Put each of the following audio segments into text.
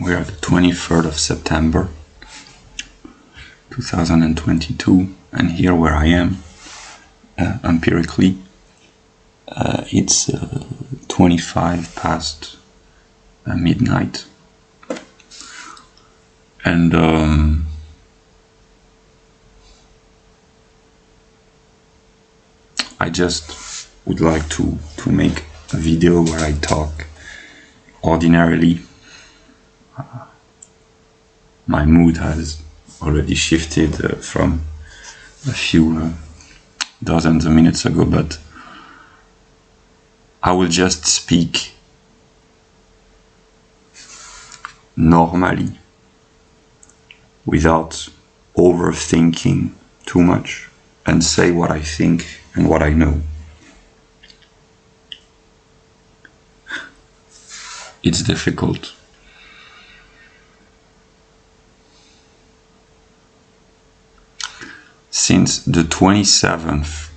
We are the 23rd of September 2022, and here where I am, empirically, it's 25 past midnight, and I just would like to make a video where I talk ordinarily. My mood has already shifted from a few dozens of minutes ago, but I will just speak normally without overthinking too much and say what I think and what I know. It's difficult. Since the 27th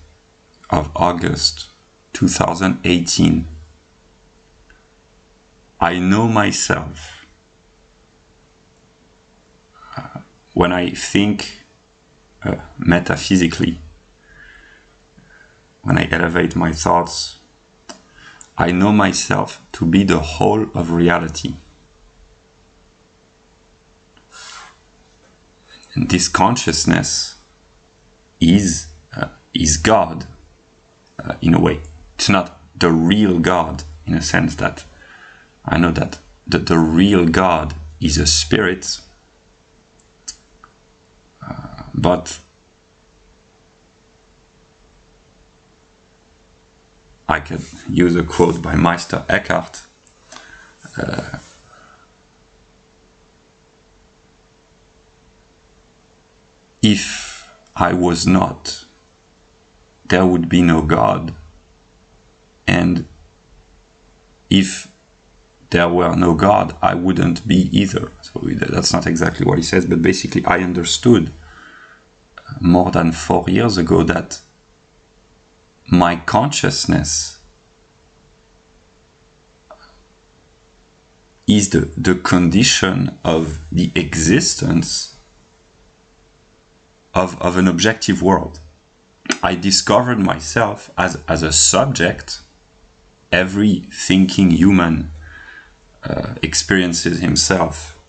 of August 2018, I know myself. When I think metaphysically, when I elevate my thoughts, I know myself to be the whole of reality. And this consciousness is God, in a way. It's not the real God, in a sense that I know that the real God is a spirit, but I could use a quote by Meister Eckhart. If I was not, there would be no God, and if there were no God, I wouldn't be either. So that's not exactly what he says, but basically I understood more than 4 years ago that my consciousness is the condition of the existence of an objective world. I discovered myself as a subject. Every thinking human experiences himself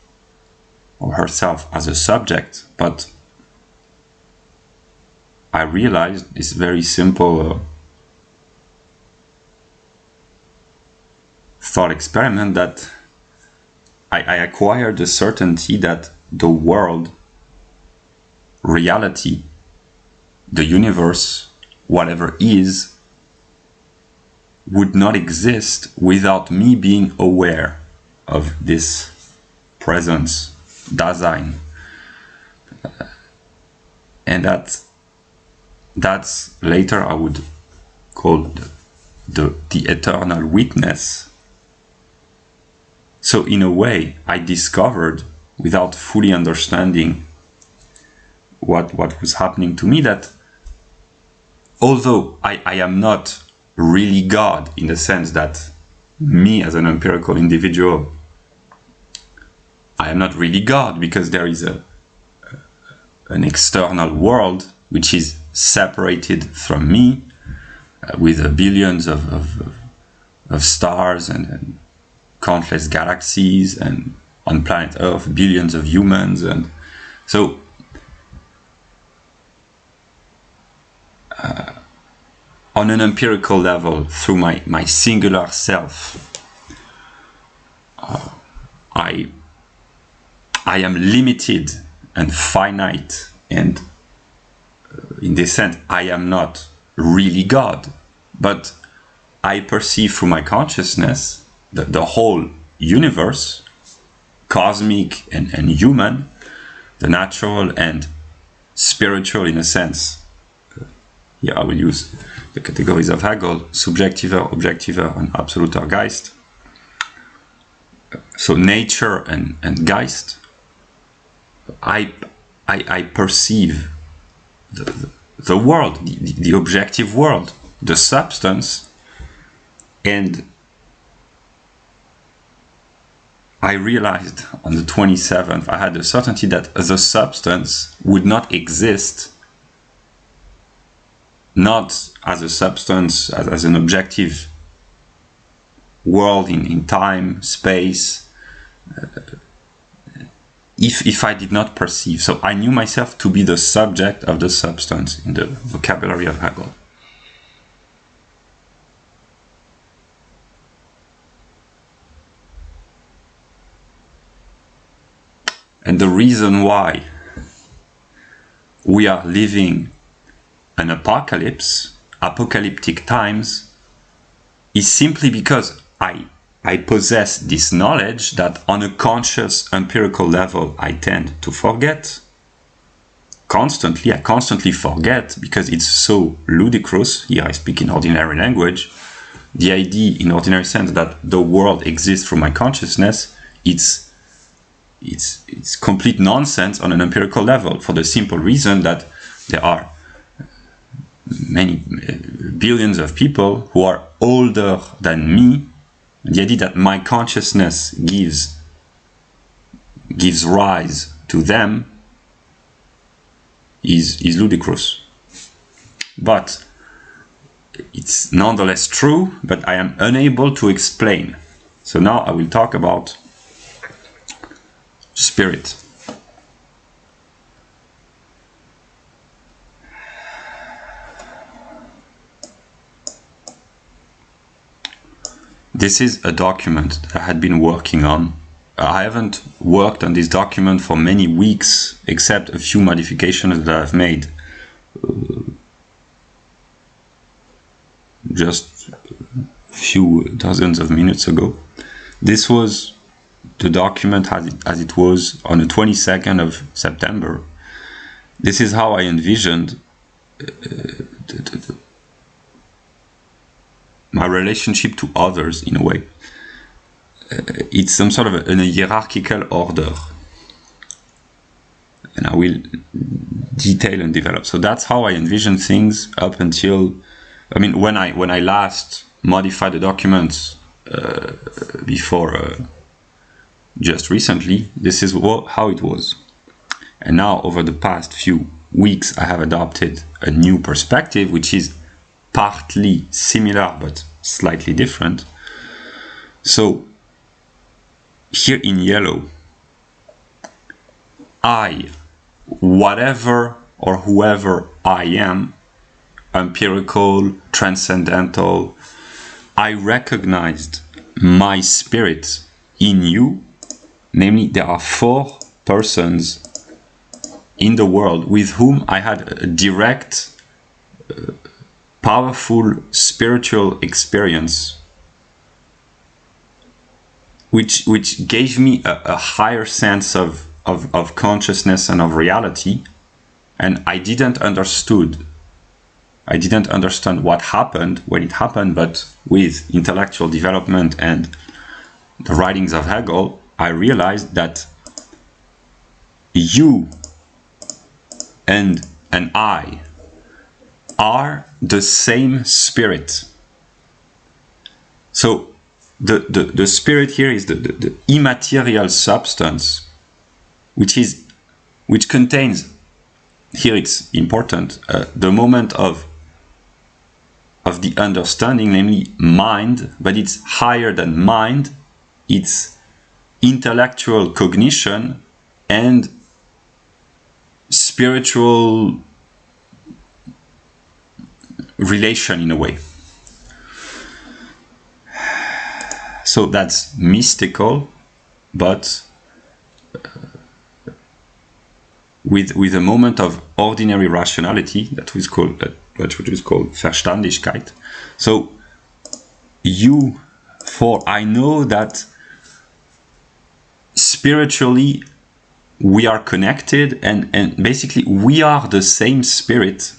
or herself as a subject, but I realized this very simple thought experiment that I acquired the certainty that the world, reality, the universe, whatever is, would not exist without me being aware of this presence, Dasein. And that's later I would call the eternal witness. So in a way, I discovered, without fully understanding what was happening to me, that although I am not really God, in the sense that me as an empirical individual, I am not really God, because there is an external world which is separated from me, with billions of stars and countless galaxies, and on planet Earth billions of humans, and so on an empirical level, through my singular self, I am limited and finite, and in this sense I am not really God, but I perceive through my consciousness the whole universe, cosmic and human, the natural and spiritual, in a sense. Here I will use the categories of Hegel: subjektiver, objektiver, and absoluter Geist. So nature and Geist, I perceive the world, the objective world, the substance, and I realized on the 27th, I had the certainty that the substance would not exist, not as a substance, as an objective world in time, space, if I did not perceive. So I knew myself to be the subject of the substance in the vocabulary of Hegel. And the reason why we are living an apocalyptic times, is simply because I possess this knowledge that on a conscious empirical level I tend to forget constantly. I constantly forget because it's so ludicrous. Here I speak in ordinary language. The idea in ordinary sense that the world exists through my consciousness, it's complete nonsense on an empirical level, for the simple reason that there are many billions of people who are older than me. The idea that my consciousness gives rise to them is ludicrous. But it's nonetheless true, but I am unable to explain. So now I will talk about spirit. This is a document that I had been working on. I haven't worked on this document for many weeks, except a few modifications that I've made just a few dozens of minutes ago. This was the document as it was on the 22nd of September. This is how I envisioned my relationship to others, in a way. It's some sort of a hierarchical order, and I will detail and develop. So that's how I envision things up until, I mean, when I last modified the documents before just recently, this is how it was. And now over the past few weeks I have adopted a new perspective, which is partly similar but slightly different. So here in yellow, whatever or whoever I am, empirical, transcendental, I recognized my spirit in you. Namely, there are 4 persons in the world with whom I had a direct, powerful spiritual experience, which gave me a higher sense of consciousness and of reality. And I didn't understand what happened when it happened, but with intellectual development and the writings of Hegel, I realized that you and I are the same spirit. So the spirit here is the immaterial substance, which contains, here it's important, the moment of the understanding, namely mind, but it's higher than mind. It's intellectual cognition and spiritual relation, in a way. So that's mystical, but with a moment of ordinary rationality that was called Verständigkeit. So I know that spiritually we are connected, and basically we are the same spirit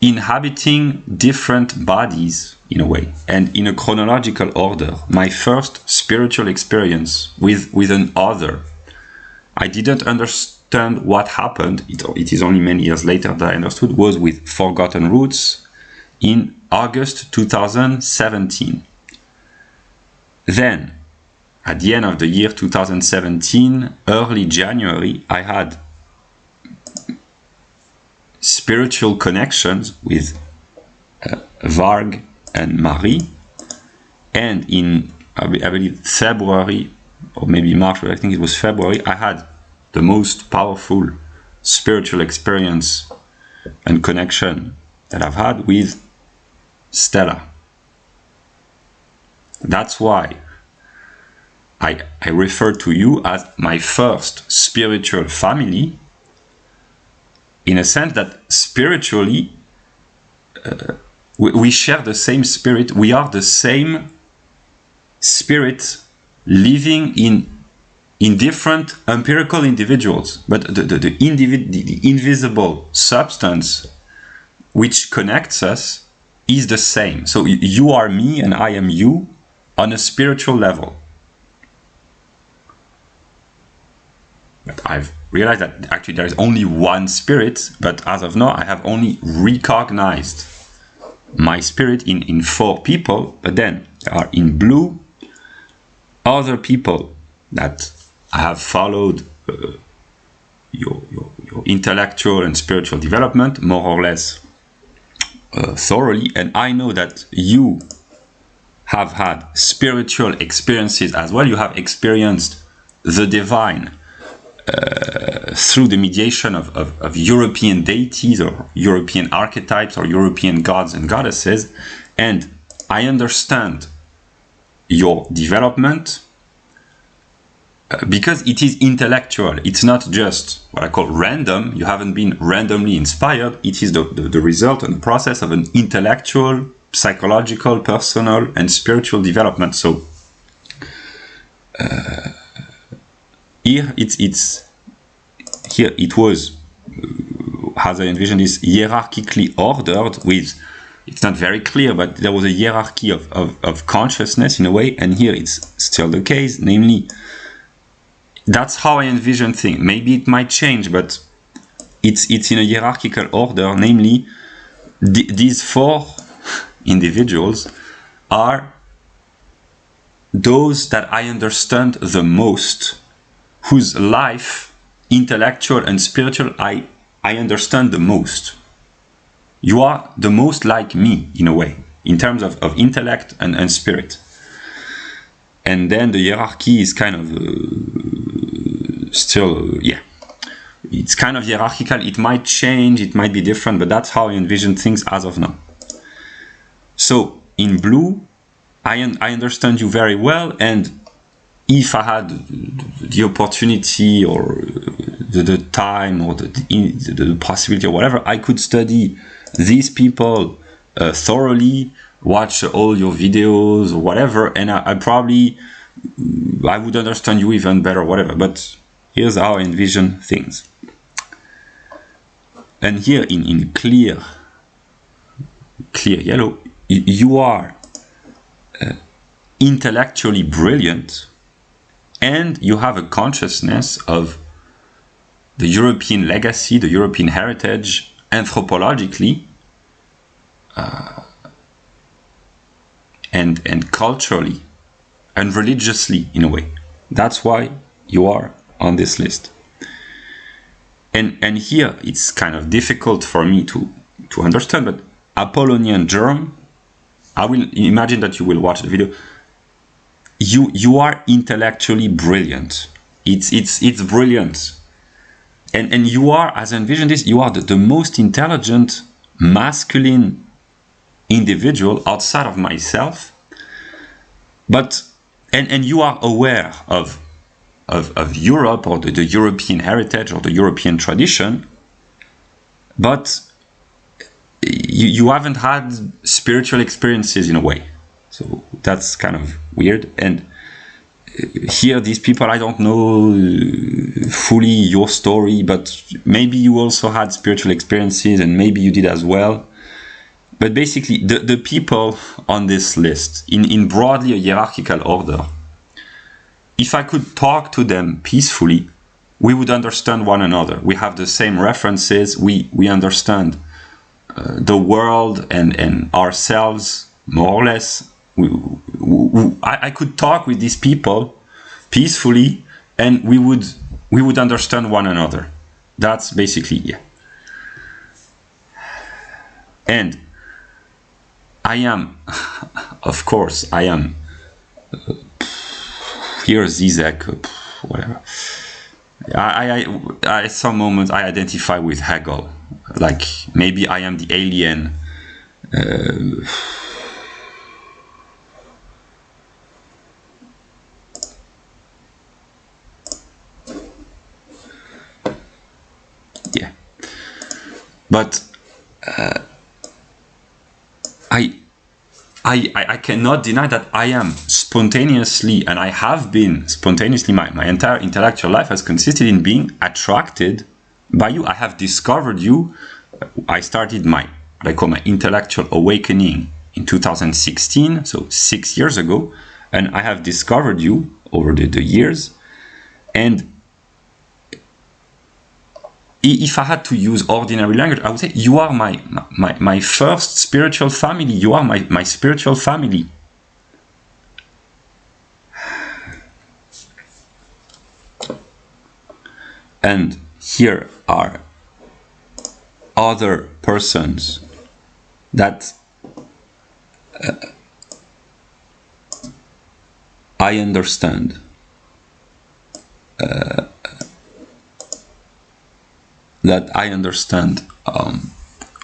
inhabiting different bodies, in a way, and in a chronological order. My first spiritual experience with an other, I didn't understand what happened. It is only many years later that I understood, was with Forgotten Roots in August 2017. Then I at the end of the year 2017, early January, I had spiritual connections with Varg and Marie, and in, I believe, February, or maybe March, but I think it was February, I had the most powerful spiritual experience and connection that I've had with Stella. That's why I refer to you as my first spiritual family, in a sense that spiritually we share the same spirit. We are the same spirit living in different empirical individuals, but the invisible substance which connects us is the same. So you are me and I am you on a spiritual level. But I've realized that actually there is only one spirit, but as of now I have only recognized my spirit in 4 people, but then there are in blue other people that I have followed your intellectual and spiritual development more or less thoroughly, and I know that you have had spiritual experiences as well. You have experienced the divine through the mediation of European deities or European archetypes or European gods and goddesses, and I understand your development because it is intellectual. It's not just what I call random. You haven't been randomly inspired. It is the result and process of an intellectual, psychological, personal, and spiritual development. So here it was, as I envisioned this, hierarchically ordered with, it's not very clear, but there was a hierarchy of consciousness in a way, and here it's still the case, namely, that's how I envision things. Maybe it might change, but it's in a hierarchical order, namely, these 4 individuals are those that I understand the most, whose life, intellectual and spiritual, I understand the most. You are the most like me, in a way, in terms of intellect and spirit. And then the hierarchy is kind of still, it's kind of hierarchical. It might change, it might be different, but that's how I envision things as of now. So, in blue, I understand you very well, and if I had the opportunity or the time or the possibility or whatever, I could study these people thoroughly, watch all your videos or whatever, and I would understand you even better, whatever. But here's how I envision things. And here in clear yellow, you are intellectually brilliant, and you have a consciousness of the European legacy, the European heritage, anthropologically and culturally and religiously, in a way. That's why you are on this list. And here it's kind of difficult for me to understand, but Apollonian germ, I will imagine that you will watch the video. You are intellectually brilliant. It's brilliant. And you are, as I envision this, you are the most intelligent masculine individual outside of myself. But and you are aware of Europe or the European heritage or the European tradition, but you haven't had spiritual experiences in a way. So that's kind of weird. And here, these people, I don't know fully your story, but maybe you also had spiritual experiences and maybe you did as well. But basically, the people on this list, in broadly a hierarchical order, if I could talk to them peacefully, we would understand one another. We have the same references, we understand the world and ourselves, more or less. I could talk with these people peacefully, and we would understand one another. That's basically, yeah. And I am, of course, I am here Zizek, whatever. I at some moments I identify with Hegel, like maybe I am the alien. Yeah, but I cannot deny that I am spontaneously, and I have been spontaneously, my entire intellectual life has consisted in being attracted by you. I have discovered you. I started what I call my intellectual awakening in 2016, so 6 years ago, and I have discovered you over the years. And if I had to use ordinary language, I would say you are my first spiritual family. You are my spiritual family. And here are other persons that I understand. That I understand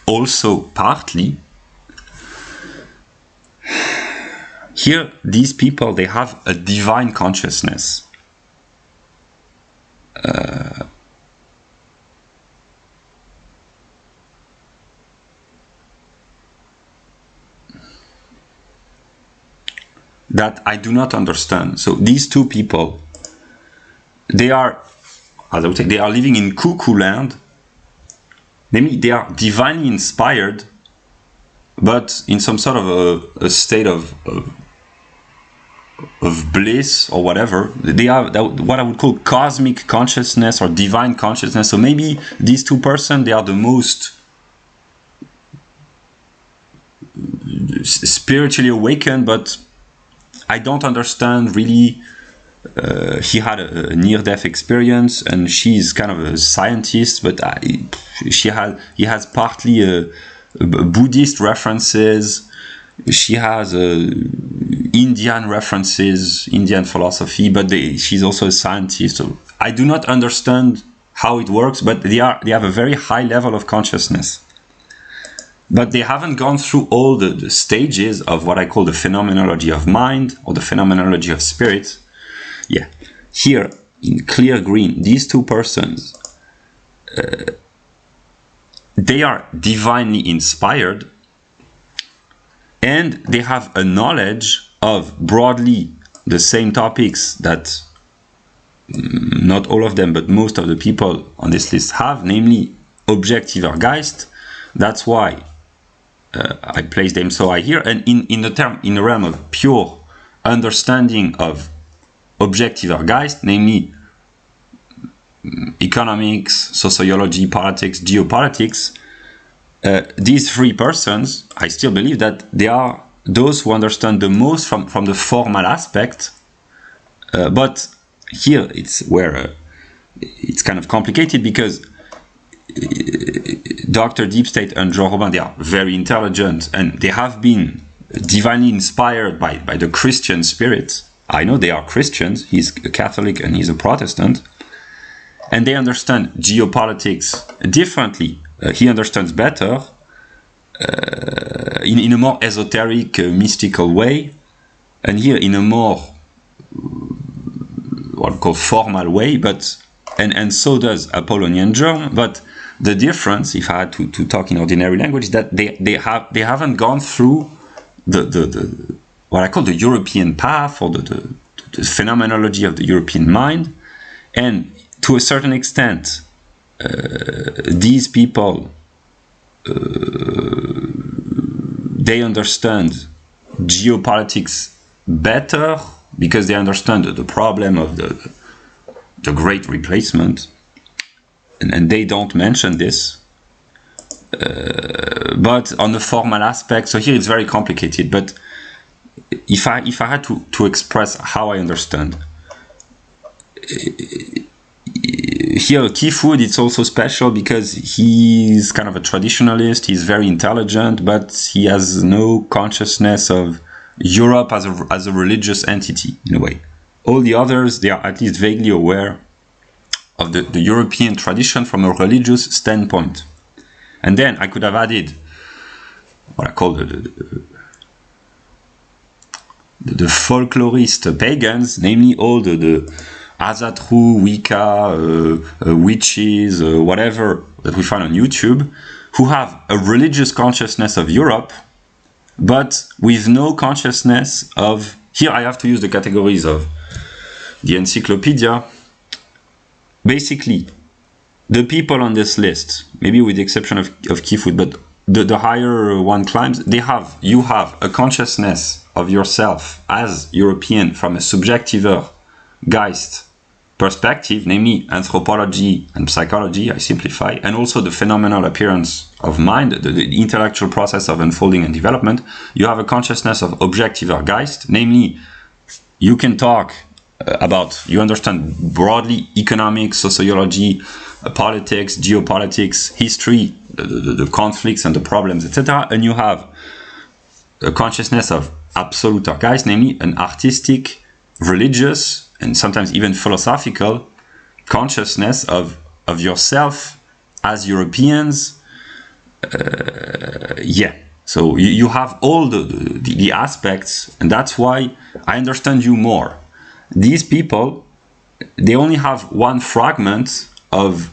also partly. Here, these people, they have a divine consciousness. That I do not understand. So these two people, they are, as I would say, they are living in cuckoo land. Namely, they are divinely inspired, but in some sort of a state of bliss or whatever. They are what I would call cosmic consciousness or divine consciousness. So maybe these two persons, they are the most spiritually awakened, but I don't understand really. He had a near-death experience, and she's kind of a scientist, but he has partly Buddhist references. She has Indian references, Indian philosophy, but she's also a scientist. So I do not understand how it works, but they have a very high level of consciousness. But they haven't gone through all the stages of what I call the phenomenology of mind or the phenomenology of spirit. Yeah, here in clear green, these two persons, they are divinely inspired, and they have a knowledge of broadly the same topics that not all of them, but most of the people on this list have, namely Objektiver Geist. That's why I place them so high here. And in the realm of pure understanding of Objektiver Geist, namely economics, sociology, politics, geopolitics, these three persons, I still believe that they are those who understand the most from the formal aspect. But here it's where it's kind of complicated, because Dr. Deep State and Jean Robin, they are very intelligent, and they have been divinely inspired by the Christian spirit. I know they are Christians. He's a Catholic and he's a Protestant. And they understand geopolitics differently. He understands better in a more esoteric, mystical way. And here in a more, what we call formal way. But and so does Apollonian Germ. But the difference, if I had to talk in ordinary language, is that they haven't gone through the what I call the European path, or the phenomenology of the European mind. And to a certain extent, these people, they understand geopolitics better, because they understand the problem of the great replacement. And they don't mention this. But on the formal aspect, so here it's very complicated. But if I had to express how I understand, here Kifud, it's also special because he's kind of a traditionalist. He's very intelligent, but he has no consciousness of Europe as a religious entity in a way. All the others, they are at least vaguely aware of the European tradition from a religious standpoint. And then I could have added what I call the folklorist pagans, namely all the Asatru, Wicca, witches, whatever that we find on YouTube, who have a religious consciousness of Europe, but with no consciousness of, here I have to use the categories of the encyclopedia. Basically, the people on this list, maybe with the exception of Kifud, but the higher one climbs, you have a consciousness of yourself as European from a subjectiver Geist perspective, namely anthropology and psychology, I simplify, and also the phenomenal appearance of mind, the intellectual process of unfolding and development. You have a consciousness of objectiver Geist, namely you can talk about, you understand broadly economics, sociology, politics, geopolitics, history, the conflicts and the problems, etc. And you have a consciousness of absoluter Geist, namely an artistic, religious, and sometimes even philosophical consciousness of yourself as Europeans. So you have all the aspects, and that's why I understand you more. These people, they only have one fragment of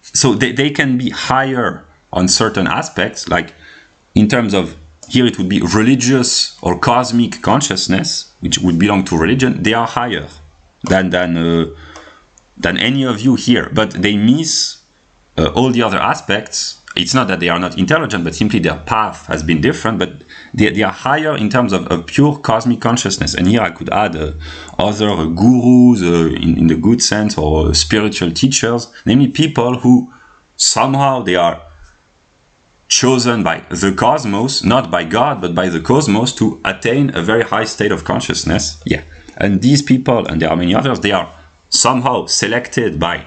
so they can be higher on certain aspects, like in terms of, here it would be religious or cosmic consciousness, which would belong to religion. They are higher than any of you here, but they miss all the other aspects. It's not that they are not intelligent, but simply their path has been different, but they are higher in terms of pure cosmic consciousness. And here I could add other gurus in the good sense, or spiritual teachers, namely people who somehow they are chosen by the cosmos, not by God, but by the cosmos, to attain a very high state of consciousness. Yeah. And these people, and there are many others, they are somehow selected by,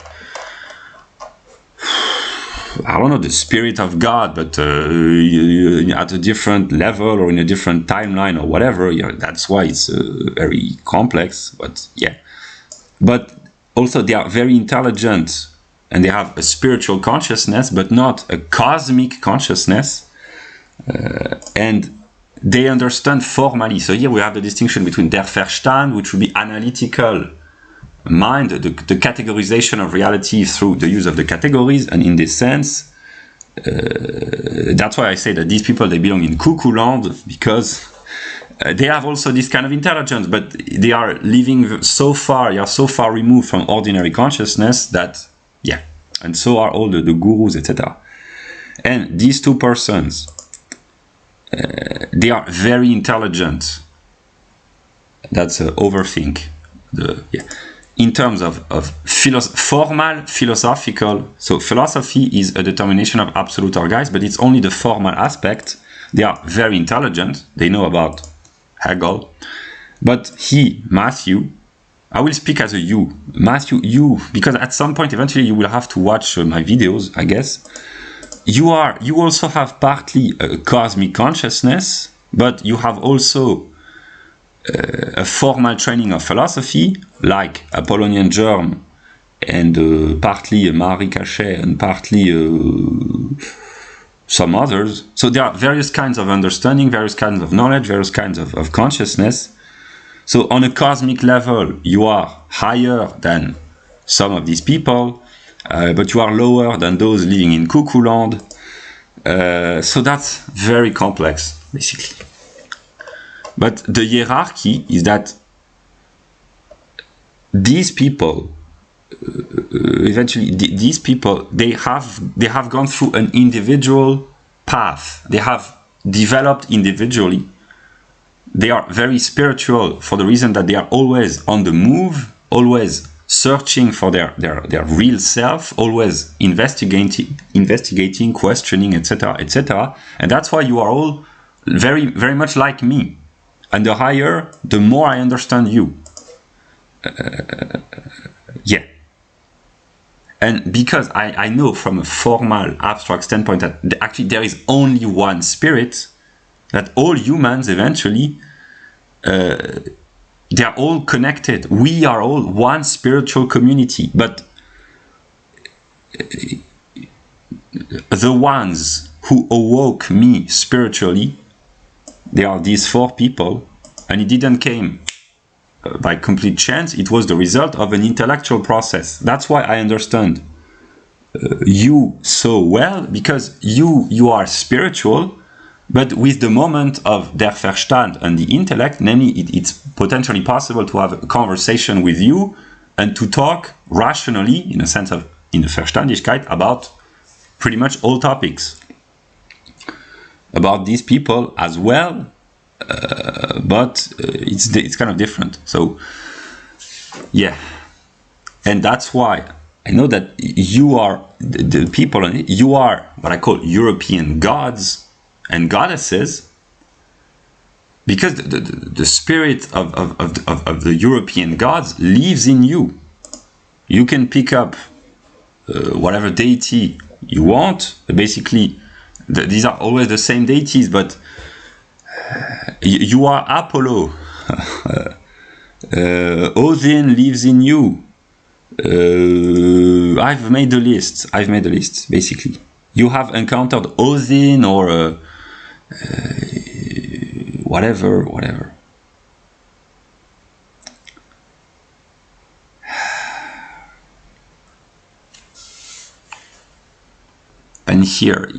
I don't know, the spirit of God, but at a different level or in a different timeline or whatever. Yeah, that's why it's very complex. But yeah, but also they are very intelligent and they have a spiritual consciousness, but not a cosmic consciousness. And they understand formally. So here we have the distinction between der Verstand, which would be analytical mind, the categorization of reality through the use of the categories, and in this sense, that's why I say that these people, they belong in cuckoo land, because they have also this kind of intelligence, but they are living so far, they are so far removed from ordinary consciousness that, yeah, and so are all the gurus, etc. And these two persons, they are very intelligent. That's overthink. In terms of formal philosophical, so philosophy is a determination of absolute or Geist, but it's only the formal aspect. They are very intelligent. They know about Hegel. But he, Matthew, I will speak as a you. Matthew, you, because at some point eventually you will have to watch my videos, I guess. You also have partly a cosmic consciousness, but you have also a formal training of philosophy, like Apollonian Germ, and partly Marie Cachet, and partly some others. So there are various kinds of understanding, various kinds of knowledge, various kinds of consciousness. So on a cosmic level, you are higher than some of these people, but you are lower than those living in cuckoo land. So that's very complex, basically. But the hierarchy is that these people, eventually, these people, they have gone through an individual path. They have developed individually. They are very spiritual for the reason that they are always on the move, always searching for their real self, always investigating, questioning, etc., etc. And that's why you are all very, very much like me. And the higher, the more I understand you. Yeah. And because I know from a formal abstract standpoint that actually there is only one spirit, that all humans eventually, they are all connected. We are all one spiritual community. But the ones who awoke me spiritually, they are these 4 people, and it didn't came by complete chance. It was the result of an intellectual process. That's why I understand you so well, because you are spiritual, but with the moment of der Verstand and the intellect, namely it's potentially possible to have a conversation with you and to talk rationally, in a sense of in the Verständigkeit, about pretty much all topics, about these people as well, but it's kind of different. So yeah, and that's why I know that you are the people, you are what I call European gods and goddesses, because the spirit of the European gods lives in you. You can pick up whatever deity you want. Basically, these are always the same deities, but you are Apollo. Odin lives in you. I've made the list. Basically, you have encountered Odin or whatever. And here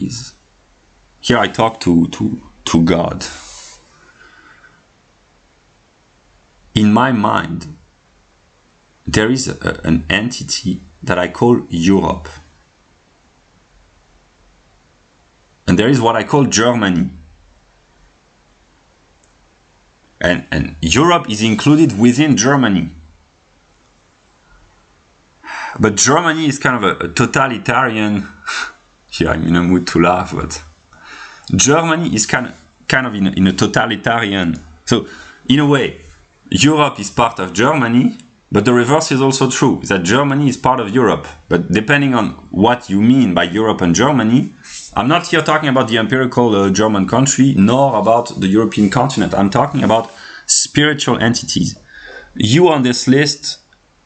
I talk to God. In my mind, there is an entity that I call Europe. And there is what I call Germany. And Europe is included within Germany. But Germany is kind of a totalitarian. Here I'm in a mood to laugh, but Germany is kind of in a totalitarian. So in a way, Europe is part of Germany, but the reverse is also true, that Germany is part of Europe. But depending on what you mean by Europe and Germany, I'm not here talking about the empirical German country, nor about the European continent. I'm talking about spiritual entities. You on this list,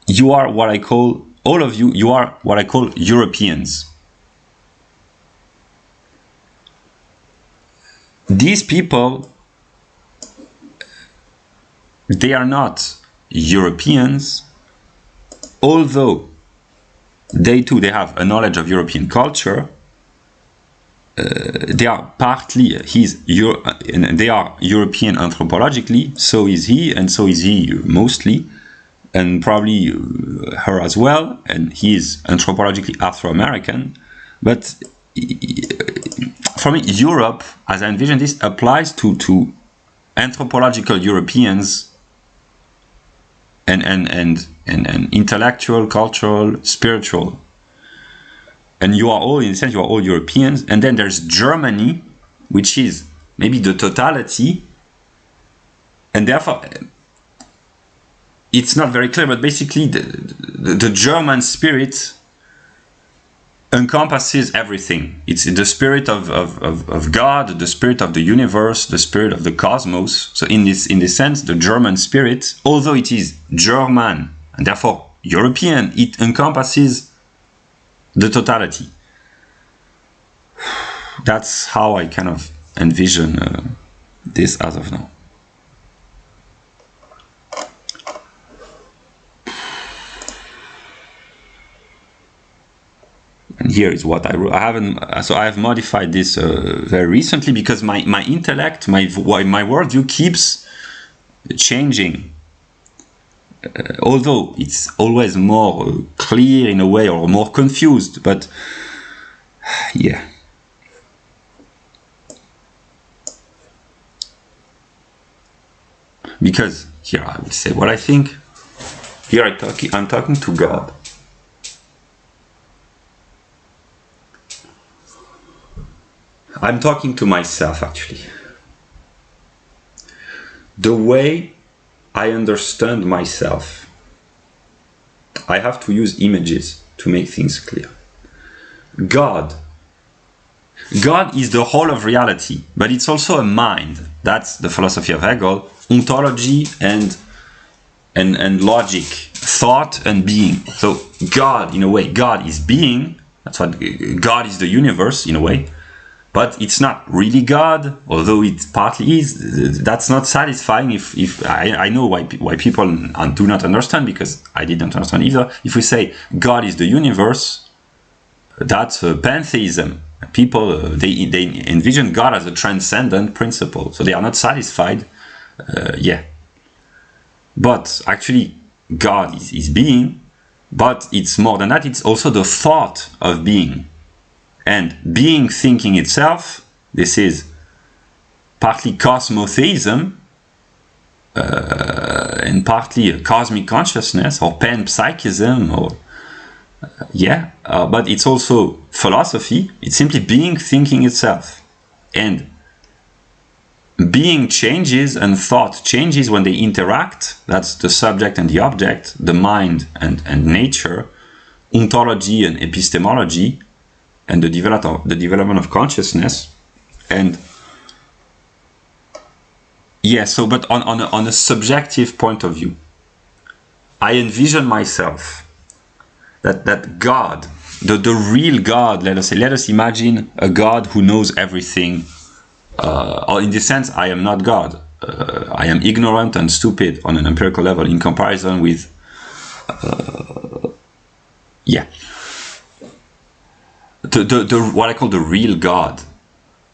you are what I call, all of you, you are what I call Europeans. These people, they are not Europeans, although they too, they have a knowledge of European culture. They are partly, they are European anthropologically, so is he, and so is he mostly, and probably her as well, and he is anthropologically Afro-American. But for me, Europe, as I envision this, applies to anthropological Europeans and intellectual, cultural, spiritual. And you are all, in a sense, you are all Europeans. And then there's Germany, which is maybe the totality. And therefore, it's not very clear, but basically the German spirit encompasses everything. It's the spirit of God, the spirit of the universe, the spirit of the cosmos. So in this sense, the German spirit, although it is German and therefore European, it encompasses the totality. That's how I kind of envision this as of now. And here is what I wrote. I have modified this very recently because my intellect, my worldview keeps changing. Although it's always more clear in a way, or more confused, but yeah. Because here I will say what I think. Here I'm talking to God. I'm talking to myself, actually. The way I understand myself I have to use images to make things clear. God is the whole of reality, but it's also a mind. That's the philosophy of Hegel, ontology and logic, thought and being. So God, in a way, God is being. That's what God is, the universe, in a way. But it's not really God, although it partly is. That's not satisfying. If I know why people do not understand, because I didn't understand either. If we say God is the universe, that's pantheism. People they envision God as a transcendent principle, so they are not satisfied. But actually, God is being, but it's more than that. It's also the thought of being. And being thinking itself, this is partly cosmotheism and partly a cosmic consciousness or panpsychism, or but it's also philosophy. It's simply being thinking itself. And being changes and thought changes when they interact. That's the subject and the object, the mind and nature, ontology and epistemology, and the development of consciousness. And but on a subjective point of view, I envision myself that God, the real God, let us imagine a God who knows everything, or in this sense, I am not God. I am ignorant and stupid on an empirical level in comparison with the what I call the real God,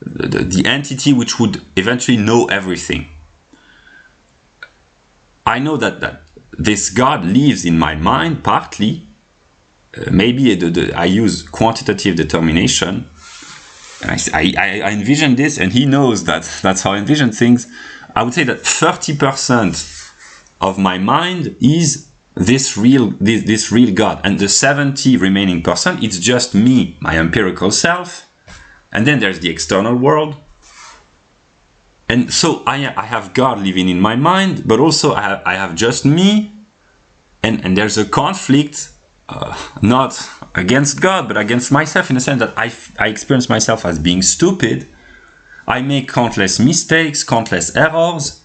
the entity which would eventually know everything. I know that this God lives in my mind partly. Maybe I use quantitative determination. And I envision this, and he knows that that's how I envision things. I would say that 30% of my mind is this real God, and the 70 remaining percent, it's just me, my empirical self, and then there's the external world. And so I have God living in my mind, but also I have just me, and there's a conflict, not against God, but against myself, in the sense that I experience myself as being stupid. I make countless mistakes, countless errors,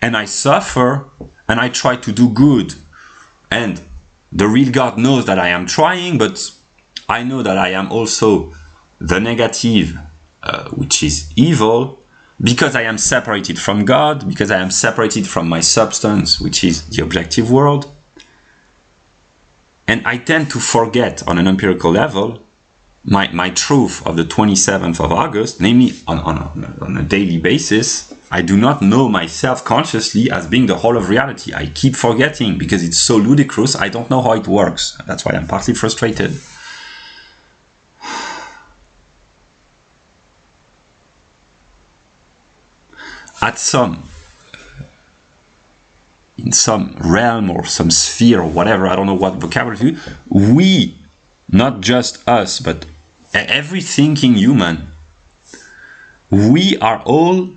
and I suffer, and I try to do good. And the real God knows that I am trying, but I know that I am also the negative, which is evil, because I am separated from God, because I am separated from my substance, which is the objective world. And I tend to forget on an empirical level my truth of the 27th of August, namely on a daily basis. I do not know myself consciously as being the whole of reality. I keep forgetting because it's so ludicrous. I don't know how it works. That's why I'm partly frustrated. In some realm or some sphere or whatever, I don't know what vocabulary, we, not just us, but every thinking human, we are all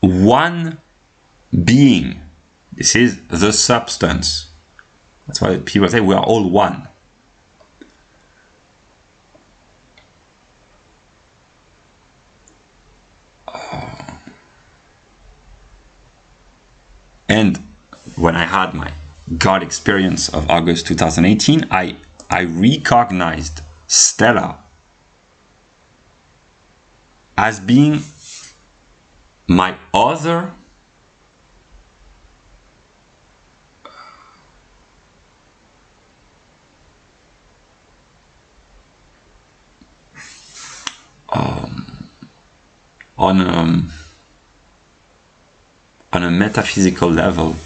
one being. This is the substance. That's why people say we are all one. And when I had my God experience of August 2018, I recognized Stella as being my other on a metaphysical level,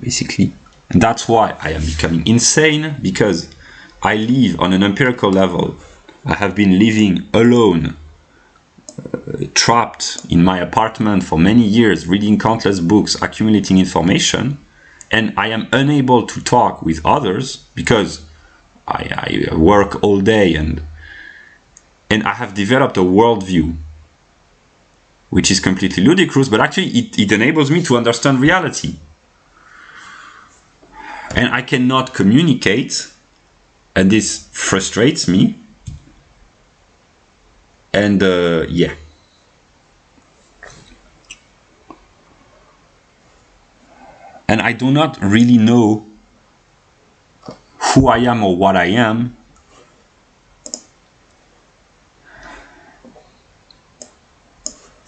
basically. And that's why I am becoming insane, because I live on an empirical level. I have been living alone, trapped in my apartment for many years, reading countless books, accumulating information, and I am unable to talk with others because I work all day, and I have developed a worldview which is completely ludicrous, but actually it enables me to understand reality. and I cannot communicate, and this frustrates me. And yeah. And I do not really know who I am or what I am.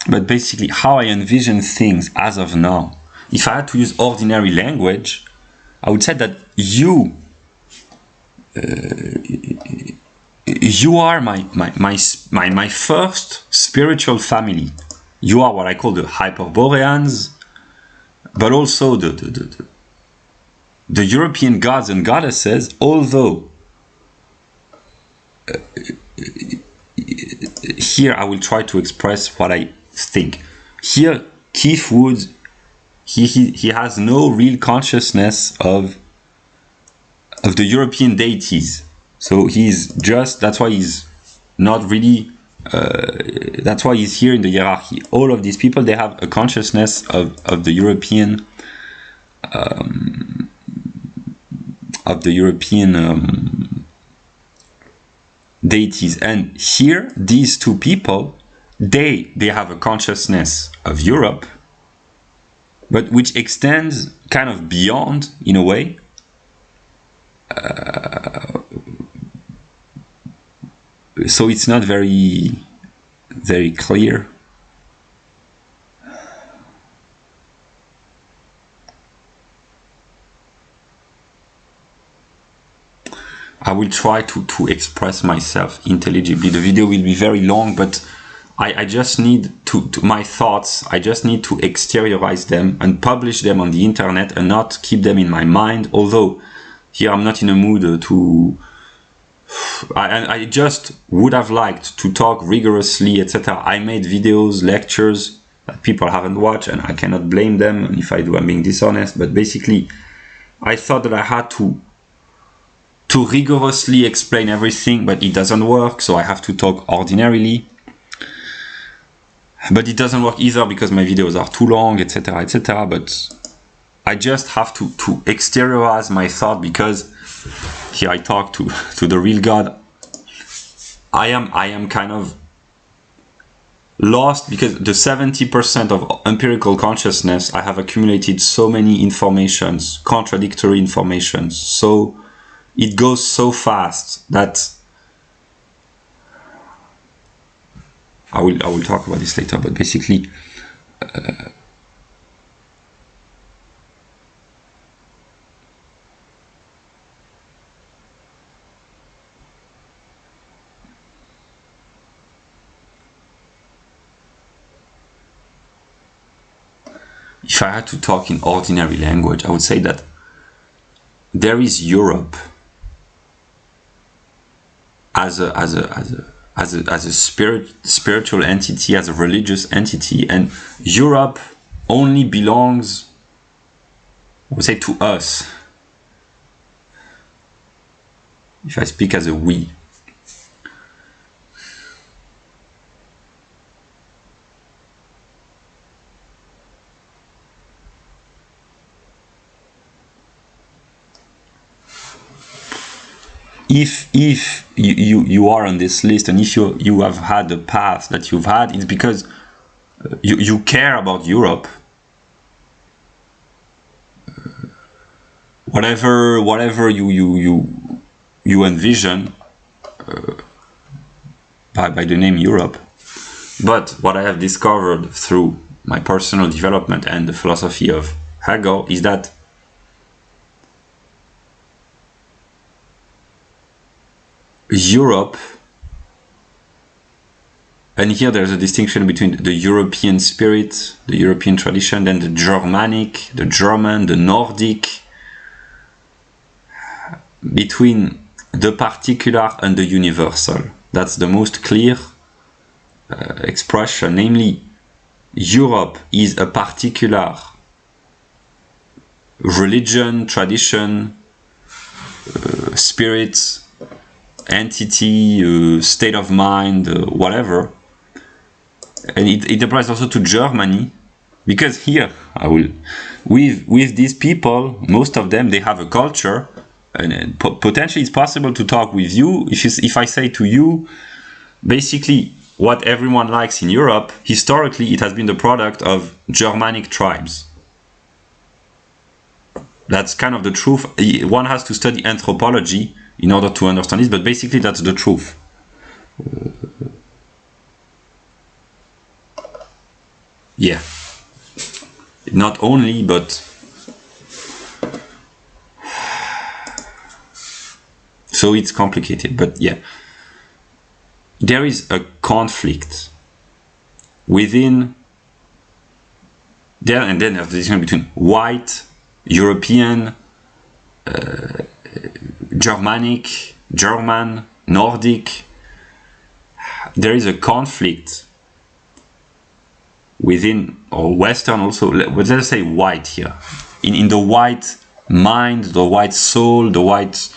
But basically, how I envision things as of now. If I had to use ordinary language, I would say that you are my first spiritual family. You are what I call the Hyperboreans, but also the European gods and goddesses, although here I will try to express what I think. Here, Keith Woods, he has no real consciousness of the European deities. So he's just, that's why he's not really, that's why he's here in the hierarchy. All of these people, they have a consciousness of the European deities. And here, these two people, they have a consciousness of Europe, but which extends kind of beyond, in a way. So it's not very clear. I will try to express myself intelligibly. The video will be very long, but I just need to my thoughts, I just need to exteriorize them and publish them on the internet and not keep them in my mind. Although here I'm not in a mood to, I just would have liked to talk rigorously, etc. I made videos, lectures that people haven't watched, and I cannot blame them. And if I do, I'm being dishonest. But basically, I thought that I had to rigorously explain everything, but it doesn't work, so I have to talk ordinarily. But it doesn't work either because my videos are too long, etc., etc. But I just have to exteriorize my thought, because here I talk to the real God. I am kind of lost, because the 70% of empirical consciousness, I have accumulated so many informations, contradictory informations, so it goes so fast that I will talk about this later. But basically, if I had to talk in ordinary language, I would say that there is Europe as a spiritual entity, as a religious entity, and Europe only belongs, I would say, to us. If I speak as a we. If you are on this list, and if you have had the path that you've had, it's because you care about Europe. Whatever you envision by the name Europe. But what I have discovered through my personal development and the philosophy of Hegel is that Europe, and here there's a distinction between the European spirit, the European tradition, then the Germanic, the German, the Nordic, between the particular and the universal. That's the most clear expression, namely Europe is a particular religion, tradition, spirit, entity, state of mind, whatever. And it applies also to Germany, Because here I will, with these people, most of them, they have a culture, and potentially it's possible to talk with you if I say to you, basically what everyone likes in Europe, historically it has been the product of Germanic tribes. That's kind of the truth. One has to study anthropology in order to understand this, but basically that's the truth. Yeah. Not only, but so it's complicated, but yeah. There is a conflict within there, and then there's a distinction between white, European, Germanic, German, Nordic. There is a conflict within, or Western also, but let's say white here. In the white mind, the white soul, the white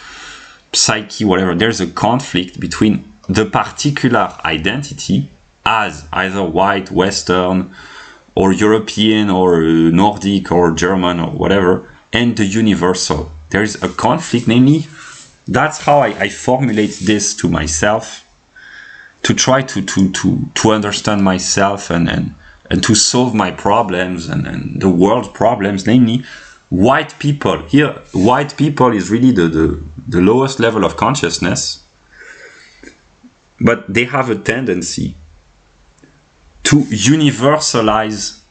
psyche, whatever, there's a conflict between the particular identity as either white, Western, or European, or Nordic, or German, or whatever, and the universal. There is a conflict, namely, that's how I formulate this to myself, to try to understand myself and to solve my problems and the world's problems, namely, white people. Here, white people is really the lowest level of consciousness, but they have a tendency to universalize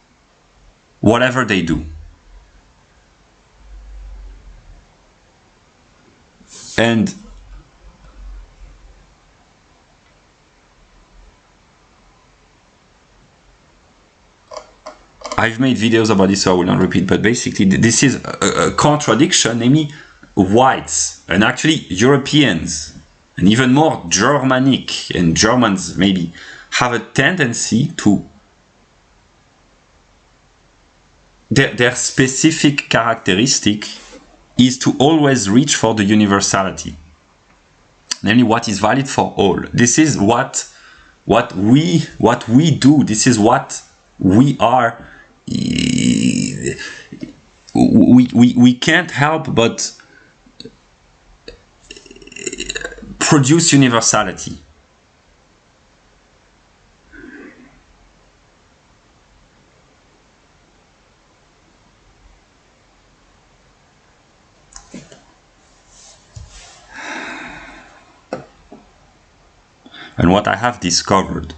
whatever they do. And I've made videos about this, so I will not repeat, but basically this is a contradiction, namely whites and actually Europeans and even more Germanic and Germans maybe have a tendency to their specific characteristic is to always reach for the universality, namely what is valid for all. This is what we do. This is what we are. We can't help but produce universality. And what I have discovered,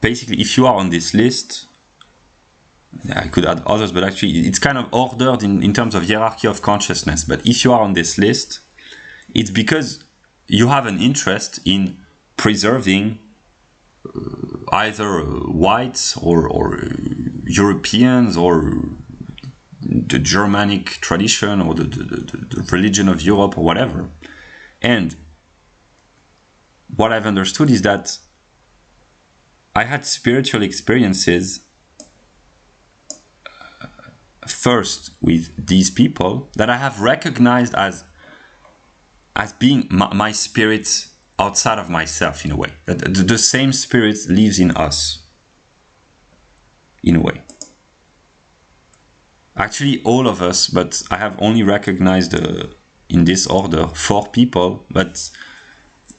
basically, if you are on this list, I could add others, but actually it's kind of ordered in terms of hierarchy of consciousness. But if you are on this list, it's because you have an interest in preserving either whites or Europeans or the Germanic tradition or the religion of Europe or whatever. And what I've understood is that I had spiritual experiences first with these people that I have recognized as being my spirit outside of myself, in a way. That the same spirit lives in us, in a way. Actually, all of us, but I have only recognized in this order 4 people, but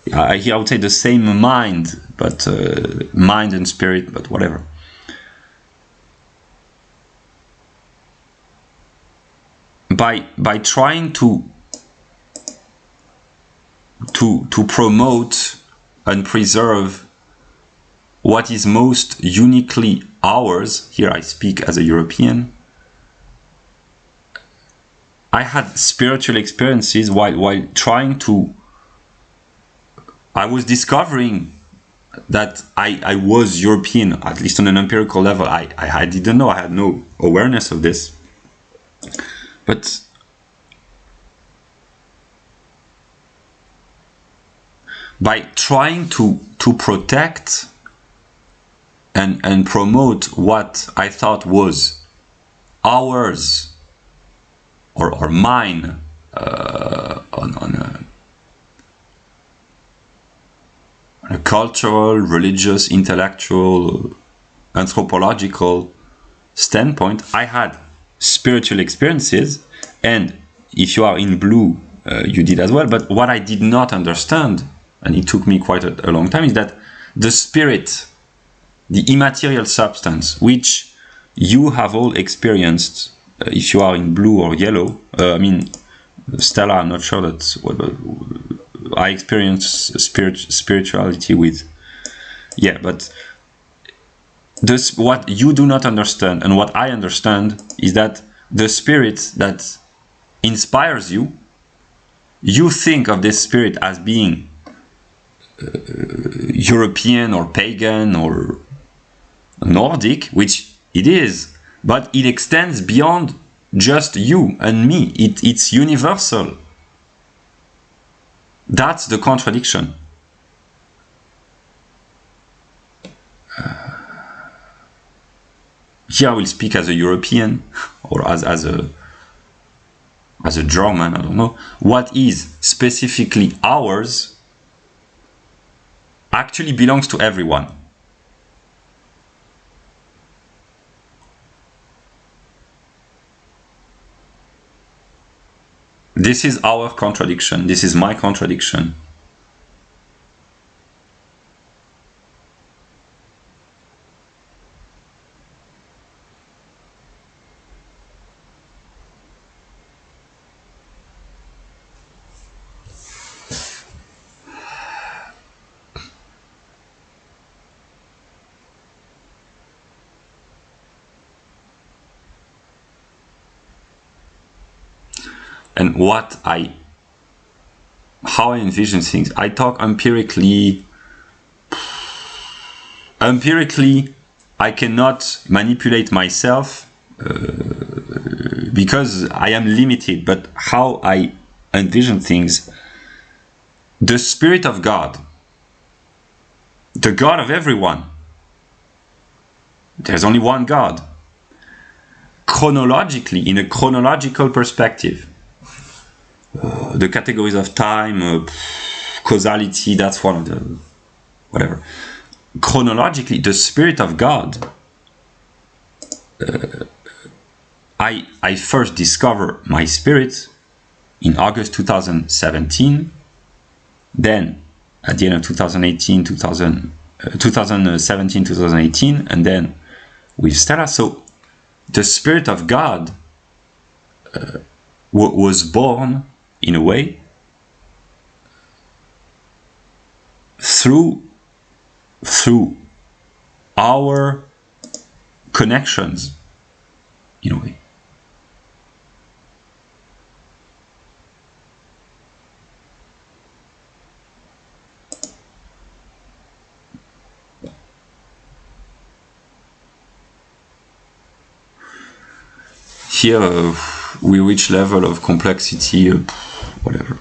here I would say the same mind, but mind and spirit, but whatever. By trying to promote and preserve what is most uniquely ours, here I speak as a European, I had spiritual experiences while trying to, I was discovering that I was European, at least on an empirical level. I didn't know, I had no awareness of this. But by trying to protect and promote what I thought was ours or mine a cultural, religious, intellectual, anthropological standpoint, I had spiritual experiences, and if you are in blue, you did as well. But what I did not understand, and it took me quite a long time, is that the spirit, the immaterial substance, which you have all experienced, if you are in blue or yellow, I mean, Stella, I'm not sure that's what I experience spirituality with. Yeah, but this, what you do not understand and what I understand is that the spirit that inspires you, you think of this spirit as being European or pagan or Nordic, which it is, but it extends beyond just you and me. It's universal. That's the contradiction. Here I will speak as a European or as a German, I don't know. What is specifically ours actually belongs to everyone. This is our contradiction. This is my contradiction. And how I envision things, I talk empirically. Empirically, I cannot manipulate myself because I am limited, but how I envision things, the Spirit of God, the God of everyone, there's only one God. Chronologically, in a chronological perspective, the categories of time, causality, that's one of the, whatever. Chronologically, the Spirit of God, I first discover my spirit in August 2017, then at the end of 2017, 2018, and then with Stella. So the Spirit of God was born, in a way, through our connections, in a way. Here we reach level of complexity, whatever.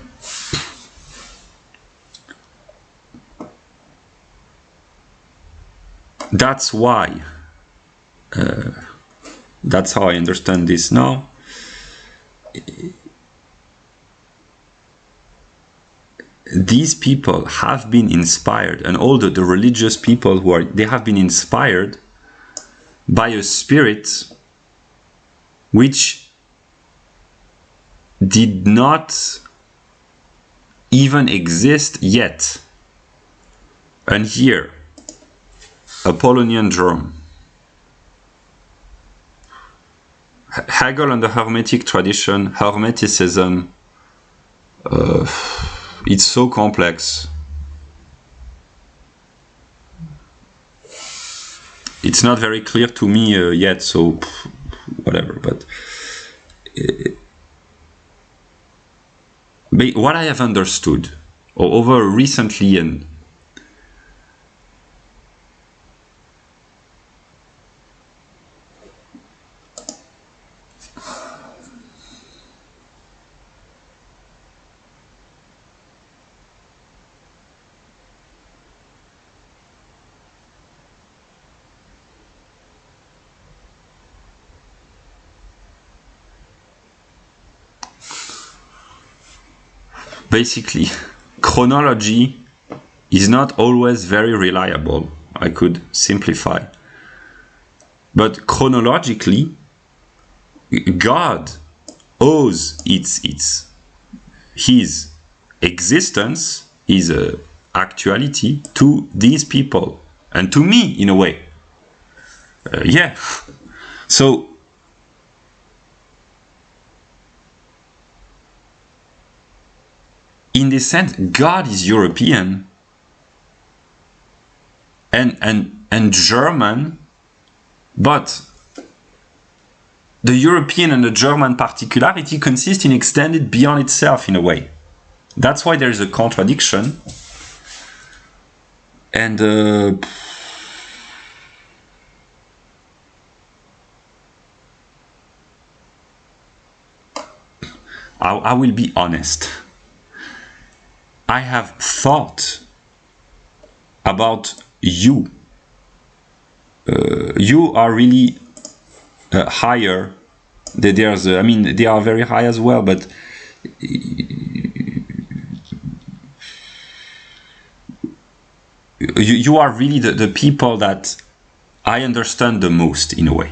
That's why, that's how I understand this now. These people have been inspired, and all the religious people they have been inspired by a spirit which did not even exist yet. And here, Apollonian germ. Hegel and the Hermetic tradition, Hermeticism, it's so complex. It's not very clear to me yet, so whatever, but what I have understood over recently, and basically, chronology is not always very reliable. I could simplify. But chronologically, God owes his existence, his actuality to these people and to me in a way. Yeah. So in this sense, God is European and German, but the European and the German particularity consist in extended beyond itself in a way. That's why there is a contradiction. And I will be honest. I have thought about you. You are really higher. There's, I mean, they are very high as well, but you are really the people that I understand the most in a way.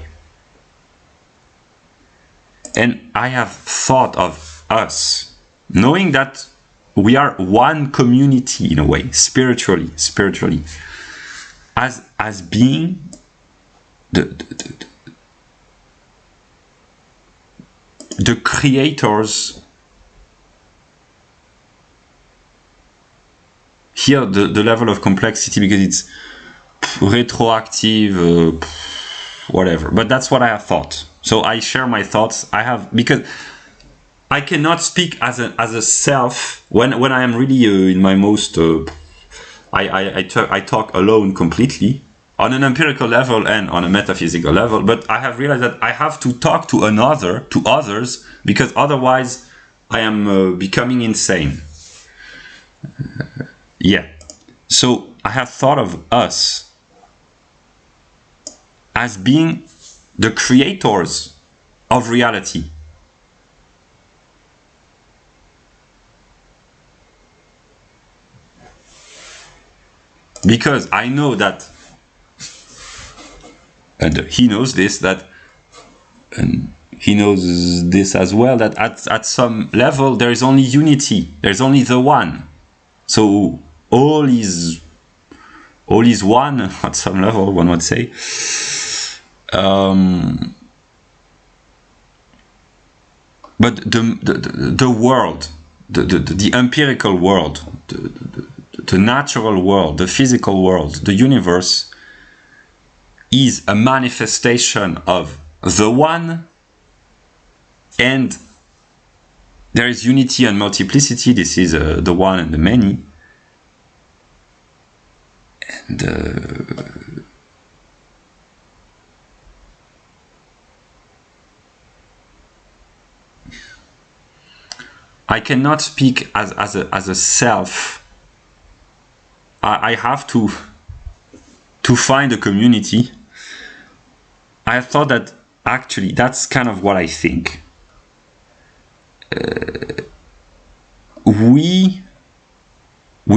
And I have thought of us, knowing that we are one community in a way, spiritually, as being the creators. Here, the level of complexity, because it's retroactive, whatever. But that's what I have thought. So I share my thoughts. I have, because I cannot speak as a self when I am really in my most. I talk alone completely on an empirical level and on a metaphysical level. But I have realized that I have to talk to others, because otherwise I am becoming insane. Yeah. So I have thought of us as being the creators of reality. Because I know that, and he knows this, that, and he knows this as well, that at some level there is only unity, there's only the one. So all is one at some level, one would say. But the world, the empirical world, the natural world, the physical world, the universe is a manifestation of the one, and there is unity and multiplicity. This is the one and the many. And I cannot speak as a self. I have to find a community. I thought that actually that's kind of what I think. We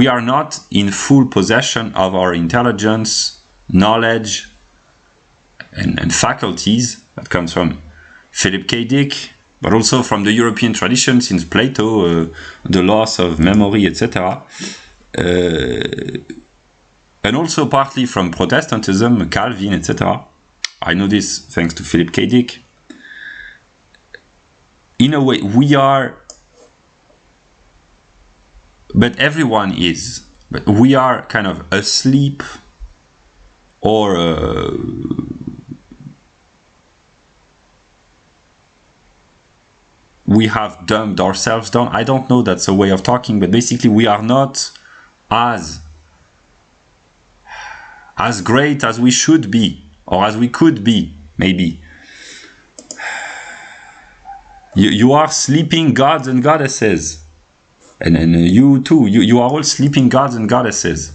are not in full possession of our intelligence, knowledge, and faculties that comes from Philip K. Dick, but also from the European tradition since Plato, the loss of memory, etc. And also partly from Protestantism, Calvin, etc. I know this thanks to Philip K. Dick. In a way, we are, but everyone is, but we are kind of asleep, or we have dumbed ourselves down. I don't know, that's a way of talking, but basically we are not as great as we should be, or as we could be, maybe. You are sleeping gods and goddesses. And you too, you are all sleeping gods and goddesses.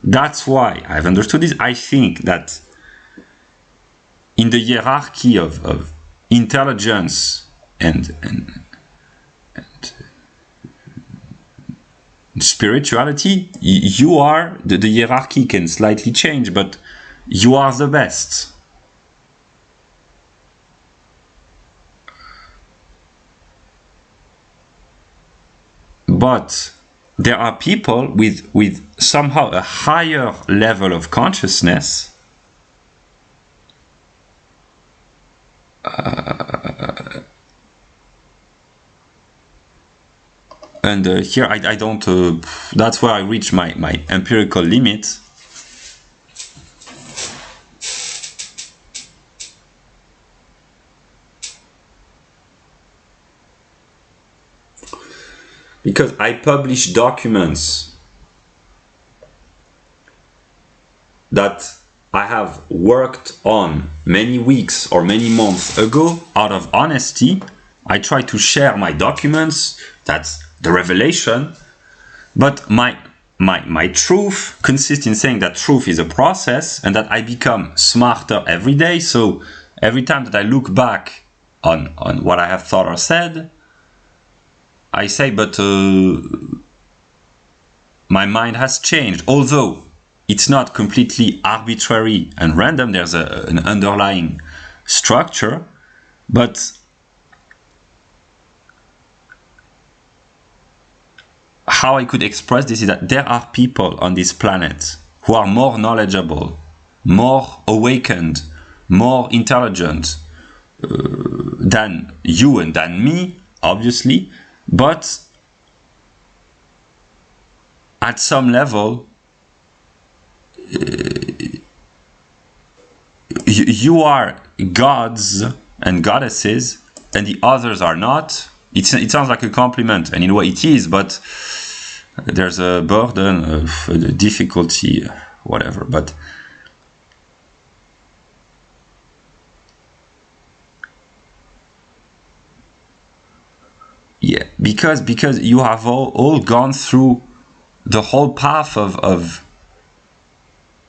That's why I've understood this. I think that in the hierarchy of intelligence and spirituality, you are, the hierarchy can slightly change, but you are the best. But there are people with somehow a higher level of consciousness and here I don't, that's where I reach my empirical limit. Because I publish documents that I have worked on many weeks or many months ago out of honesty. I try to share my documents, that's the revelation, but my truth consists in saying that truth is a process and that I become smarter every day. So every time that I look back on what I have thought or said, I say, but my mind has changed. Although it's not completely arbitrary and random, there's an underlying structure, but how I could express this is that there are people on this planet who are more knowledgeable, more awakened, more intelligent than you and than me, obviously. But at some level, you are gods and goddesses, and the others are not. It sounds like a compliment, and in a way it is, but there's a burden of difficulty, whatever. But yeah, because you have all gone through the whole path of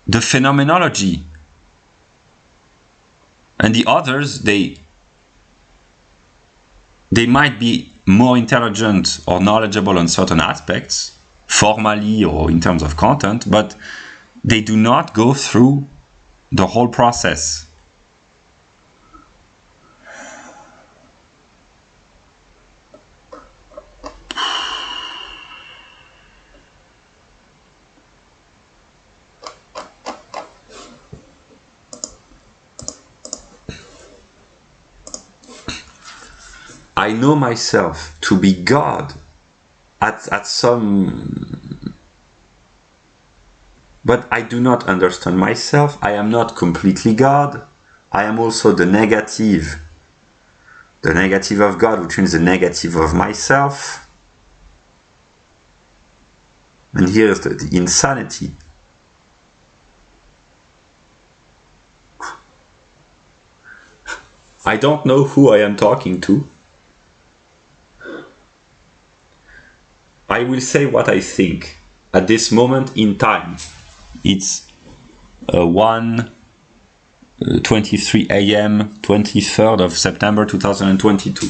the phenomenology, and the others, they might be more intelligent or knowledgeable on certain aspects, formally or in terms of content, but they do not go through the whole process. I know myself to be God at some, but I do not understand myself. I am not completely God. I am also the negative of God, which means the negative of myself. And here's the insanity. I don't know who I am talking to. I will say what I think at this moment in time. It's 1:23 a.m. 23rd of September 2022.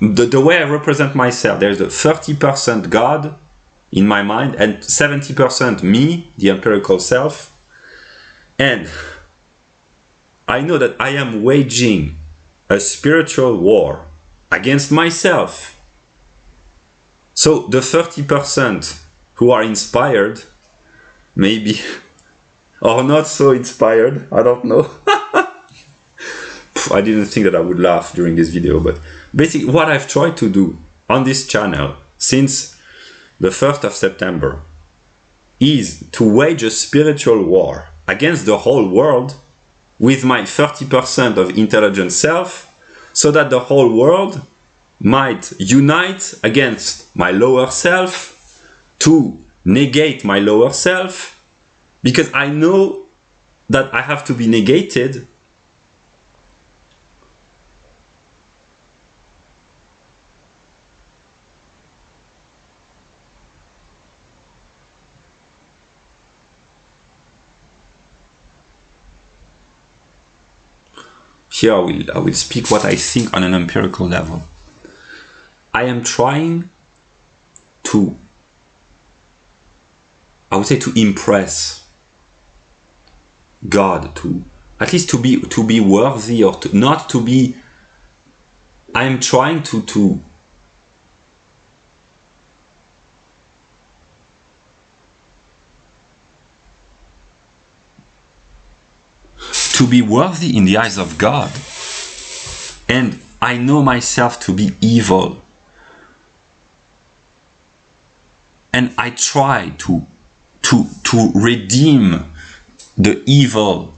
The way I represent myself, there's a 30% God in my mind and 70% me, the empirical self. And I know that I am waging a spiritual war against myself. So the 30% who are inspired, maybe, or not so inspired, I don't know. I didn't think that I would laugh during this video, but basically what I've tried to do on this channel since the 1st of September is to wage a spiritual war against the whole world with my 30% of intelligent self, so that the whole world might unite against my lower self to negate my lower self, because I know that I have to be negated here. I will speak what I think on an empirical level. I am trying to I would say, to impress God, to at least to be worthy, or not to be. I'm trying to be worthy in the eyes of God. And I know myself to be evil. And I try to redeem the evil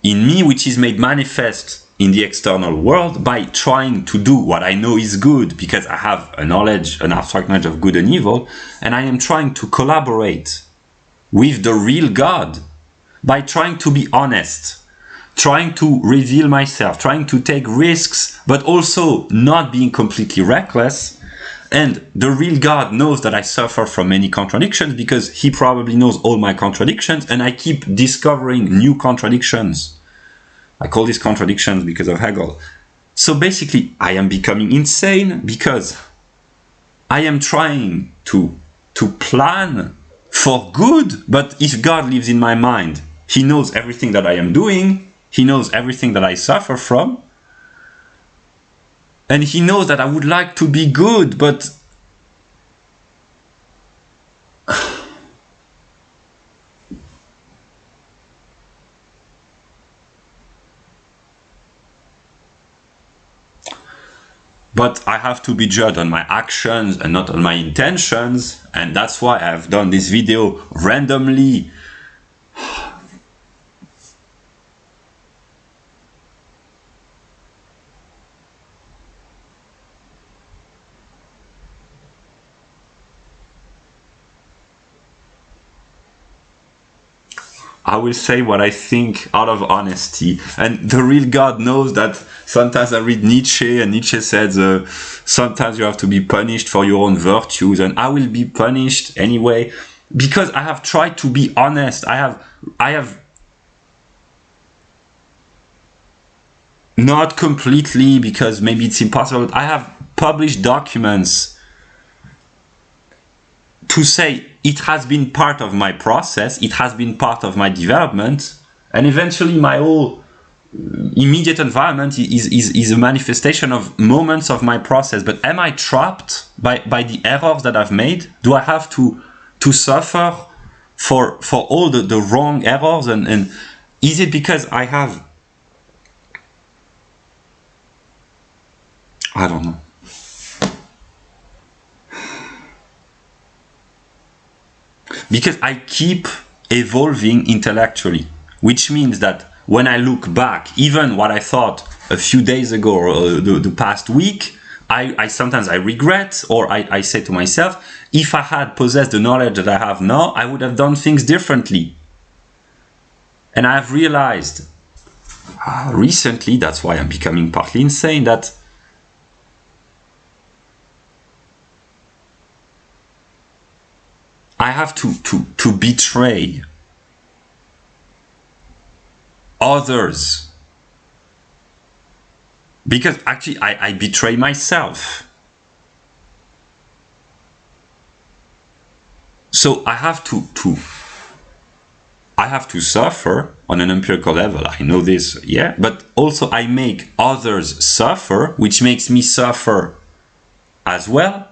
in me, which is made manifest in the external world, by trying to do what I know is good, because I have a knowledge, an abstract knowledge of good and evil, and I am trying to collaborate with the real God by trying to be honest, trying to reveal myself, trying to take risks, but also not being completely reckless. And the real God knows that I suffer from many contradictions, because he probably knows all my contradictions, and I keep discovering new contradictions. I call these contradictions because of Hegel. So basically, I am becoming insane because I am trying to plan for good, but if God lives in my mind, he knows everything that I am doing, he knows everything that I suffer from, and he knows that I would like to be good, but I have to be judged on my actions and not on my intentions, and that's why I've done this video randomly. I will say what I think out of honesty, and the real God knows that sometimes I read Nietzsche, and Nietzsche says sometimes you have to be punished for your own virtues, and I will be punished anyway, because I have tried to be honest. I have not completely, because maybe it's impossible, I have published documents to say it has been part of my process, it has been part of my development, and eventually my whole immediate environment is a manifestation of moments of my process. But am I trapped by the errors that I've made? Do I have to suffer for all the wrong errors? And is it because I have, I don't know. Because I keep evolving intellectually, which means that when I look back, even what I thought a few days ago or the past week, I sometimes I regret, or I say to myself, if I had possessed the knowledge that I have now, I would have done things differently. And I have realized recently, that's why I'm becoming partly insane, that I have to betray others, because actually I betray myself. So I have to suffer on an empirical level. I know this, yeah, but also I make others suffer, which makes me suffer as well.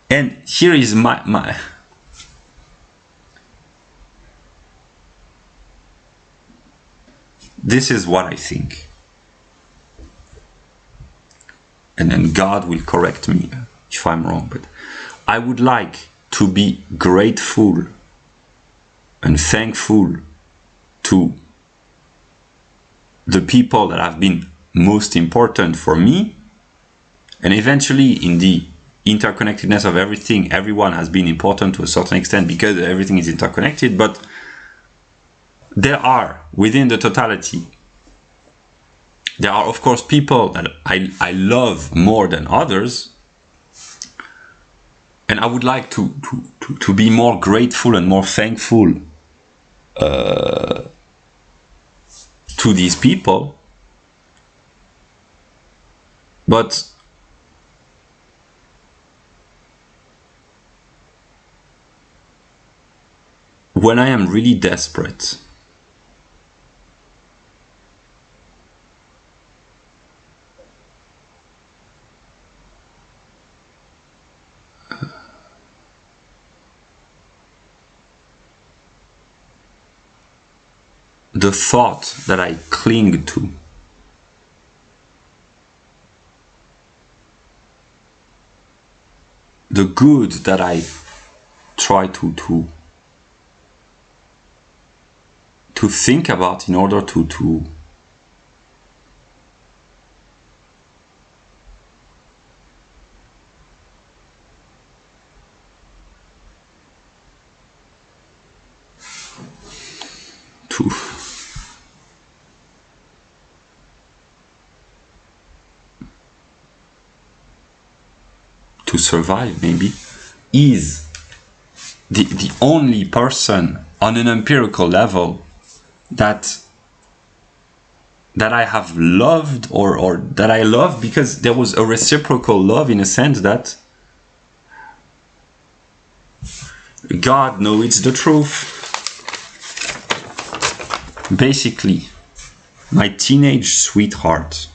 And here is my this is what I think. And then God will correct me if I'm wrong, but I would like to be grateful and thankful to the people that have been most important for me, and eventually in the interconnectedness of everything, everyone has been important to a certain extent because everything is interconnected, but there are, within the totality, there are of course people that I love more than others, and I would like to be more grateful and more thankful to these people. But when I am really desperate, the thought that I cling to, the good that I try to think about in order to survive, maybe, is the only person on an empirical level that I have loved, or that I love because there was a reciprocal love, in a sense that God knows it's the truth. Basically, my teenage sweetheart.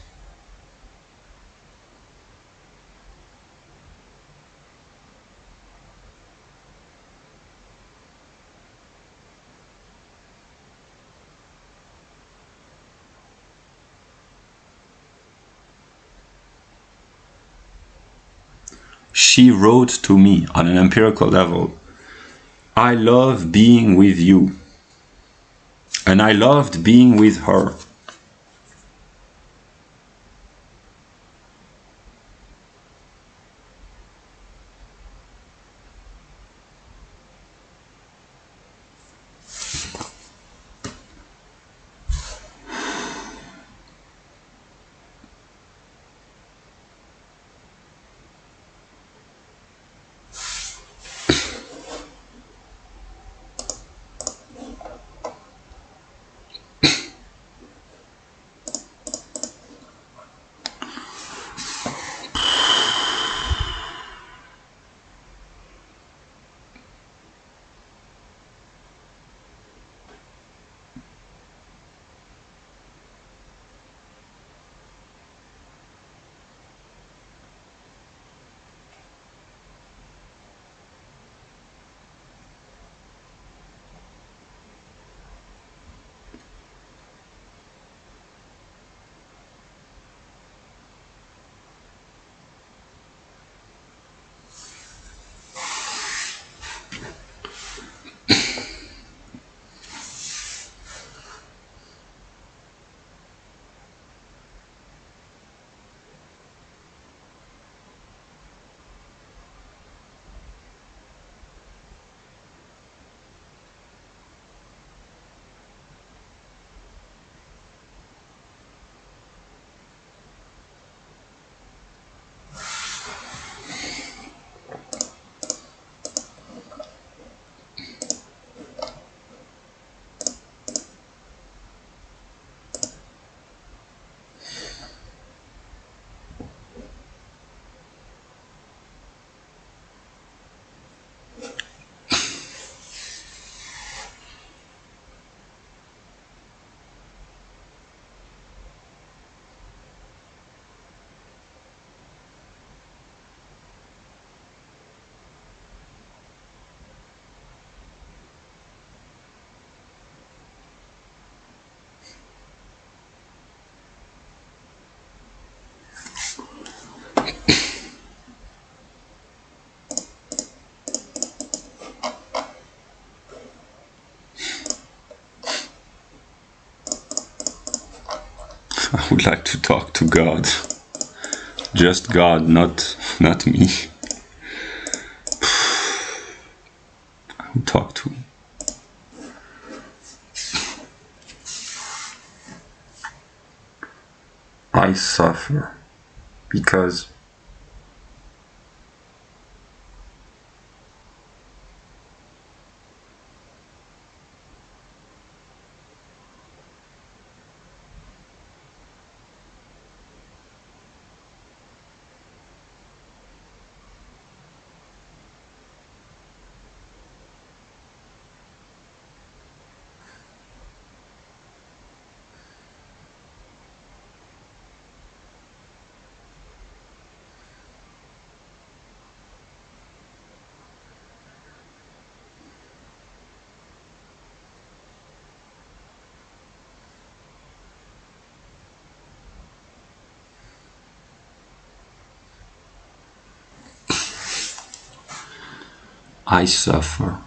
She wrote to me on an empirical level, I love being with you. And I loved being with her. I would like to talk to God. Just God, not me. I would talk to him. I suffer because I suffer.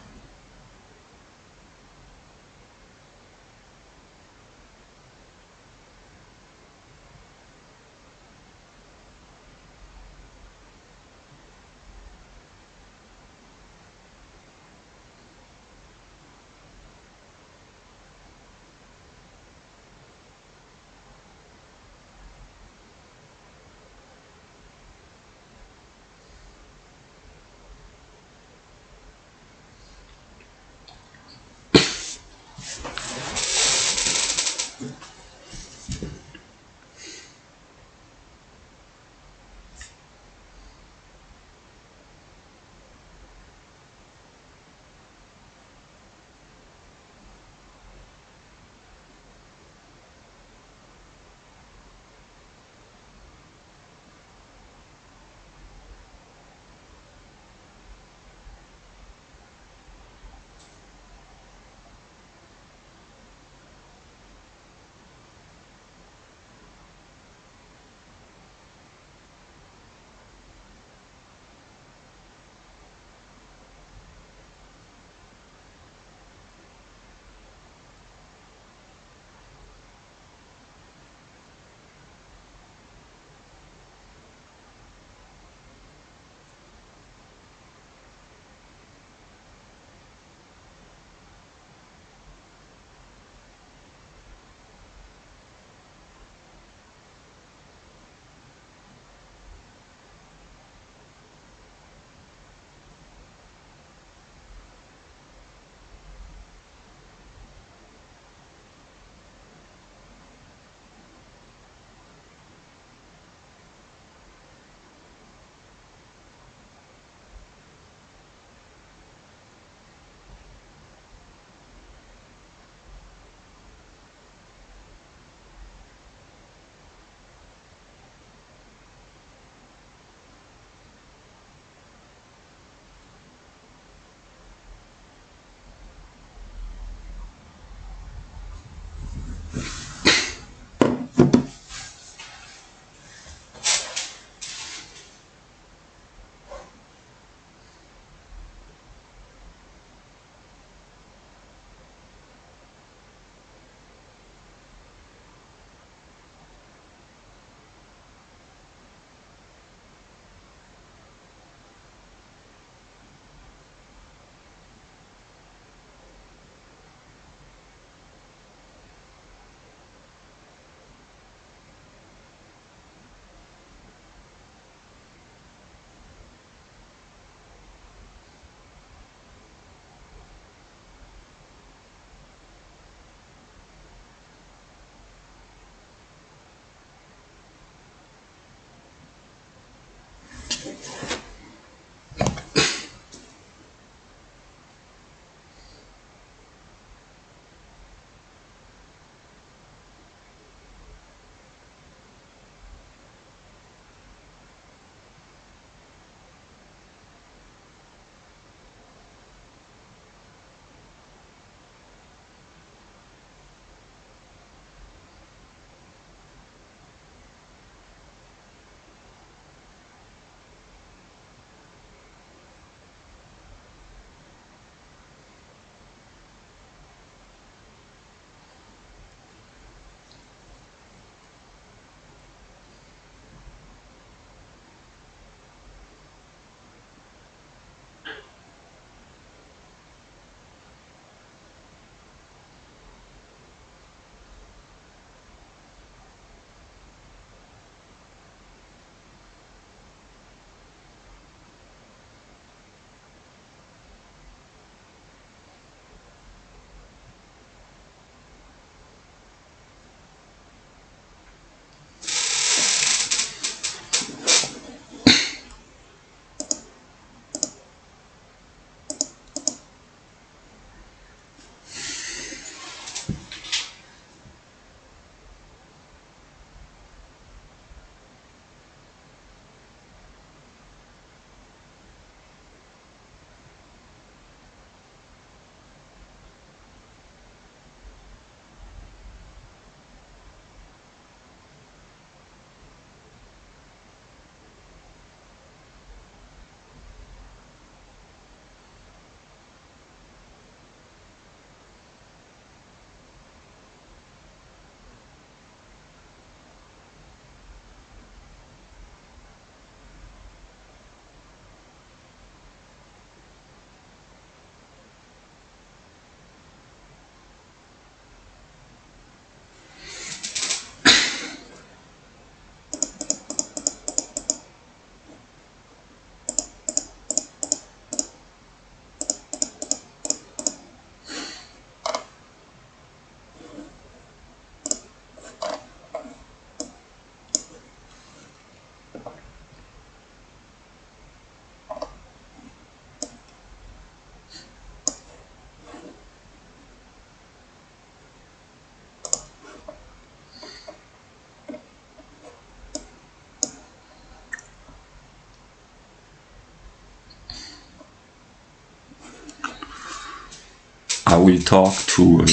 I will talk to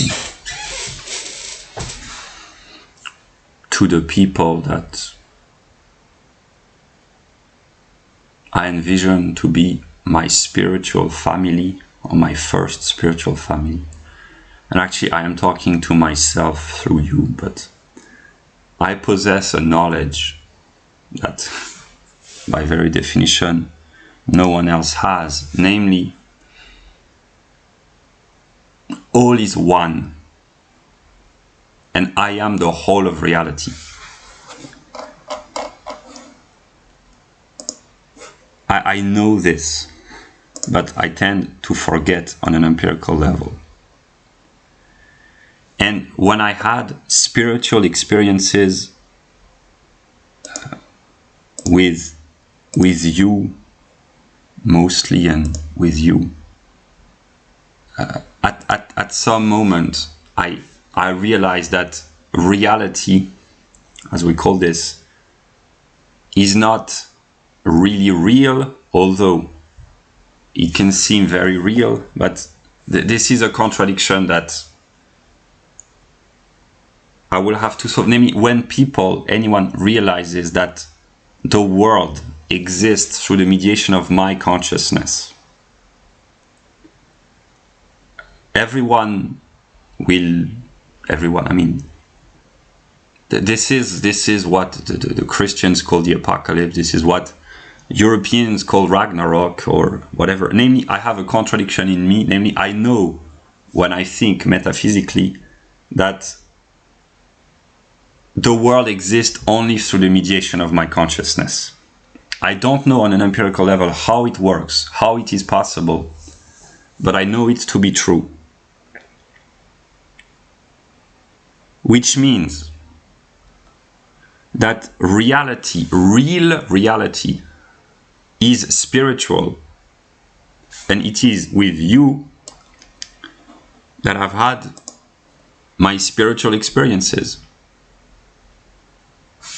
the people that I envision to be my spiritual family, or my first spiritual family. And actually I am talking to myself through you, but I possess a knowledge that by very definition no one else has, namely all is one, and I am the whole of reality. I know this, but I tend to forget on an empirical level. And when I had spiritual experiences with you mostly, and with you, at some moment I realized that reality, as we call this, is not really real, although it can seem very real, but this is a contradiction that I will have to solve. Namely, when anyone realizes that the world exists through the mediation of my consciousness, everyone, I mean, this is what the Christians call the apocalypse. This is what Europeans call Ragnarok, or whatever. Namely, I have a contradiction in me. Namely, I know when I think metaphysically that the world exists only through the mediation of my consciousness. I don't know on an empirical level how it works, how it is possible, but I know it to be true. Which means that reality, real reality, is spiritual, and it is with you that I've had my spiritual experiences.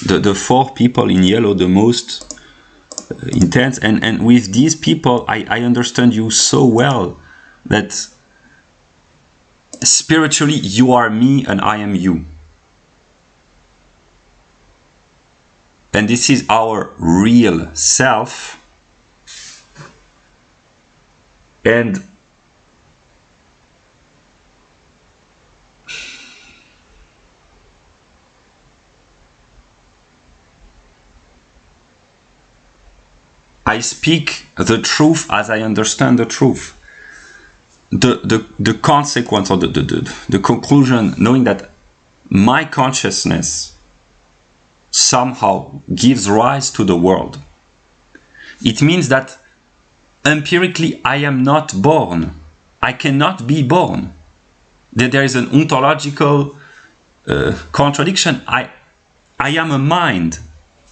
The four people in yellow, the most intense, and with these people I understand you so well that spiritually you are me and I am you. And this is our real self. And I speak the truth as I understand the truth. The consequence, or the conclusion, knowing that my consciousness somehow gives rise to the world, it means that empirically I am not born. I cannot be born. That there is an ontological contradiction. I am a mind.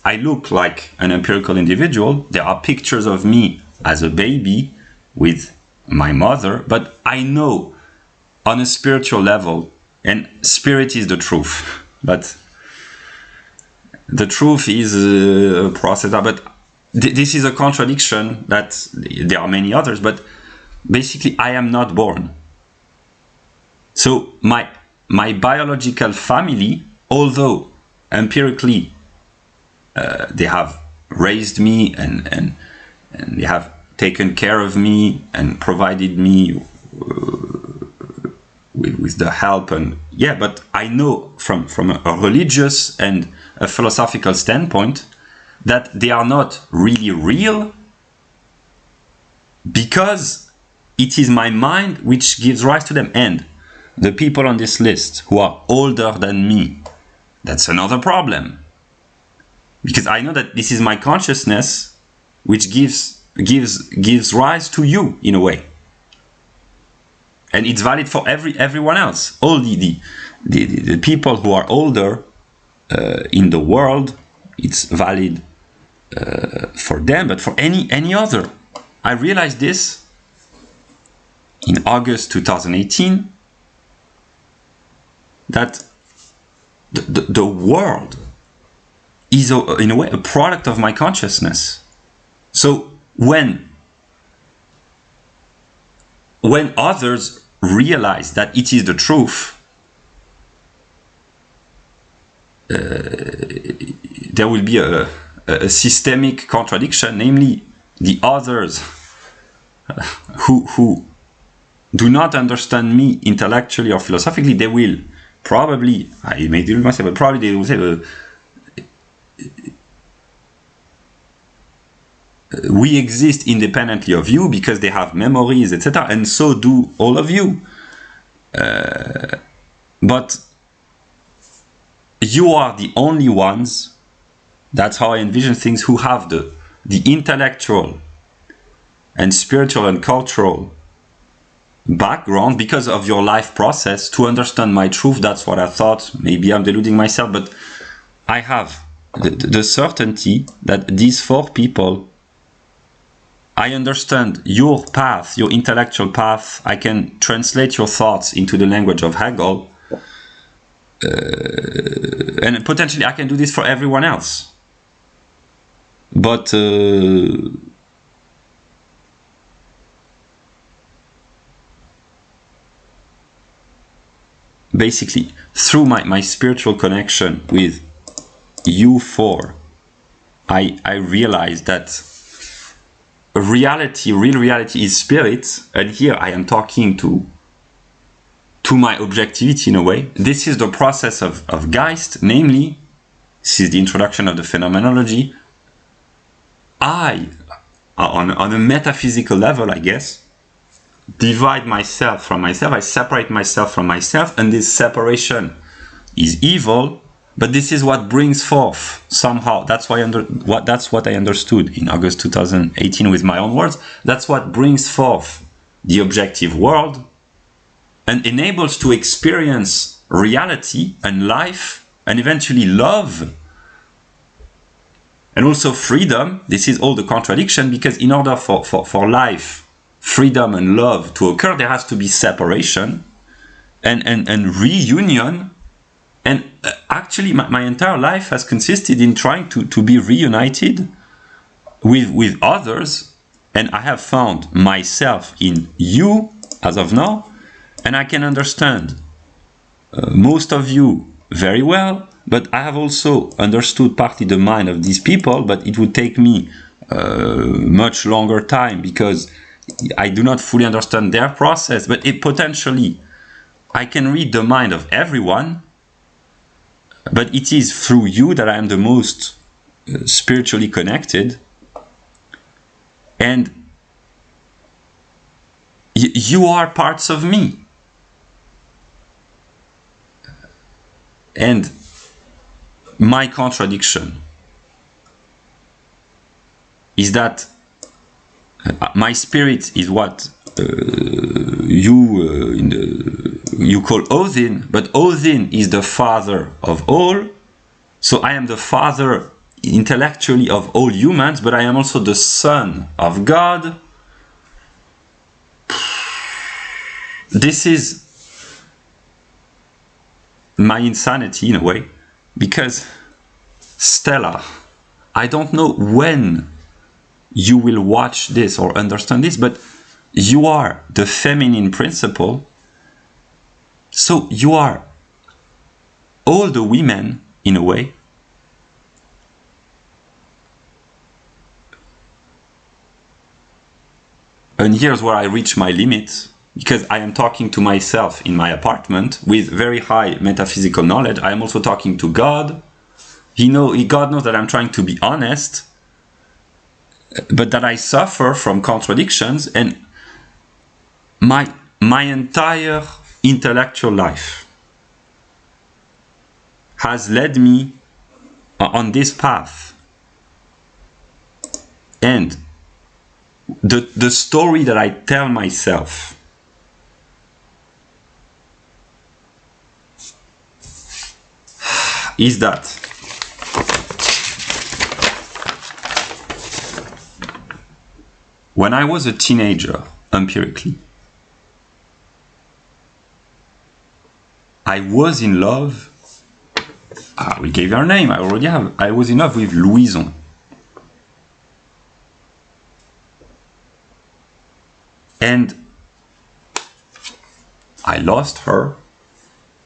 I look like an empirical individual. There are pictures of me as a baby with my mother, but I know on a spiritual level, and spirit is the truth, but the truth is a process. But this is a contradiction, that there are many others, but basically I am not born. So my biological family, although empirically they have raised me and they have taken care of me and provided me with the help, and yeah, but I know from a religious and a philosophical standpoint that they are not really real, because it is my mind which gives rise to them. And the people on this list who are older than me, that's another problem, because I know that this is my consciousness which gives rise to you in a way, and it's valid for everyone else. All the people who are older in the world, it's valid for them, but for any other. I realized this in August 2018, that the world is in a way a product of my consciousness. So when others realize that it is the truth, there will be a systemic contradiction, namely the others who do not understand me intellectually or philosophically. They will probably, I may do it myself, but probably they will say, we exist independently of you because they have memories, etc., and so do all of you. But you are the only ones, that's how I envision things, who have the intellectual and spiritual and cultural background because of your life process to understand my truth. That's what I thought. Maybe I'm deluding myself, but I have the certainty that these 4 people, I understand your path, your intellectual path. I can translate your thoughts into the language of Hegel. And potentially I can do this for everyone else. But basically, through my spiritual connection with you 4, I realized that reality, real reality, is spirit, and here I am talking to my objectivity in a way. This is the process of Geist, namely, this is the introduction of the phenomenology. I, on a metaphysical level, I guess, divide myself from myself. I separate myself from myself, and this separation is evil. But this is what brings forth somehow. That's what I understood in August 2018 with my own words. That's what brings forth the objective world and enables to experience reality and life and eventually love and also freedom. This is all the contradiction, because in order for life, freedom and love to occur, there has to be separation and reunion. And actually, my entire life has consisted in trying to be reunited with others. And I have found myself in you as of now. And I can understand most of you very well. But I have also understood partly the mind of these people. But it would take me much longer time, because I do not fully understand their process. But potentially, I can read the mind of everyone. But it is through you that I am the most spiritually connected. And you are parts of me. And my contradiction is that my spirit is what you call Odin, but Odin is the father of all. So I am the father intellectually of all humans, but I am also the son of God. This is my insanity in a way, because Stella, I don't know when you will watch this or understand this, but you are the feminine principle. So you are all the women in a way. And here's where I reach my limit, because I am talking to myself in my apartment with very high metaphysical knowledge. I am also talking to God. God knows that I'm trying to be honest, but that I suffer from contradictions, and my entire intellectual life has led me on this path. And the story that I tell myself is that when I was a teenager, empirically, I was in love. We gave her name. I was in love with Louison. And I lost her.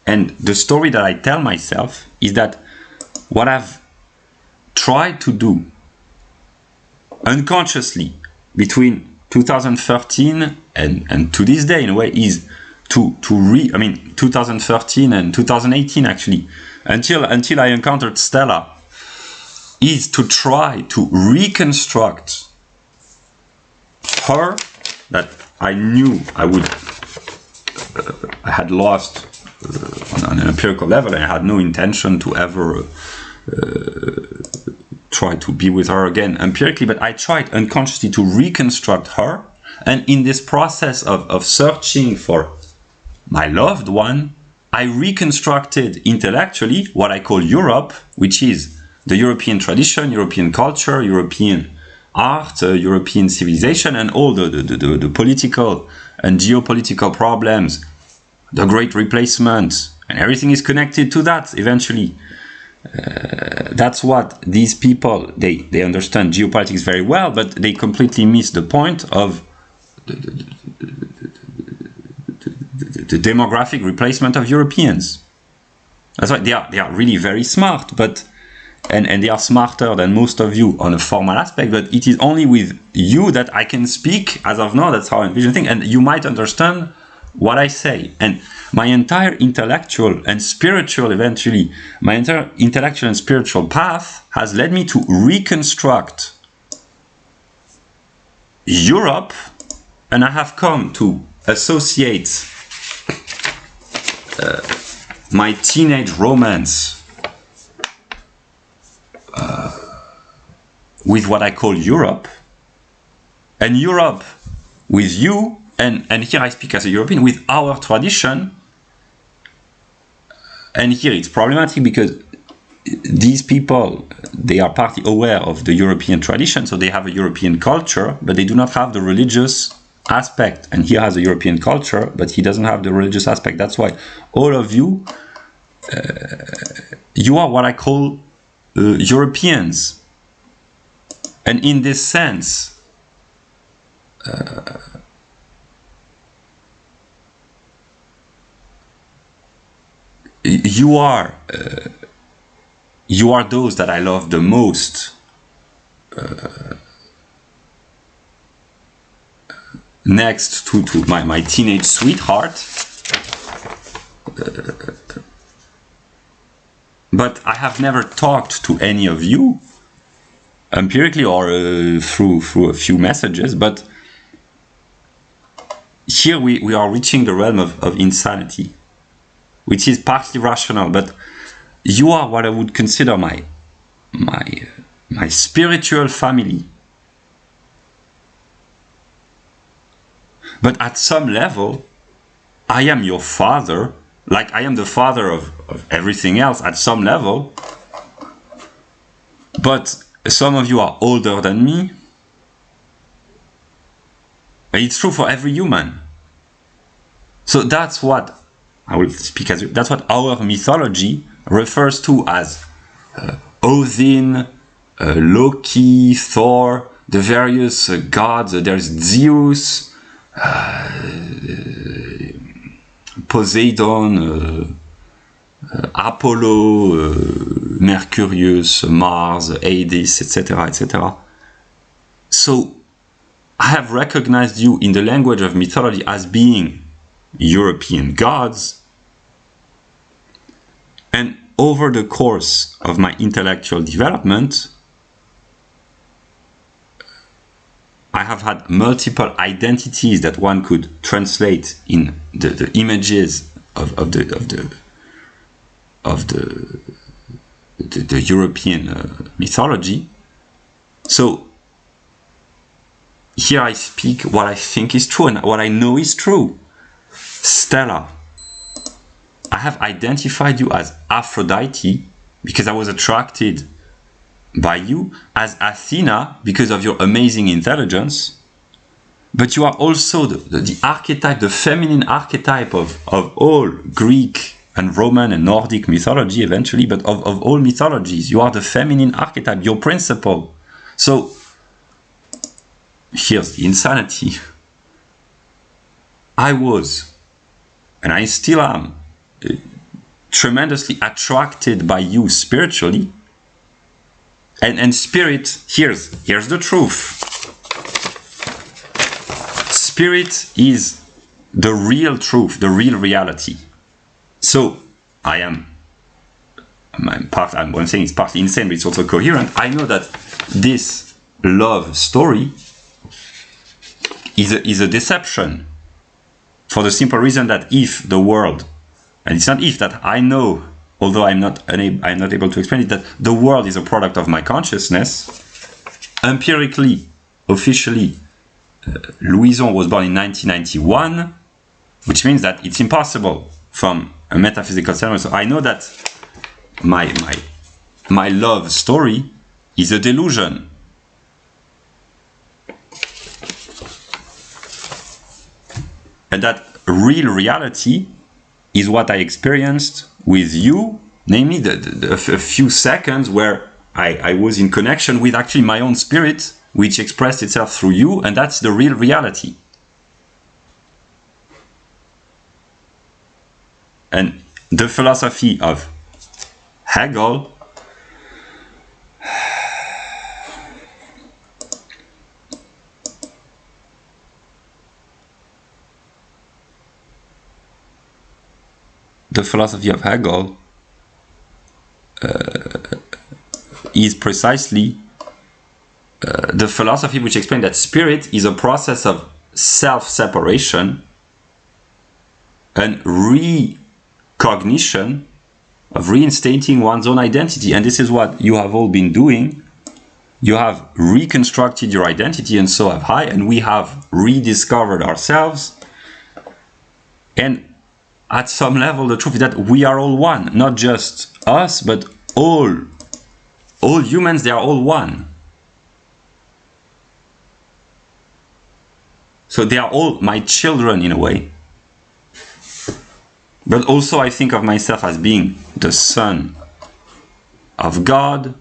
And the story that I tell myself is that what I've tried to do unconsciously between 2013 and to this day, in a way, is to 2013 and 2018 actually, until I encountered Stella, is to try to reconstruct her that I knew I had lost on an empirical level, and I had no intention to ever try to be with her again empirically, but I tried unconsciously to reconstruct her. And in this process of searching for my loved one, I reconstructed intellectually what I call Europe, which is the European tradition, European culture, European art, European civilization, and all the political and geopolitical problems, the Great Replacement, and everything is connected to that eventually. That's what these people, they understand geopolitics very well, but they completely miss the point of the demographic replacement of Europeans. That's why they are really very smart, but and they are smarter than most of you on a formal aspect, but it is only with you that I can speak as of now. That's how I envision things, and you might understand what I say. And my entire intellectual and spiritual path has led me to reconstruct Europe, and I have come to associate my teenage romance with what I call Europe, and Europe with you, and here I speak as a European, with our tradition. And here it's problematic because these people, they are partly aware of the European tradition, so they have a European culture, but they do not have the religious aspect. And he has a European culture, but he doesn't have the religious aspect. That's why all of you, you are what I call Europeans. And in this sense, you are those that I love the most, next to my teenage sweetheart. But I have never talked to any of you empirically or through a few messages, but here we are reaching the realm of insanity, which is partly rational, but you are what I would consider my spiritual family. But at some level, I am your father, like I am the father of everything else at some level. But some of you are older than me. It's true for every human. So that's what I will speak as. That's what our mythology refers to as Odin, Loki, Thor, the various gods. There's Zeus, Poseidon, Apollo, Mercurius, Mars, Hades, etc., etc. So I have recognized you in the language of mythology as being European gods, and over the course of my intellectual development, I have had multiple identities that one could translate in the images of the European mythology. So here I speak what I think is true and what I know is true. Stella, I have identified you as Aphrodite because I was attracted by you, as Athena because of your amazing intelligence, but you are also the archetype, the feminine archetype of all Greek and Roman and Nordic mythology eventually, but of all mythologies. You are the feminine archetype, your principle. So here's the insanity. I was and I still am, tremendously attracted by you spiritually. And spirit, here's the truth. Spirit is the real truth, the real reality. So I'm saying it's partly insane, but it's also coherent. I know that this love story is a deception, for the simple reason that if the world, and it's not if, that I know, although I'm not able to explain it, that the world is a product of my consciousness, empirically, officially, Louison was born in 1991, which means that it's impossible from a metaphysical standpoint. So I know that my love story is a delusion. And that real reality is what I experienced with you, namely a few seconds where I was in connection with actually my own spirit, which expressed itself through you, and that's the real reality. And the philosophy of Hegel is precisely the philosophy which explains that spirit is a process of self-separation and recognition, of reinstating one's own identity. And this is what you have all been doing. You have reconstructed your identity, and so have I, and we have rediscovered ourselves. And at some level, the truth is that we are all one. Not just us, but all humans, they are all one. So they are all my children in a way. But also I think of myself as being the son of God.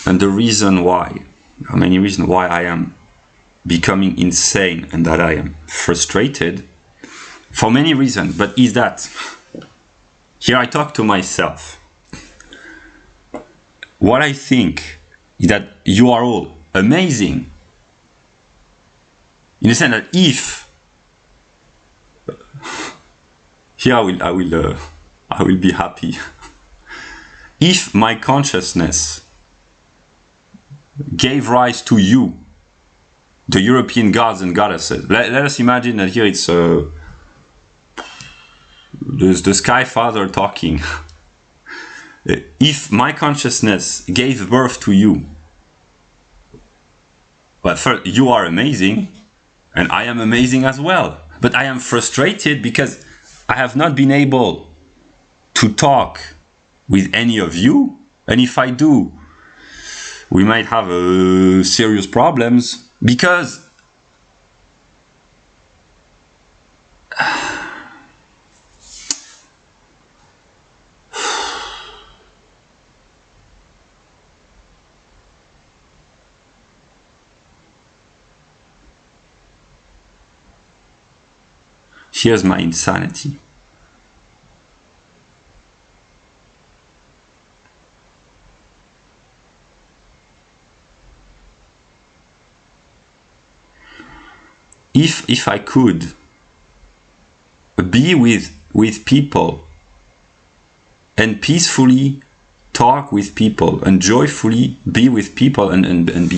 And the reason why, many reasons why I am becoming insane and that I am frustrated, for many reasons, but is that here I talk to myself. What I think is that you are all amazing, in the sense that if here I will be happy. If my consciousness gave rise to you, the European gods and goddesses. Let us imagine that here it's the Sky Father talking. If my consciousness gave birth to you, well, first, you are amazing, and I am amazing as well. But I am frustrated because I have not been able to talk with any of you, and if I do, we might have serious problems, because here's my insanity. If I could be with people and peacefully talk with people and joyfully be with people and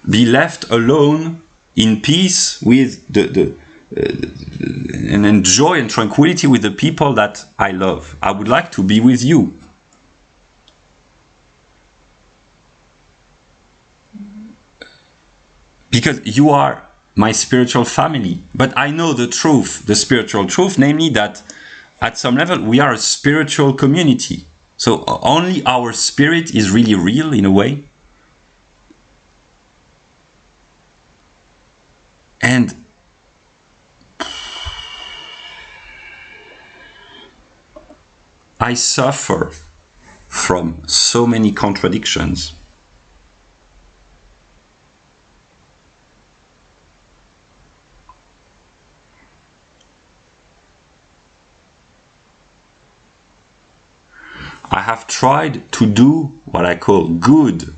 be left alone in peace with and enjoy and tranquility with the people that I love, I would like to be with you. Because you are my spiritual family. But I know the truth, the spiritual truth, namely that at some level we are a spiritual community. So only our spirit is really real in a way. And I suffer from so many contradictions. I have tried to do what I call good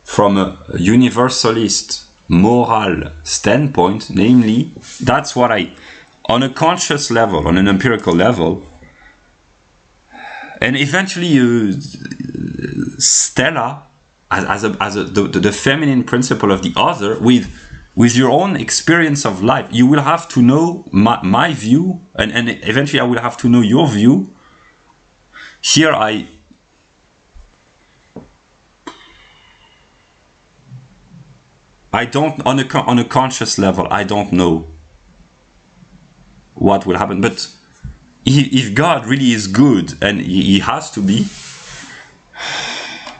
from a universalist moral standpoint, namely, that's what I, on a conscious level, on an empirical level, and eventually Stella, as the feminine principle of the other, with your own experience of life, you will have to know my view, and eventually I will have to know your view. Here I don't, on a conscious level, I don't know what will happen. But if God really is good, and he has to be,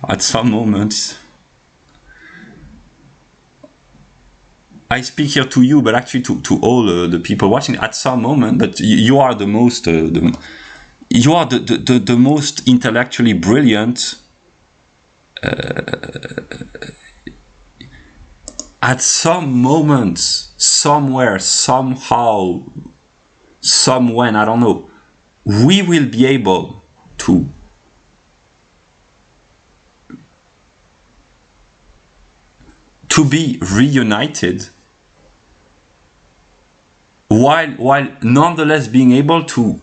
at some moment, I speak here to you, but actually to all the people watching, at some moment, but you are the most, you are the most intellectually brilliant. At some moment, somewhere, somehow, somewhen, I don't know, we will be able to be reunited, while nonetheless being able to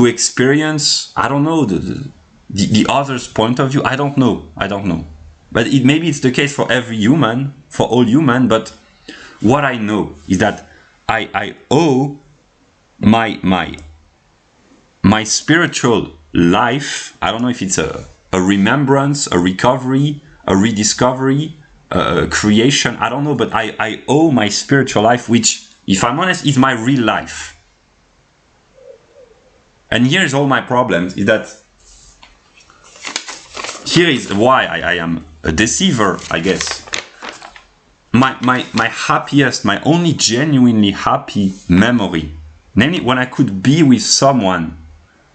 experience, I don't know, the other's point of view. I don't know. But maybe it's the case for every human, for all human. But what I know is that I owe my spiritual life. I don't know if it's a remembrance, a recovery, a rediscovery, a creation. I don't know, but I owe my spiritual life, which, if I'm honest, is my real life. And here's all my problems, is that here is why I am a deceiver, I guess. My happiest, my only genuinely happy memory, namely when I could be with someone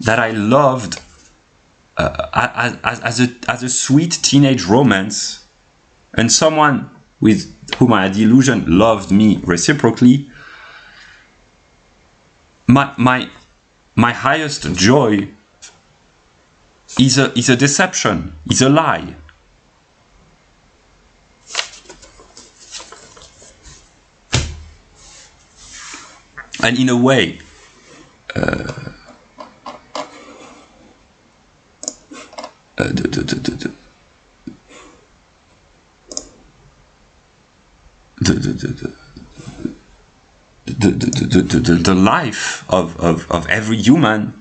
that I loved as a sweet teenage romance, and someone with whom I had the illusion loved me reciprocally. My highest joy is a deception, is a lie. And in a way, the life of every human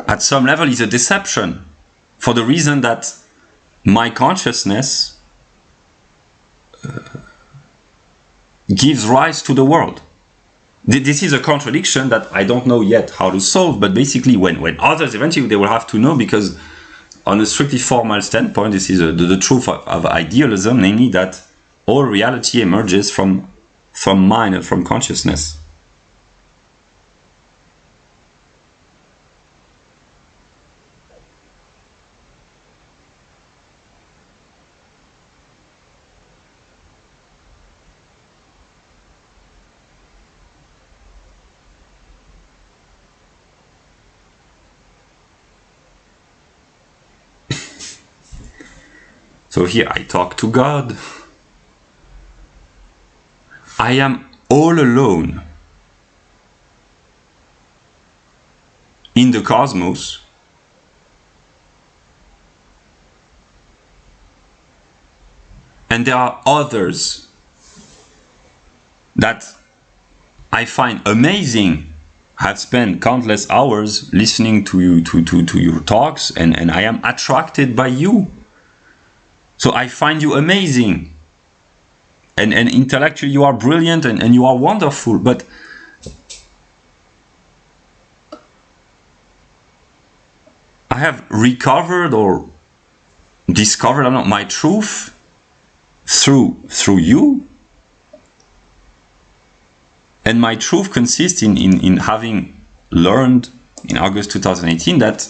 at some level is a deception, for the reason that my consciousness gives rise to the world. This is a contradiction that I don't know yet how to solve, but basically when others eventually they will have to know, because on a strictly formal standpoint, this is the truth of idealism, namely that all reality emerges from mind and from consciousness. So here I talk to God. I am all alone in the cosmos, and there are others that I find amazing. I've spent countless hours listening to you, to your talks, and I am attracted by you. So I find you amazing. and intellectually you are brilliant and you are wonderful, but I have recovered or discovered, I don't know, my truth through you. And my truth consists in having learned in August 2018 that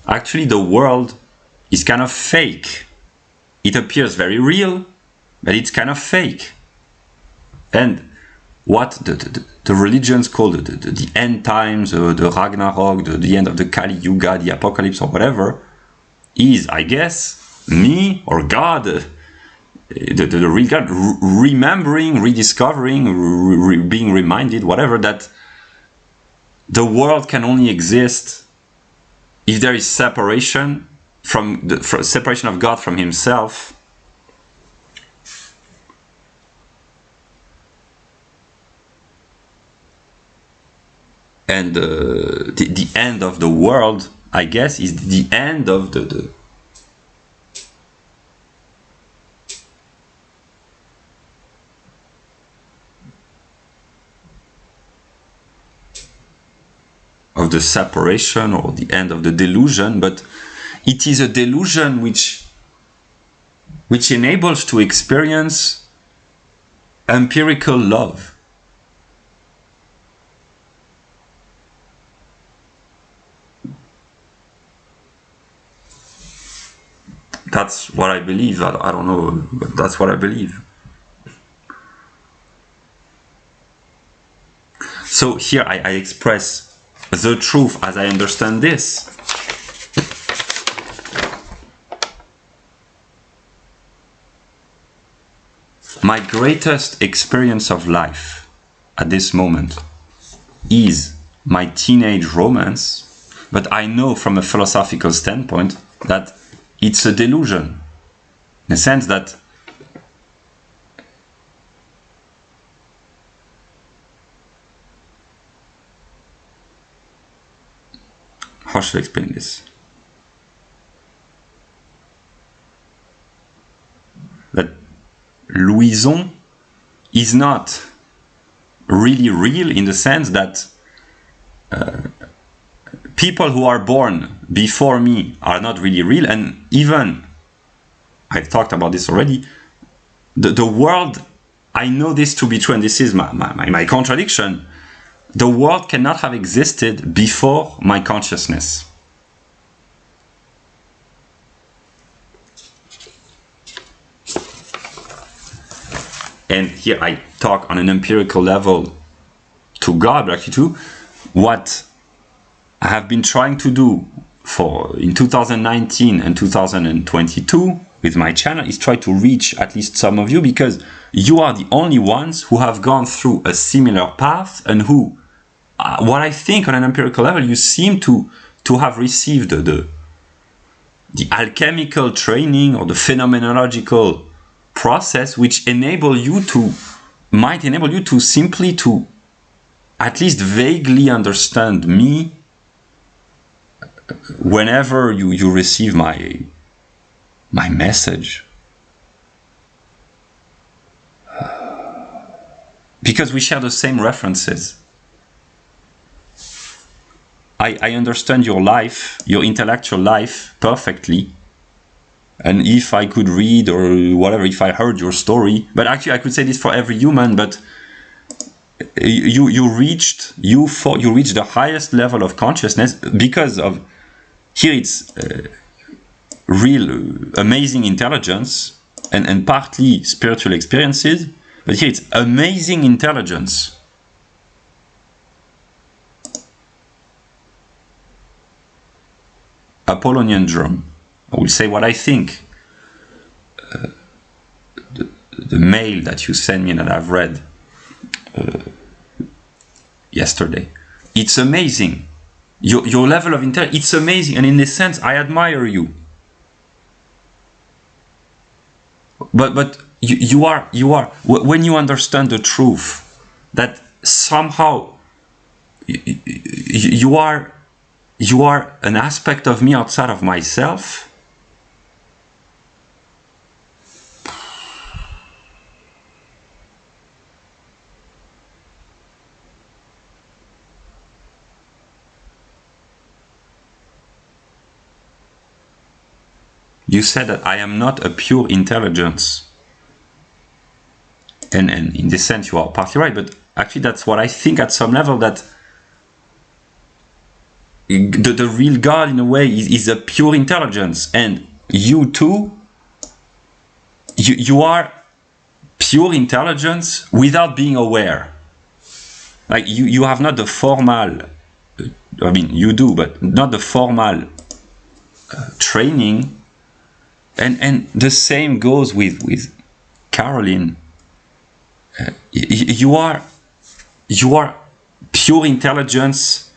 actually the world is kind of fake. It appears very real, but it's kind of fake. And what the religions call the end times, the Ragnarok, the end of the Kali Yuga, the apocalypse or whatever, is, I guess, me or God, the real God, remembering, rediscovering, being reminded, whatever, that the world can only exist if there is separation separation of God from himself. And the end of the world, I guess, is the end of of the separation, or the end of the delusion. But it is a delusion which enables to experience empirical love. That's what I believe. I don't know, but that's what I believe. So here I express the truth as I understand this. My greatest experience of life at this moment is my teenage romance, but I know from a philosophical standpoint that it's a delusion, in the sense that how should I explain this? That Louison is not really real, in the sense that people who are born before me are not really real, and even, I've talked about this already, the world, I know this to be true, and this is my contradiction. The world cannot have existed before my consciousness. And here I talk on an empirical level to God, but actually to what I have been trying to do in 2019 and 2022 with my channel is try to reach at least some of you, because you are the only ones who have gone through a similar path, and who, what I think on an empirical level, you seem to have received the alchemical training or the phenomenological process which might enable you to simply to at least vaguely understand me whenever you receive my message. Because we share the same references. I understand your life, your intellectual life, perfectly. And if I could read or whatever, if I heard your story, but actually I could say this for every human, but you reached the highest level of consciousness because of, here it's real amazing intelligence and partly spiritual experiences, but here it's amazing intelligence. Apollonian drum. I will say what I think. The mail that you sent me and that I've read yesterday, it's amazing. Your level of intelligence, it's amazing, and in this sense, I admire you. But you are when you understand the truth that somehow you are an aspect of me outside of myself. you said that I am not a pure intelligence. And in this sense, you are partly right, but actually that's what I think at some level, that the real God, in a way, is a pure intelligence. And you too, you are pure intelligence without being aware. Like you have not the formal, I mean, you do, but not the formal training. And the same goes with Caroline. You are pure intelligence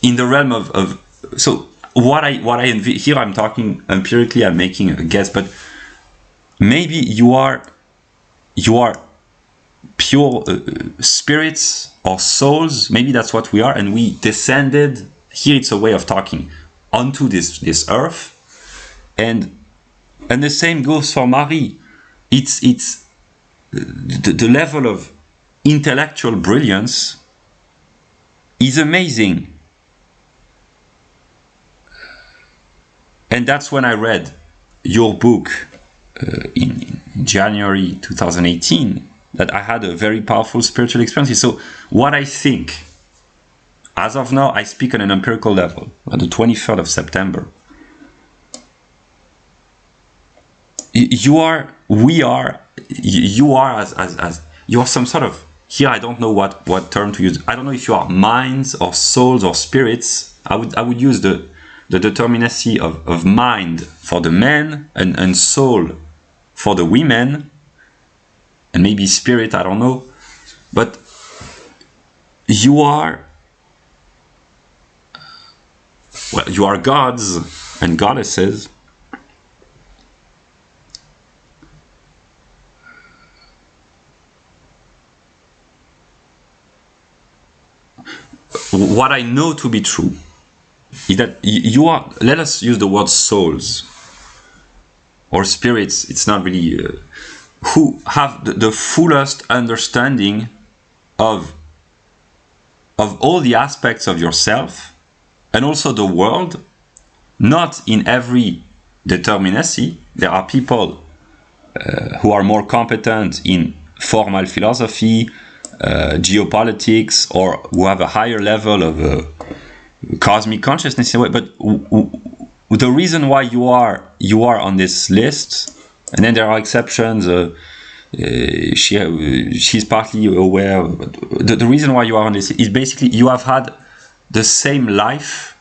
in the realm of so what I here I'm talking empirically, I'm making a guess, but maybe you are pure spirits or souls. Maybe that's what we are, and we descended here. It's a way of talking onto this earth, and the same goes for Marie. It's the level of intellectual brilliance is amazing. And that's when I read your book in January 2018, that I had a very powerful spiritual experience. So what I think, as of now, I speak on an empirical level, on the 23rd of September. You are as you are some sort of, here I don't know what term to use. I don't know if you are minds or souls or spirits. I would use the determinacy of mind for the men and soul for the women, and maybe spirit, I don't know. But you are gods and goddesses. What I know to be true is that you are, let us use the word souls or spirits, it's not really, who have the fullest understanding of all the aspects of yourself and also the world, not in every determinacy. There are people who are more competent in formal philosophy, geopolitics, or who have a higher level of cosmic consciousness in a way. But the reason why you are on this list, and then there are exceptions, she's partly aware, but the reason why you are on this is basically you have had the same life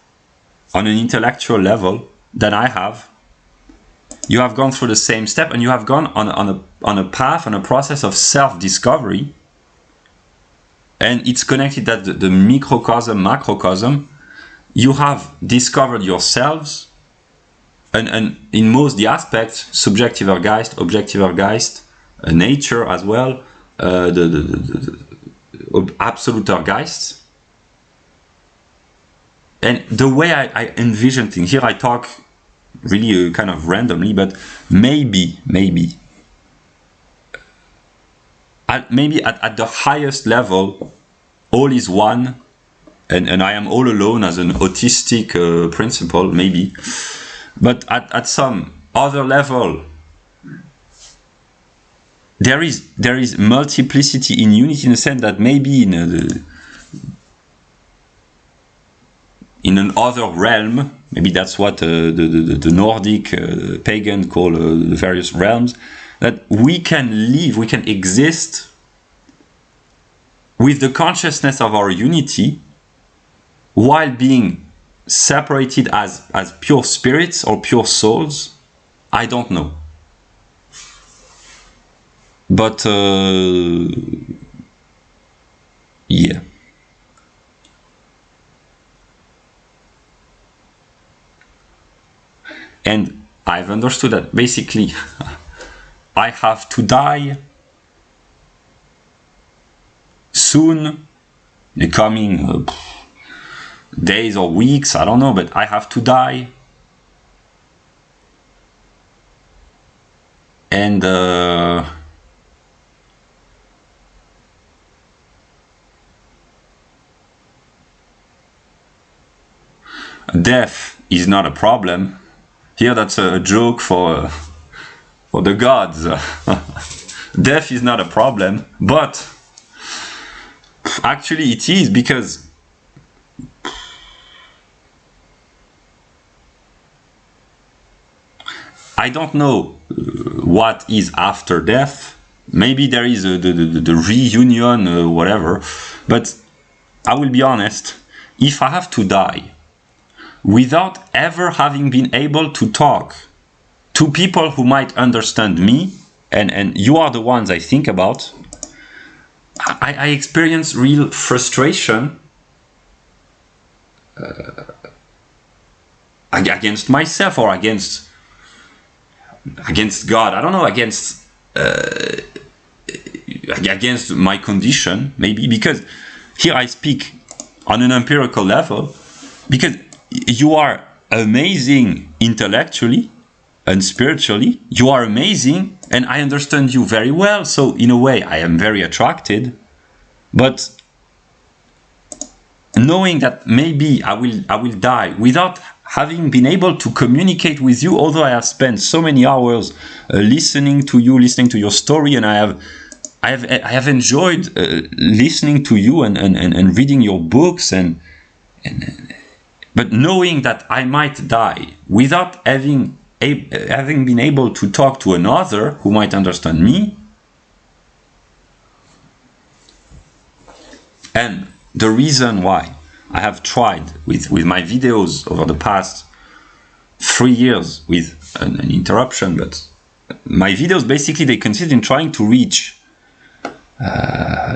on an intellectual level that I have. You have gone through the same step, and you have gone on a path, on a process of self-discovery. And it's connected that the microcosm, macrocosm, you have discovered yourselves, and in most the aspects, subjektiver Geist, objektiver Geist, nature as well, the absoluter Geist. And the way I envision things, here I talk really kind of randomly, but maybe at the highest level, all is one, and I am all alone as an autistic principle, maybe. But at some other level, there is multiplicity in unity, in the sense that maybe in another realm, maybe that's what the Nordic pagan call the various realms, that we can live, we can exist with the consciousness of our unity while being separated as pure spirits or pure souls. I don't know. But yeah. And I've understood that basically I have to die soon, in the coming days or weeks, I don't know, but I have to die. And death is not a problem. Here, that's a joke for the gods. Death is not a problem, but actually it is, because I don't know what is after death. Maybe there is the reunion, whatever. But I will be honest, if I have to die without ever having been able to talk to people who might understand me, and you are the ones I think about, I experience real frustration against myself, or against God. I don't know, against my condition, maybe, because here I speak on an empirical level, because you are amazing intellectually and spiritually, you are amazing, and I understand you very well, so in a way I am very attracted. But knowing that maybe I will die without having been able to communicate with you, although I have spent so many hours listening to you, listening to your story, and I have enjoyed listening to you and reading your books, but knowing that I might die without having been able to talk to another who might understand me. And the reason why I have tried with my videos over the past 3 years, with an interruption, but my videos basically, they consist in trying to reach,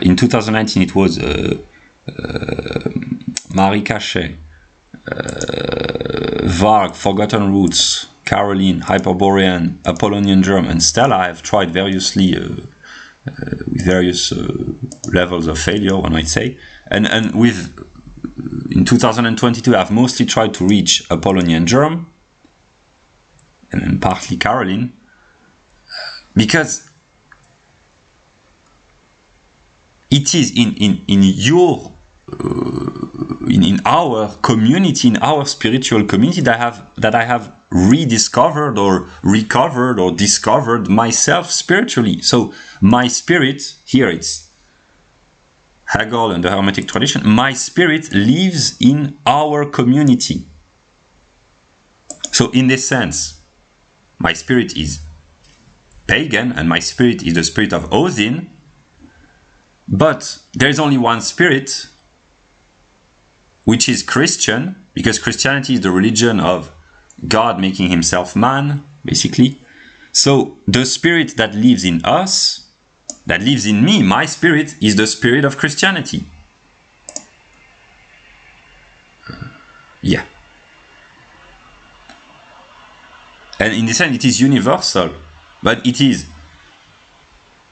in 2019 it was Marie Cachet, Varg, Forgotten Roots, Caroline, Hyperborean, Apollonian Germ, and Stella. I have tried variously with various levels of failure, one might say, and in 2022 I've mostly tried to reach Apollonian Germ and partly Caroline, because it is in your in our community, in our spiritual community, that I have rediscovered or recovered or discovered myself spiritually. So my spirit, here it's Hegel and the Hermetic tradition, my spirit lives in our community. So in this sense, my spirit is pagan and my spirit is the spirit of Odin, but there is only one spirit, which is Christian, because Christianity is the religion of God making himself man, basically. So the spirit that lives in us, that lives in me, my spirit, is the spirit of Christianity. Yeah. And in this sense, it is universal, but it is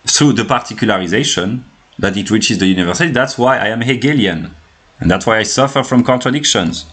through the particularization that it reaches the universality. That's why I am Hegelian. And that's why I suffer from contradictions.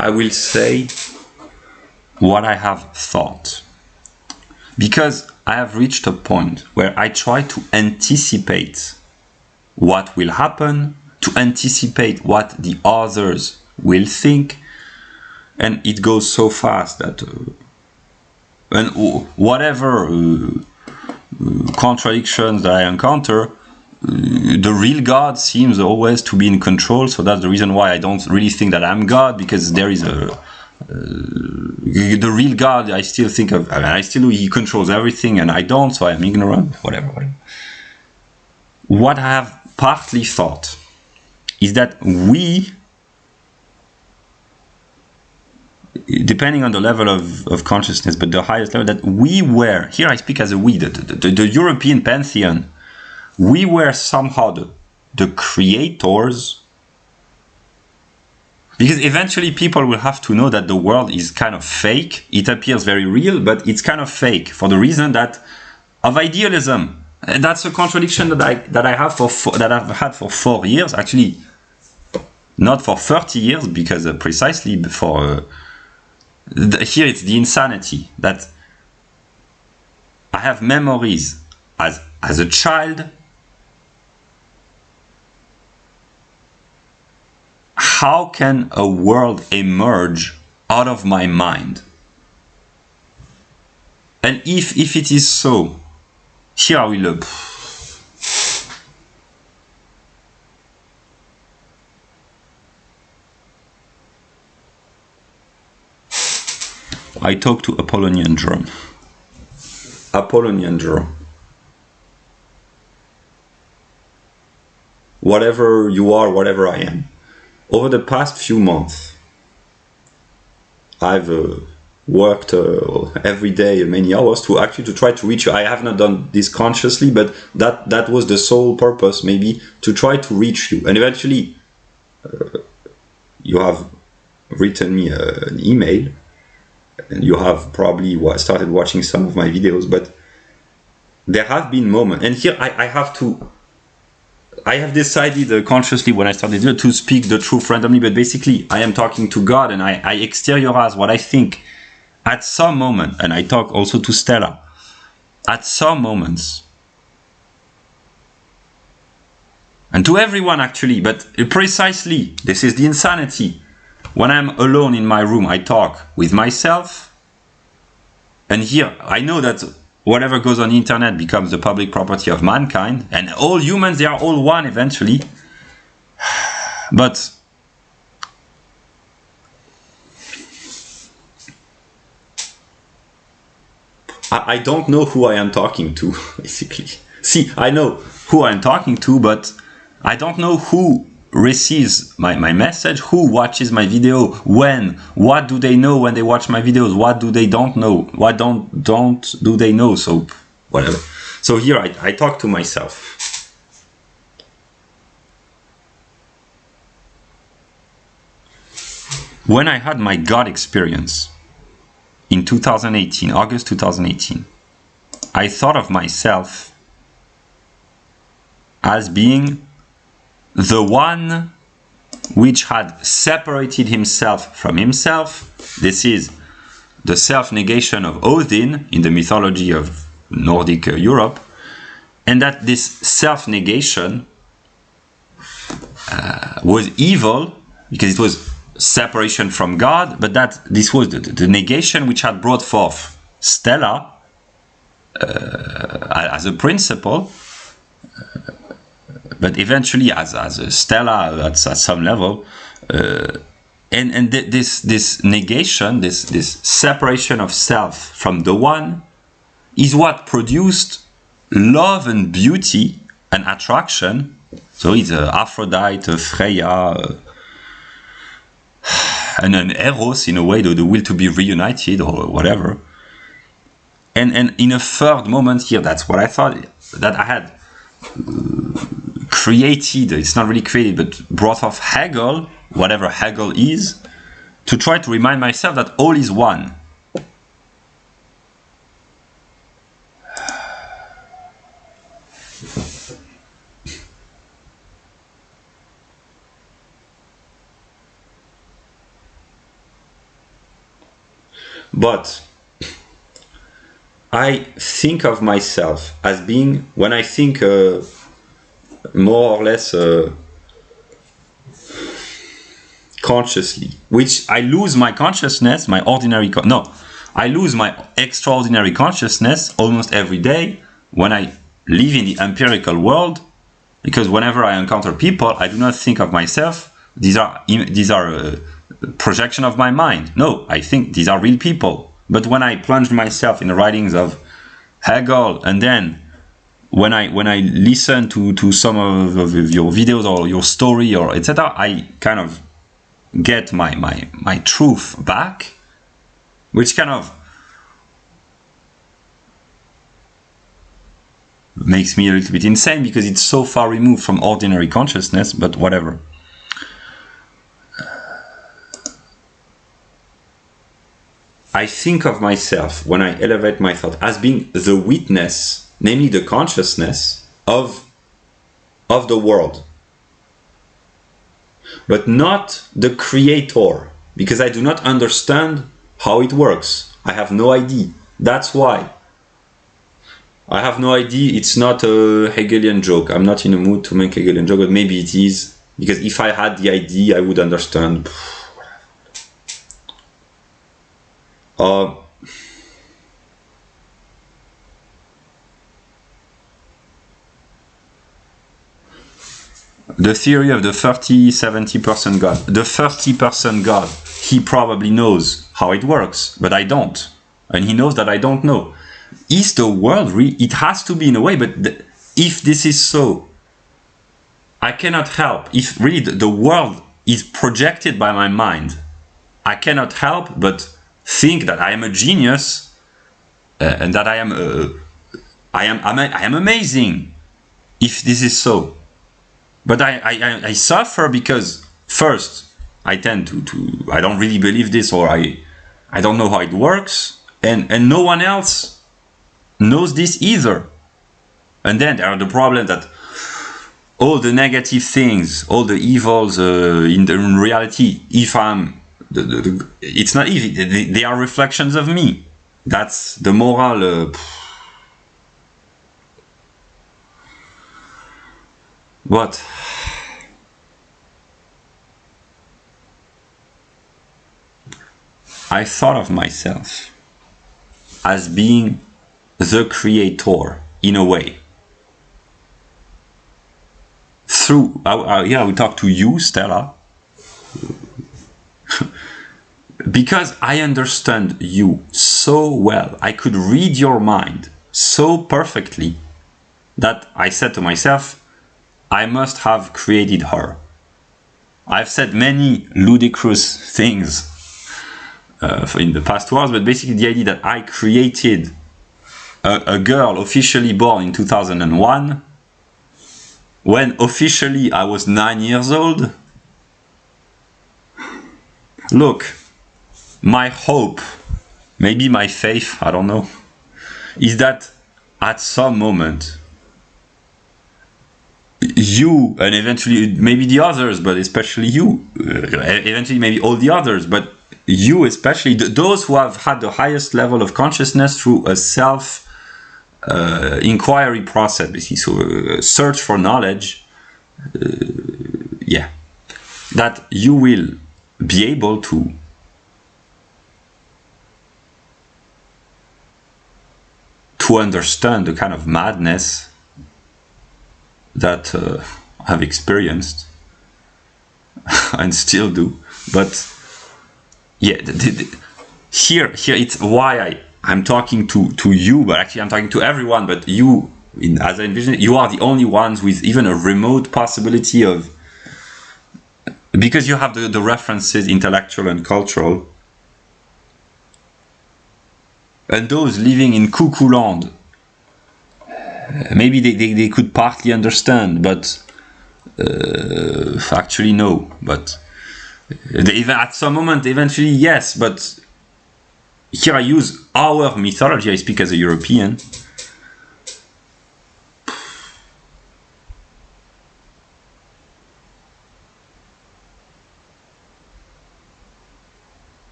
I will say what I have thought, because I have reached a point where I try to anticipate what will happen, to anticipate what the others will think, and it goes so fast that and whatever contradictions that I encounter, the real God seems always to be in control. So that's the reason why I don't really think that I'm God, because there is the real God. I still think of, I still know he controls everything, and I don't. So I am ignorant. Whatever. What I have partly thought is that we, depending on the level of consciousness, but the highest level, that we were, here I speak as a we, the European pantheon, we were somehow the creators, because eventually people will have to know that the world is kind of fake. It appears very real, but it's kind of fake for the reason that of idealism. And that's a contradiction that I have that I've had for 4 years, actually not for 30 years, because precisely before here it's the insanity that I have memories as a child. How can a world emerge out of my mind? And if it is so, here I will I talk to Apollonian drum. Apollonian drum. Whatever you are, whatever I am. Over the past few months, I've worked every day many hours to try to reach you. I have not done this consciously, but that was the sole purpose, maybe, to try to reach you. And eventually, you have written me an email, and you have probably started watching some of my videos, but there have been moments, and here I have decided consciously when I started to speak the truth randomly, but basically I am talking to God, and I exteriorize what I think at some moment, and I talk also to Stella. At some moments, and to everyone actually, but precisely, this is the insanity. When I'm alone in my room, I talk with myself, and here I know that whatever goes on the internet becomes the public property of mankind, and all humans, they are all one eventually. But I don't know who I am talking to, basically. See, I know who I am talking to, but I don't know who receives my message, who watches my video, when, what do they know when they watch my videos, what do they don't know, what don't do they know, so whatever. So here I talk to myself. When I had my God experience in 2018, August 2018, I thought of myself as being the one which had separated himself from himself. This is the self-negation of Odin in the mythology of Nordic Europe, and that this self-negation was evil because it was separation from God, but that this was the negation which had brought forth Stella as a principle, but eventually as a Stella at some level, and this negation, this separation of self from the one, is what produced love and beauty and attraction. So it's Aphrodite, Freya, and an Eros in a way, the will to be reunited or whatever. And in a third moment here, that's what I thought, that I had created, it's not really created, but brought off Hegel, whatever Hegel is, to try to remind myself that all is one. But I think of myself as being, when I think more or less consciously, which I lose my consciousness, my ordinary I lose my extraordinary consciousness almost every day when I live in the empirical world, because whenever I encounter people, I do not think of myself. These are projection of my mind. No, I think these are real people. But when I plunge myself in the writings of Hegel, and then when I listen to some of your videos or your story or etc., I kind of get my truth back, which kind of makes me a little bit insane because it's so far removed from ordinary consciousness, but whatever. I think of myself, when I elevate my thought, as being the witness, namely the consciousness of the world, but not the creator, because I do not understand how it works. I have no idea. That's why. I have no idea. It's not a Hegelian joke. I'm not in the mood to make a Hegelian joke, but maybe it is, because if I had the idea, I would understand. The theory of the 30-70% God. The 30% God, he probably knows how it works, but I don't. And he knows that I don't know. Is the world real? It has to be in a way, but if this is so, I cannot help. If really the world is projected by my mind, I cannot help but think that I am a genius and that I am amazing. If this is so, but I suffer because first I tend to I don't really believe this, or I don't know how it works, and no one else knows this either. And then there are the problems that all the negative things, all the evils in reality, if I'm it's not easy. They are reflections of me. That's the moral. But I thought of myself as being the creator in a way. Through, yeah, we talked to you, Stella, because I understand you so well. I could read your mind so perfectly that I said to myself, I must have created her. I've said many ludicrous things in the past 2 hours, but basically the idea that I created a girl officially born in 2001, when officially I was 9 years old. Look, my hope, maybe my faith, I don't know, is that at some moment, you, and eventually maybe the others, but especially you, eventually maybe all the others, but you especially, those who have had the highest level of consciousness through a self inquiry process, basically, so search for knowledge, yeah, that you will be able to understand the kind of madness that I've experienced and still do. But yeah, here it's why I'm talking to you, but actually I'm talking to everyone. But you, as I envision it, you are the only ones with even a remote possibility of, because you have the references, intellectual and cultural. And those living in cuckoo land, maybe they could partly understand, but actually no. But at some moment, eventually, yes. But here I use our mythology. I speak as a European.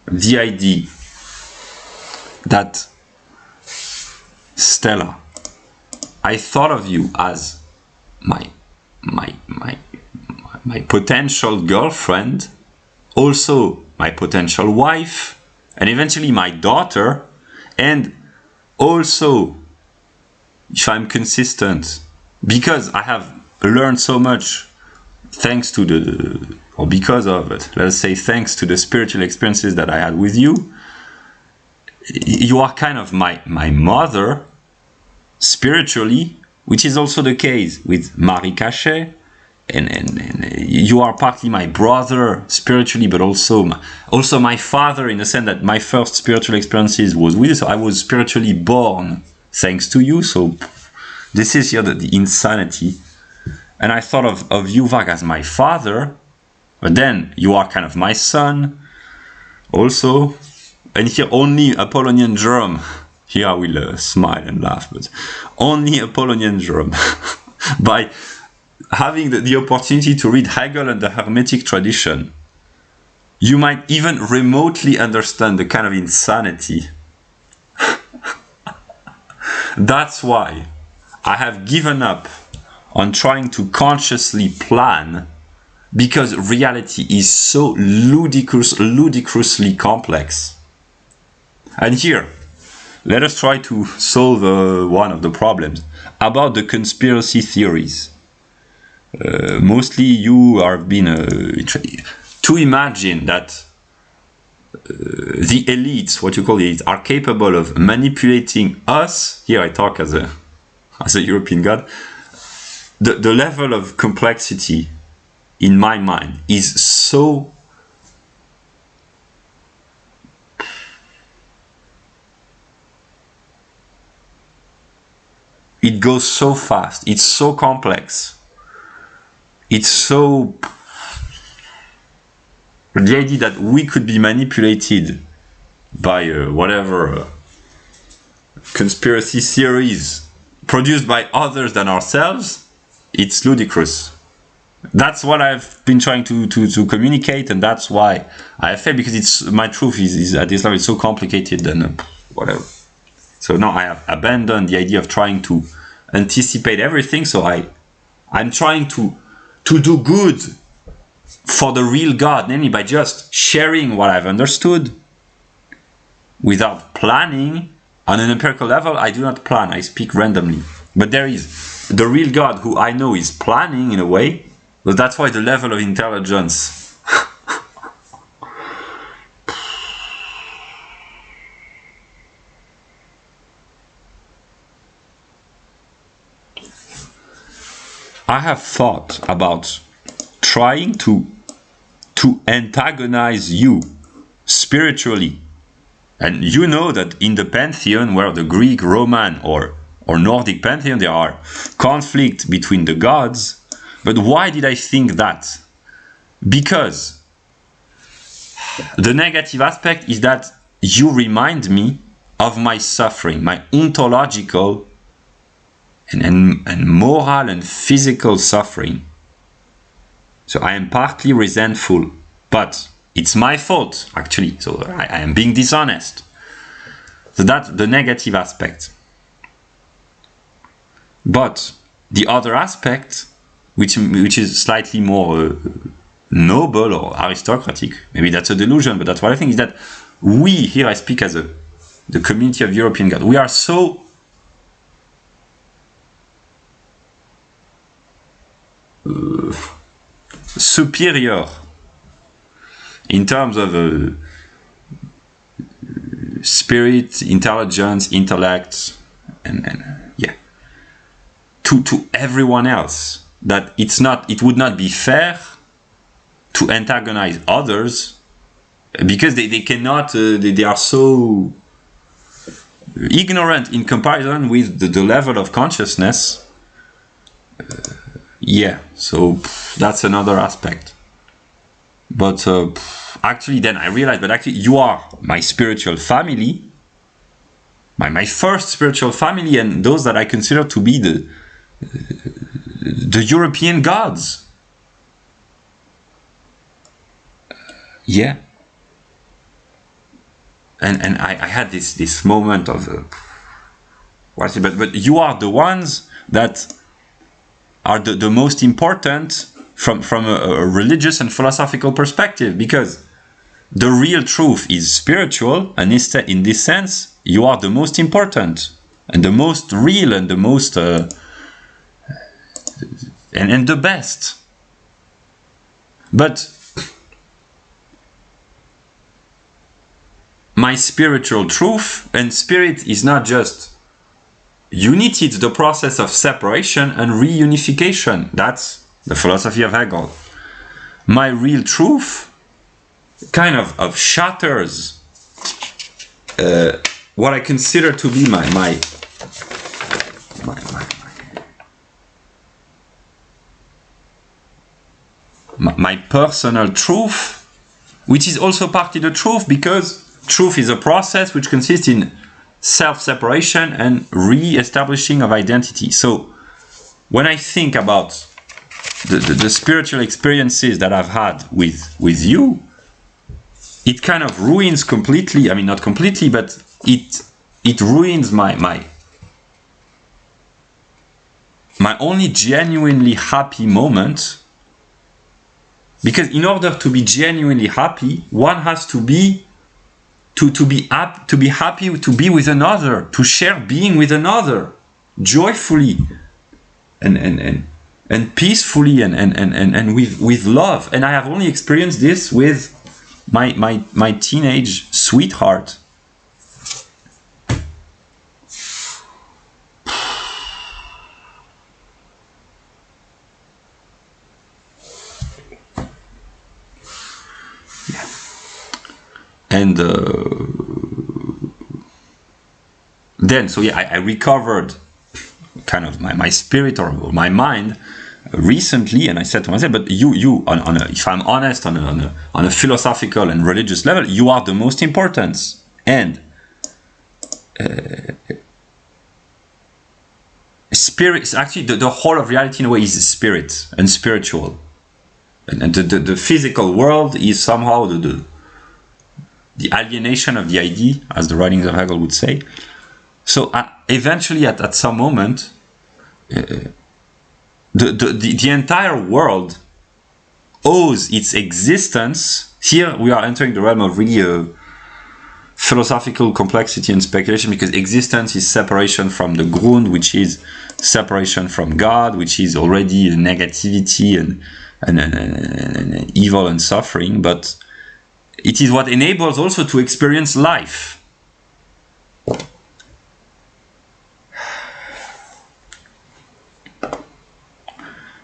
The idea that, Stella, I thought of you as my potential girlfriend, also my potential wife, and eventually my daughter, and also, if I'm consistent, because I have learned so much thanks to because of it, let's say thanks to the spiritual experiences that I had with you, you are kind of my mother spiritually, which is also the case with Marie Cachet, and you are partly my brother spiritually, but also my father, in the sense that my first spiritual experiences was with you, so I was spiritually born thanks to you. So this is here the insanity. And I thought of you, Vag, as my father, but then you are kind of my son also. And here only Apollonian Jerome, here I will smile and laugh, but only Apollonian Jerome, by having the opportunity to read Hegel and the Hermetic tradition, you might even remotely understand the kind of insanity. That's why I have given up on trying to consciously plan, because reality is so ludicrously complex. And here, let us try to solve one of the problems about the conspiracy theories. Mostly you have been to imagine that the elites, what you call elites, are capable of manipulating us. Here I talk as a European god. The level of complexity in my mind is so it goes so fast, it's so complex, it's so, the idea that we could be manipulated by whatever conspiracy theories produced by others than ourselves, it's ludicrous. That's what I've been trying to communicate, and that's why I failed, because it's my truth is at this level it's so complicated and whatever. So now I have abandoned the idea of trying to anticipate everything. So I'm trying to do good for the real God, namely by just sharing what I've understood without planning. On an empirical level, I do not plan, I speak randomly. But there is the real God who I know is planning in a way, but that's why the level of intelligence I have thought about trying to antagonize you spiritually. And you know that in the pantheon, where the Greek, Roman, or Nordic pantheon, there are conflicts between the gods. But why did I think that? Because the negative aspect is that you remind me of my suffering, my ontological and moral and physical suffering. So I am partly resentful, but it's my fault, actually. So I am being dishonest. So that's the negative aspect. But the other aspect, which is slightly more noble or aristocratic, maybe that's a delusion, but that's what I think, is that we, here I speak as the community of European gods, we are so superior in terms of spirit, intelligence, intellect, and yeah, to everyone else, that it would not be fair to antagonize others, because they cannot, they are so ignorant in comparison with the level of consciousness. Yeah, so that's another aspect. But actually then I realized, but actually you are my spiritual family, my first spiritual family, and those that I consider to be the European gods. Yeah. And I had this moment of what is it? But you are the ones that are the most important from a religious and philosophical perspective, because the real truth is spiritual, and instead, in this sense, you are the most important, and the most real, and the most, and the best. But my spiritual truth, and spirit is not just unity, it's the process of separation and reunification. That's the philosophy of Hegel. My real truth kind of shatters what I consider to be my personal truth, which is also partly the truth, because truth is a process which consists in self-separation and re-establishing of identity. So when I think about the spiritual experiences that I've had with you, it kind of ruins completely, I mean not completely, but it ruins my only genuinely happy moment. Because in order to be genuinely happy, one has to be happy to be with another, to share being with another, joyfully and peacefully and with love. And I have only experienced this with my teenage sweetheart. And then, so yeah, I recovered kind of my spirit or my mind recently, and I said to myself, but you if I'm honest, on a philosophical and religious level, you are the most important. And spirit, actually the whole of reality in a way is spirit and spiritual, and the physical world is somehow the alienation of the idea, as the writings of Hegel would say. So eventually, at some moment, the entire world owes its existence. Here we are entering the realm of really philosophical complexity and speculation, because existence is separation from the Grund, which is separation from God, which is already negativity and evil and suffering, but it is what enables also to experience life.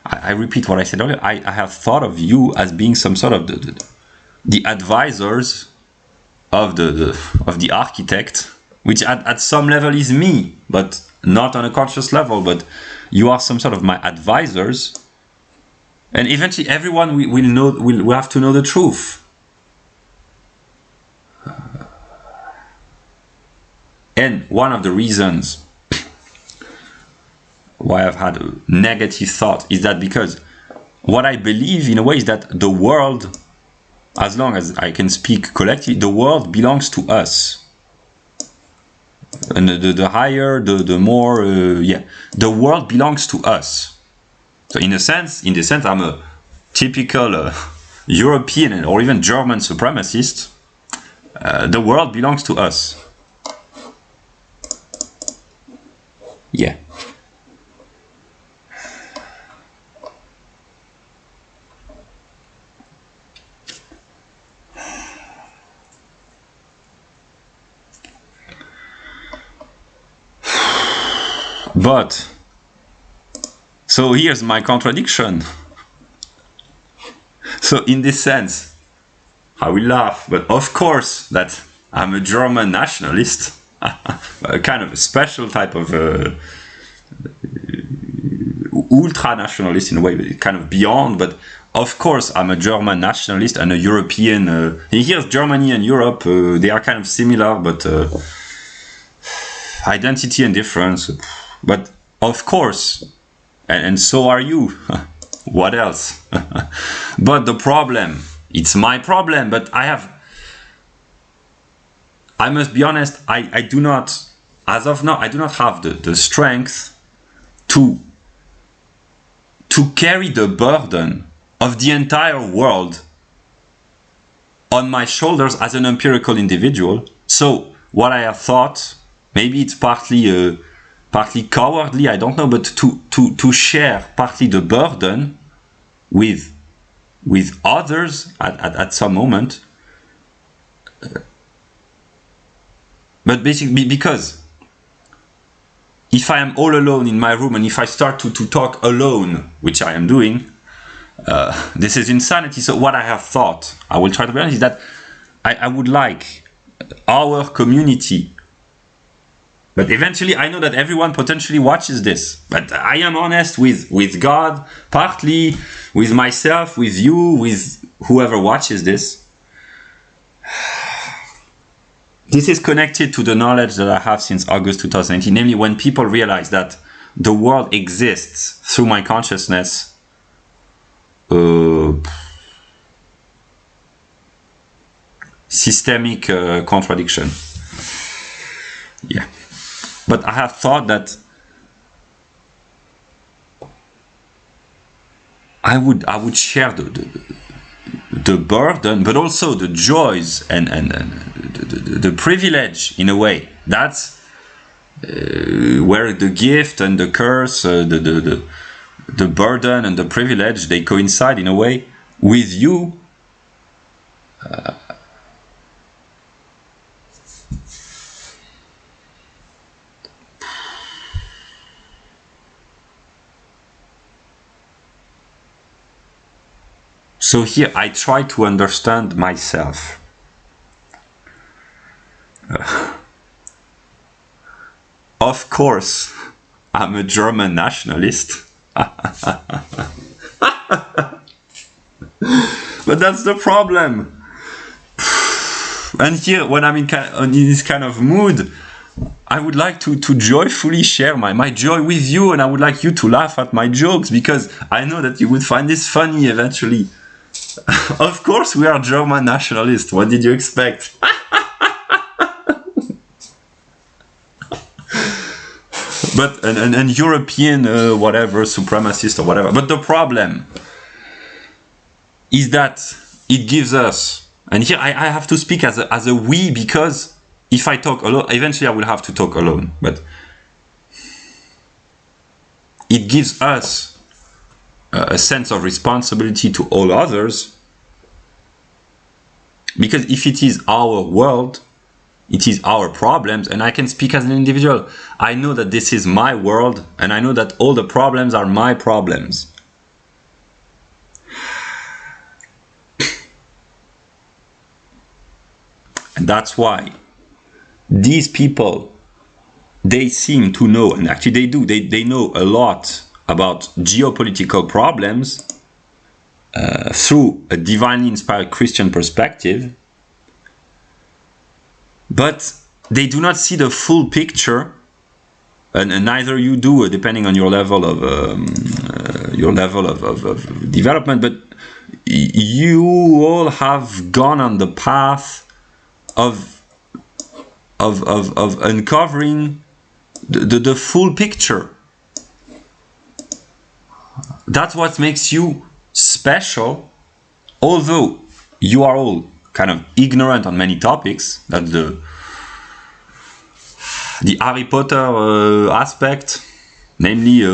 I repeat what I said earlier. I have thought of you as being some sort of the advisors of the architect, which at some level is me, but not on a conscious level. But you are some sort of my advisors, and eventually everyone will have to know the truth. And one of the reasons why I've had a negative thought is that because what I believe in a way is that the world, as long as I can speak collectively, the world belongs to us. And the higher, the more, the world belongs to us. So in the sense, I'm a typical European or even German supremacist. The world belongs to us. Yeah. But, so here's my contradiction. So in this sense, I will laugh, but of course that I'm a German nationalist, a kind of a special type of ultra-nationalist in a way, kind of beyond, but of course I'm a German nationalist and a European. Here's Germany and Europe, they are kind of similar, but identity and difference. But of course, and so are you. What else? But the problem, it's my problem, but I must be honest, I do not, as of now, I do not have the strength to carry the burden of the entire world on my shoulders as an empirical individual. So what I have thought, maybe it's partly cowardly, I don't know, but to share partly the burden with others at some moment. But basically, because if I am all alone in my room and if I start to talk alone, which I am doing, this is insanity. So what I have thought, I will try to realize, is that I would like our community, but eventually I know that everyone potentially watches this, but I am honest with God, partly with myself, with you, with whoever watches this. This is connected to the knowledge that I have since August 2019, namely when people realize that the world exists through my consciousness. Systemic contradiction. Yeah. But I have thought that I would share the burden, but also the joys and the privilege in a way. That's where the gift and the curse, the burden and the privilege, they coincide in a way with you. So here I try to understand myself. Of course, I'm a German nationalist. But that's the problem. And here, when I'm in this kind of mood, I would like to joyfully share my joy with you, and I would like you to laugh at my jokes, because I know that you would find this funny eventually. Of course we are German nationalists. What did you expect? But an European whatever, supremacist or whatever. But the problem is that it gives us, and here I have to speak as a we, because if I talk alone, eventually I will have to talk alone. But it gives us a sense of responsibility to all others, because if it is our world, it is our problems, and I can speak as an individual. I know that this is my world, and I know that all the problems are my problems. And that's why these people, they seem to know, and actually they do, they know a lot about geopolitical problems through a divinely inspired Christian perspective, but they do not see the full picture, and neither you do, depending on your level of development. But you all have gone on the path of uncovering the full picture. That's what makes you special, although you are all kind of ignorant on many topics. That's the Harry Potter aspect, namely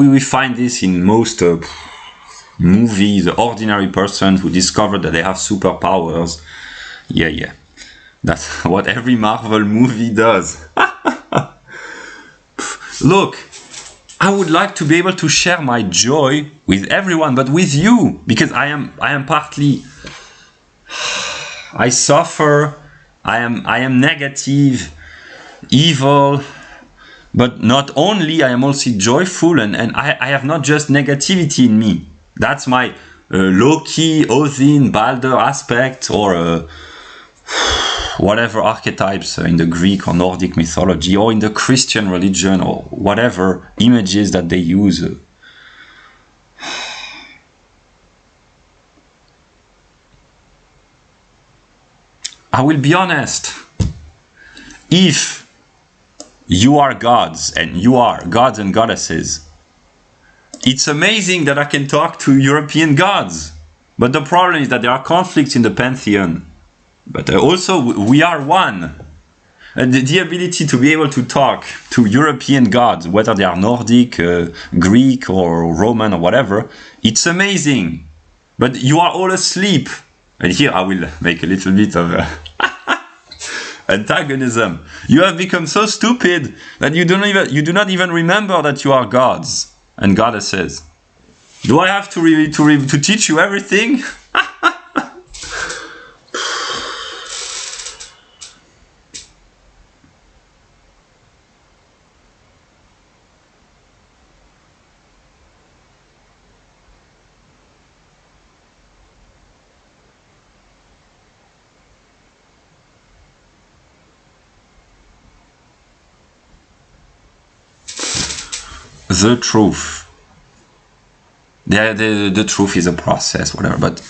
we find this in most movies, the ordinary person who discovered that they have superpowers. Yeah, that's what every Marvel movie does. Look, I would like to be able to share my joy with everyone, but with you, because I am partly, I suffer, I am negative, evil, but not only, I am also joyful, and I have not just negativity in me. That's my Loki, Odin, Balder aspect, or whatever archetypes in the Greek or Nordic mythology, or in the Christian religion, or whatever images that they use. I will be honest. If you are gods, and you are gods and goddesses, it's amazing that I can talk to European gods. But the problem is that there are conflicts in the pantheon. But also, we are one. And the ability to be able to talk to European gods, whether they are Nordic, Greek, or Roman, or whatever, it's amazing. But you are all asleep. And here I will make a little bit of antagonism. You have become so stupid that you do not even remember that you are gods and goddesses. Do I have to teach you everything? The truth. The truth is a process, whatever, but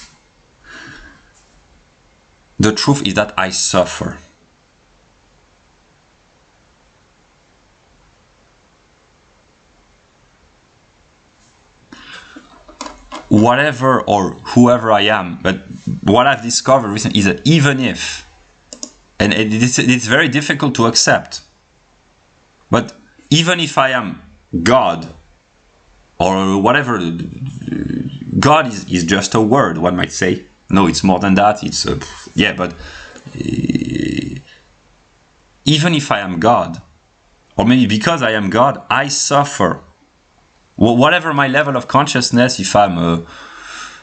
the truth is that I suffer. Whatever or whoever I am, but what I've discovered recently is that even if, and it's very difficult to accept, but even if I am God, or whatever, God is just a word, one might say. No, it's more than that. It's yeah, but even if I am God, or maybe because I am God, I suffer. Whatever my level of consciousness, if I'm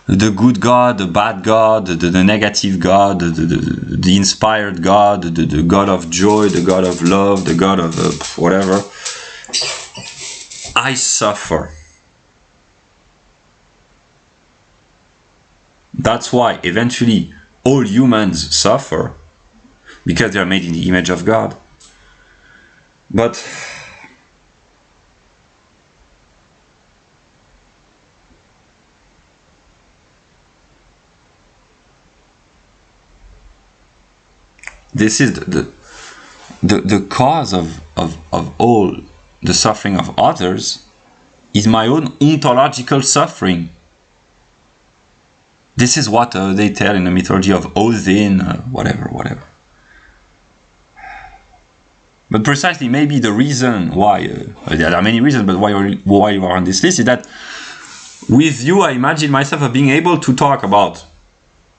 the good God, the bad God, the negative God, the inspired God, the God of joy, the God of love, the God of whatever, I suffer. That's why eventually all humans suffer, because they are made in the image of God. But this is the cause of all the suffering of others is my own ontological suffering. This is what they tell in the mythology of Odin, whatever. But precisely, maybe the reason why, there are many reasons, but why you are on this list is that with you, I imagine myself as being able to talk about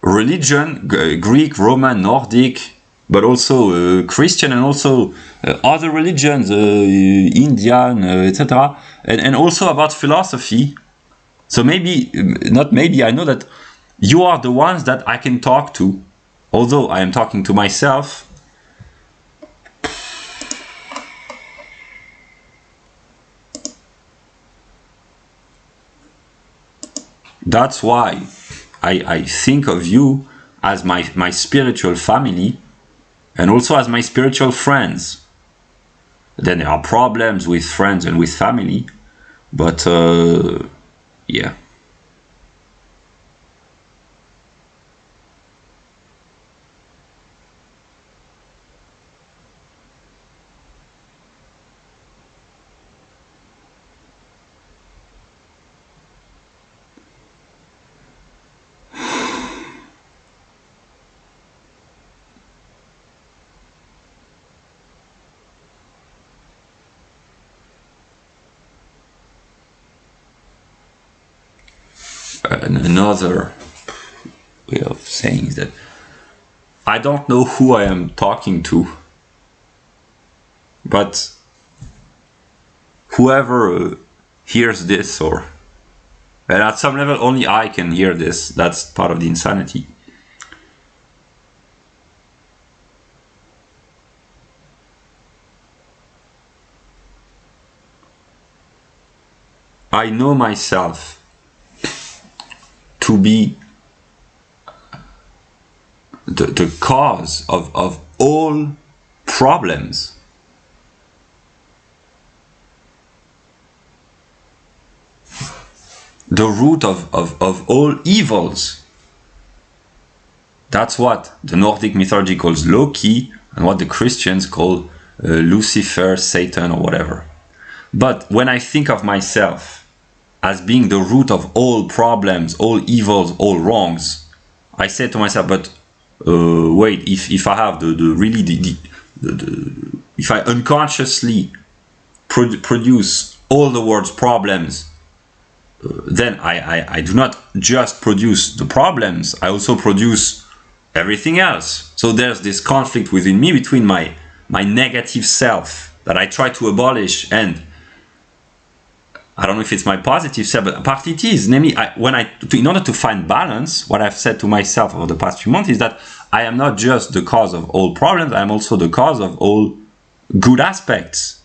religion, Greek, Roman, Nordic, but also Christian and also other religions, Indian, etc. And also about philosophy. So maybe, not maybe, I know that you are the ones that I can talk to, although I am talking to myself. That's why I think of you as my spiritual family and also as my spiritual friends. Then there are problems with friends and with family, but yeah. Another way of saying is that I don't know who I am talking to, but whoever hears this, or and at some level only I can hear this, that's part of the insanity. I know myself to be the cause of all problems. The root of all evils. That's what the Nordic mythology calls Loki, and what the Christians call Lucifer, Satan, or whatever. But when I think of myself as being the root of all problems, all evils, all wrongs, I said to myself, but wait, if I have if I unconsciously produce all the world's problems, then I do not just produce the problems, I also produce everything else. So there's this conflict within me between my negative self that I try to abolish, and I don't know if it's my positive self, but partly it is. Namely, in order to find balance, what I've said to myself over the past few months is that I am not just the cause of all problems, I am also the cause of all good aspects.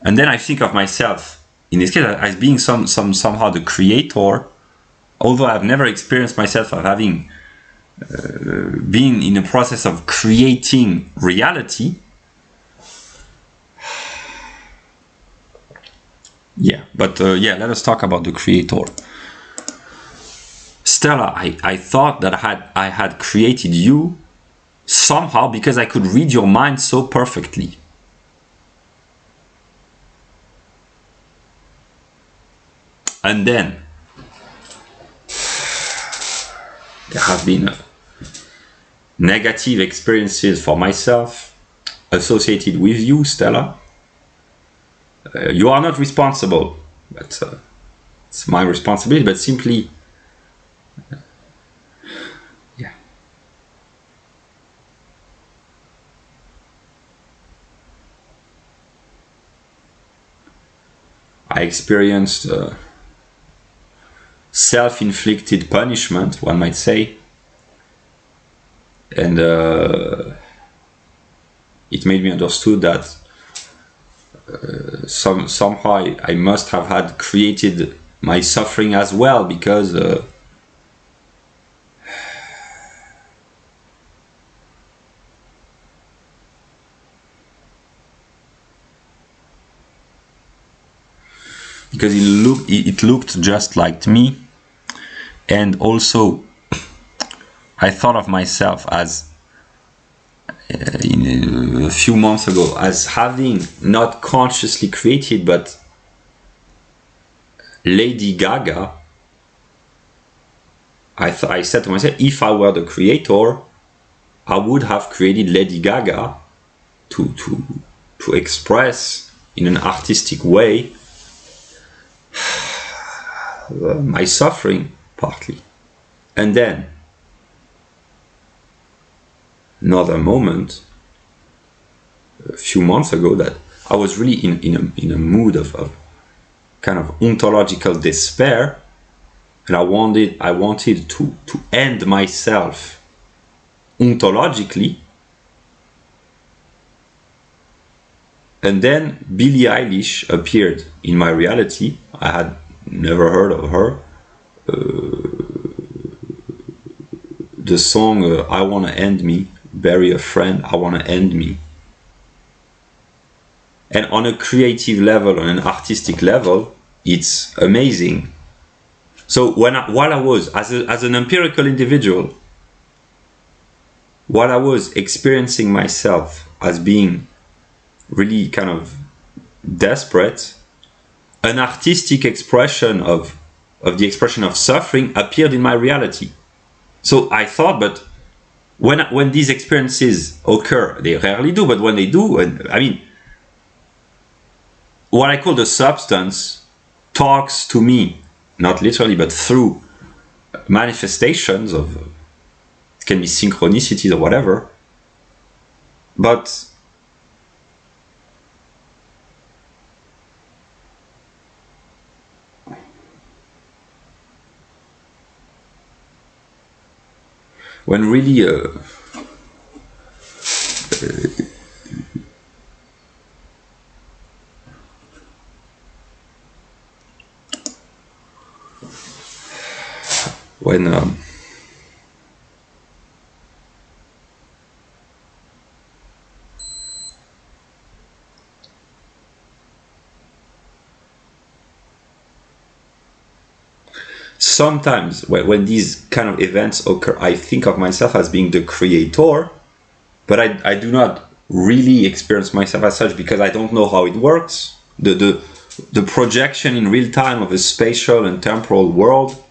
And then I think of myself, in this case, as being somehow the creator, although I've never experienced myself of having been in a process of creating reality. Yeah, but let us talk about the creator. Stella, I thought that I had created you somehow because I could read your mind so perfectly. And then there have been negative experiences for myself associated with you, Stella. You are not responsible, but it's my responsibility, but simply I experienced self-inflicted punishment, one might say, and it made me understood that somehow I must have had created my suffering as well, because it looked just like me. And also I thought of myself as a few months ago as having not consciously created, but Lady Gaga. I said to myself, if I were the creator, I would have created Lady Gaga to express in an artistic way my suffering, partly. And then another moment a few months ago that I was really in a mood of kind of ontological despair, and I wanted to end myself ontologically. And then Billie Eilish appeared in my reality. I had never heard of her. The song I Wanna End Me, Bury a Friend, I Wanna End Me. And on a creative level, on an artistic level, it's amazing. So while I was, as an empirical individual, while I was experiencing myself as being really kind of desperate, an artistic expression of the expression of suffering appeared in my reality. So I thought, but when these experiences occur, they rarely do, but when they do, and I mean, what I call the substance talks to me, not literally, but through manifestations of, it can be synchronicities or whatever, but when really when sometimes when these kind of events occur, I think of myself as being the creator, but I do not really experience myself as such, because I don't know how it works. The the projection in real time of a spatial and temporal world.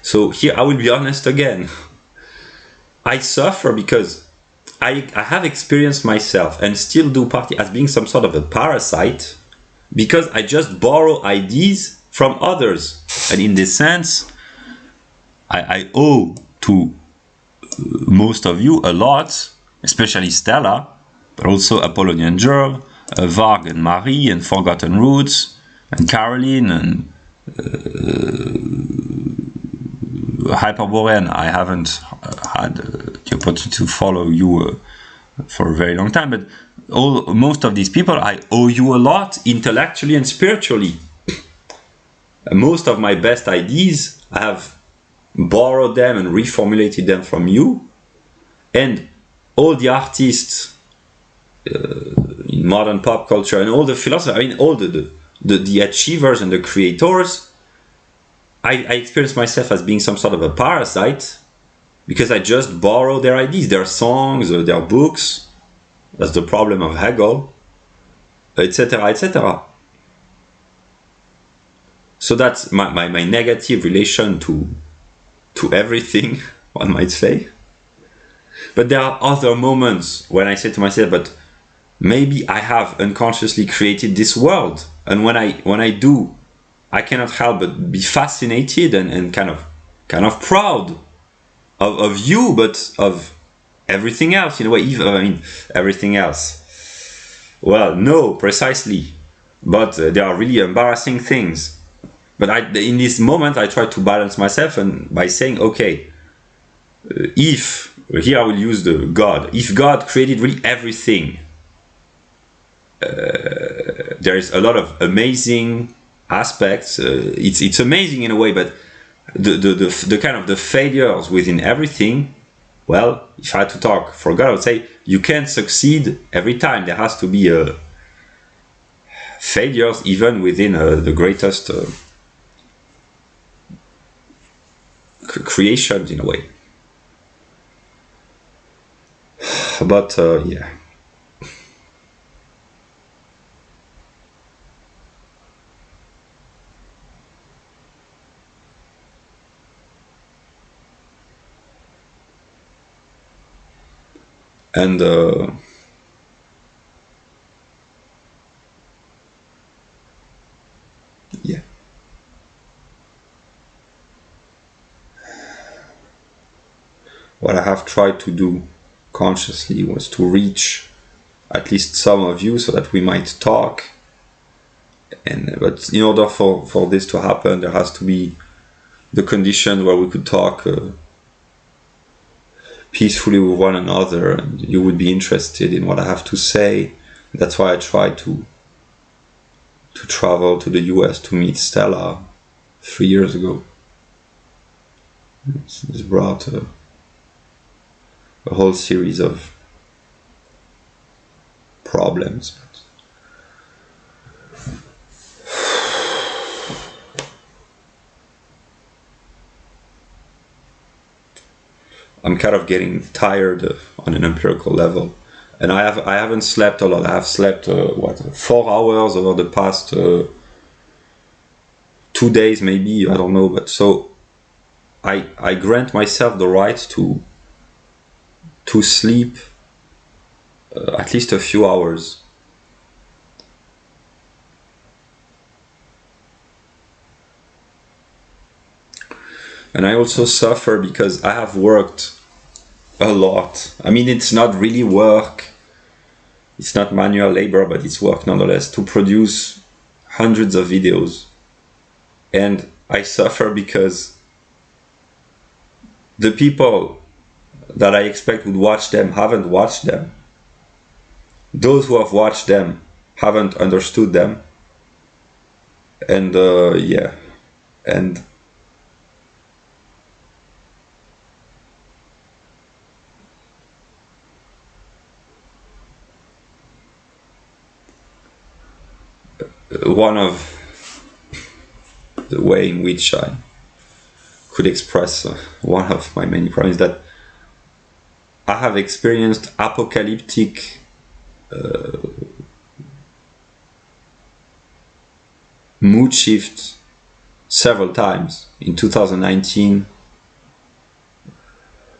So here I will be honest again. I suffer because I have experienced myself and still do party as being some sort of a parasite, because I just borrow ideas from others. And in this sense, I owe to most of you a lot, especially Stella, but also Apollonian Gerb, Varg and Marie, and Forgotten Roots, and Caroline, and Hyperborean. And I haven't had the opportunity to follow you for a very long time, but most of these people, I owe you a lot intellectually and spiritually. Most of my best ideas, I have borrowed them and reformulated them from you. And all the artists in modern pop culture and all the philosophers, I mean all the achievers and the creators, I experience myself as being some sort of a parasite, because I just borrow their ideas, their songs, their books. That's the problem of Hegel, etc., etc. So that's my negative relation to everything, one might say. But there are other moments when I say to myself, but maybe I have unconsciously created this world. And when I do, I cannot help but be fascinated and kind of proud of you, but of everything else in a way. Even, I mean, everything else. Well, no, precisely. But there are really embarrassing things. But in this moment, I try to balance myself, and by saying, okay, if, here I will use the God, if God created really everything, there is a lot of amazing aspects. It's amazing in a way, but the kind of the failures within everything, well, if I had to talk for God, I would say you can't succeed every time. There has to be failures even within the greatest creations in a way. But yeah. And yeah. What I have tried to do consciously was to reach at least some of you so that we might talk. But in order for this to happen, there has to be the condition where we could talk peacefully with one another, and you would be interested in what I have to say. That's why I tried to travel to the US to meet Stella 3 years ago. It's brought a whole series of problems. I'm kind of getting tired on an empirical level, and I haven't slept a lot. I have slept 4 hours over the past 2 days, maybe, I don't know. But so I grant myself the right to sleep at least a few hours. And I also suffer because I have worked a lot. I mean, it's not really work. It's not manual labor, but it's work nonetheless, to produce hundreds of videos. And I suffer because the people that I expect would watch them haven't watched them. Those who have watched them haven't understood them. And yeah. And one of the way in which I could express one of my many problems, that I have experienced apocalyptic mood shift several times in 2019,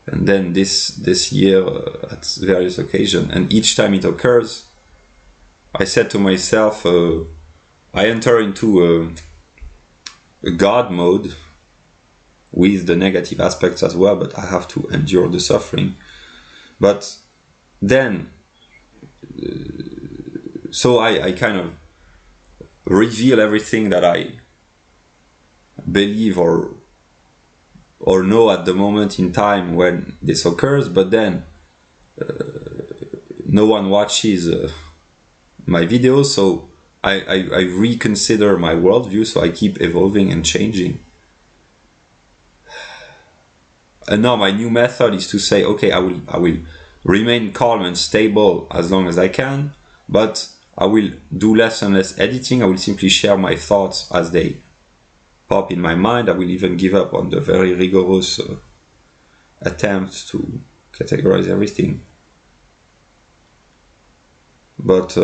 and then this year at various occasions. And each time it occurs, I said to myself, I enter into a God mode with the negative aspects as well, but I have to endure the suffering. But then, so I kind of reveal everything that I believe or know at the moment in time when this occurs, but then no one watches my videos, so I reconsider my worldview, so I keep evolving and changing. And now my new method is to say, okay, I will remain calm and stable as long as I can, but I will do less and less editing. I will simply share my thoughts as they pop in my mind. I will even give up on the very rigorous attempt to categorize everything. But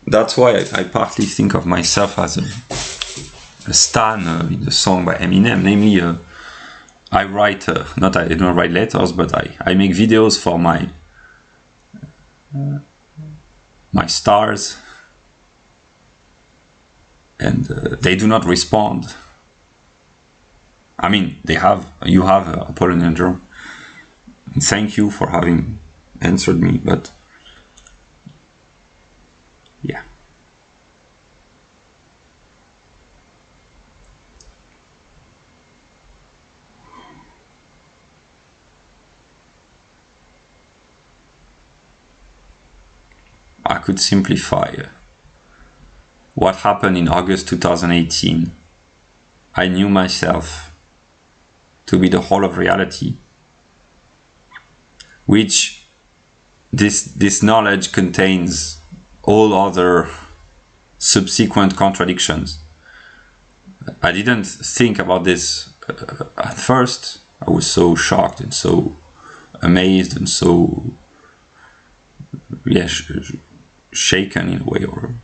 that's why I partly think of myself as a stan in the song by Eminem. Namely, I write, I don't write letters, but I make videos for my stars, and they do not respond. I mean, you have Apollon Drum. Thank you for having answered me, but yeah. I could simplify what happened in August 2018. I knew myself to be the whole of reality, which this knowledge contains all other subsequent contradictions. I didn't think about this at first. I was so shocked and so amazed and so shaken in a way, or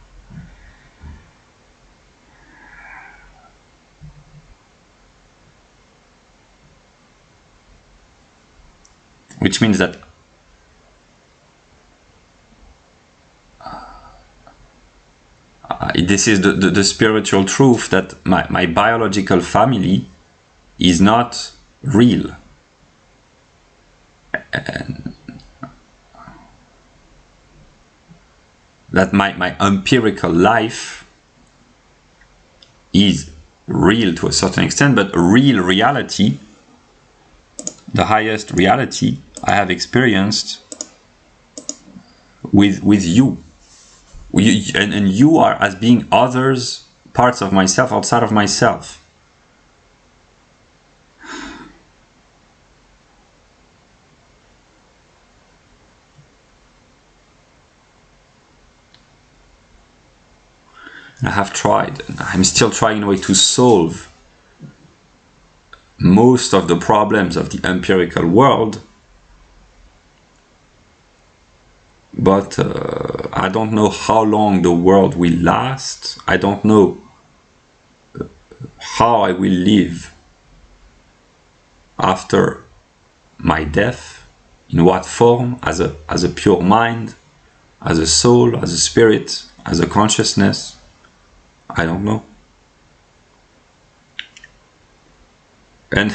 which means that this is the spiritual truth, that my biological family is not real. And that my empirical life is real to a certain extent, but real reality, the highest reality, I have experienced with you. And you are as being others, parts of myself outside of myself. I have tried, and I'm still trying in a way to solve most of the problems of the empirical world, but I don't know how long the world will last. I don't know how I will live after my death, in what form, as a pure mind, as a soul, as a spirit, as a consciousness. I don't know. And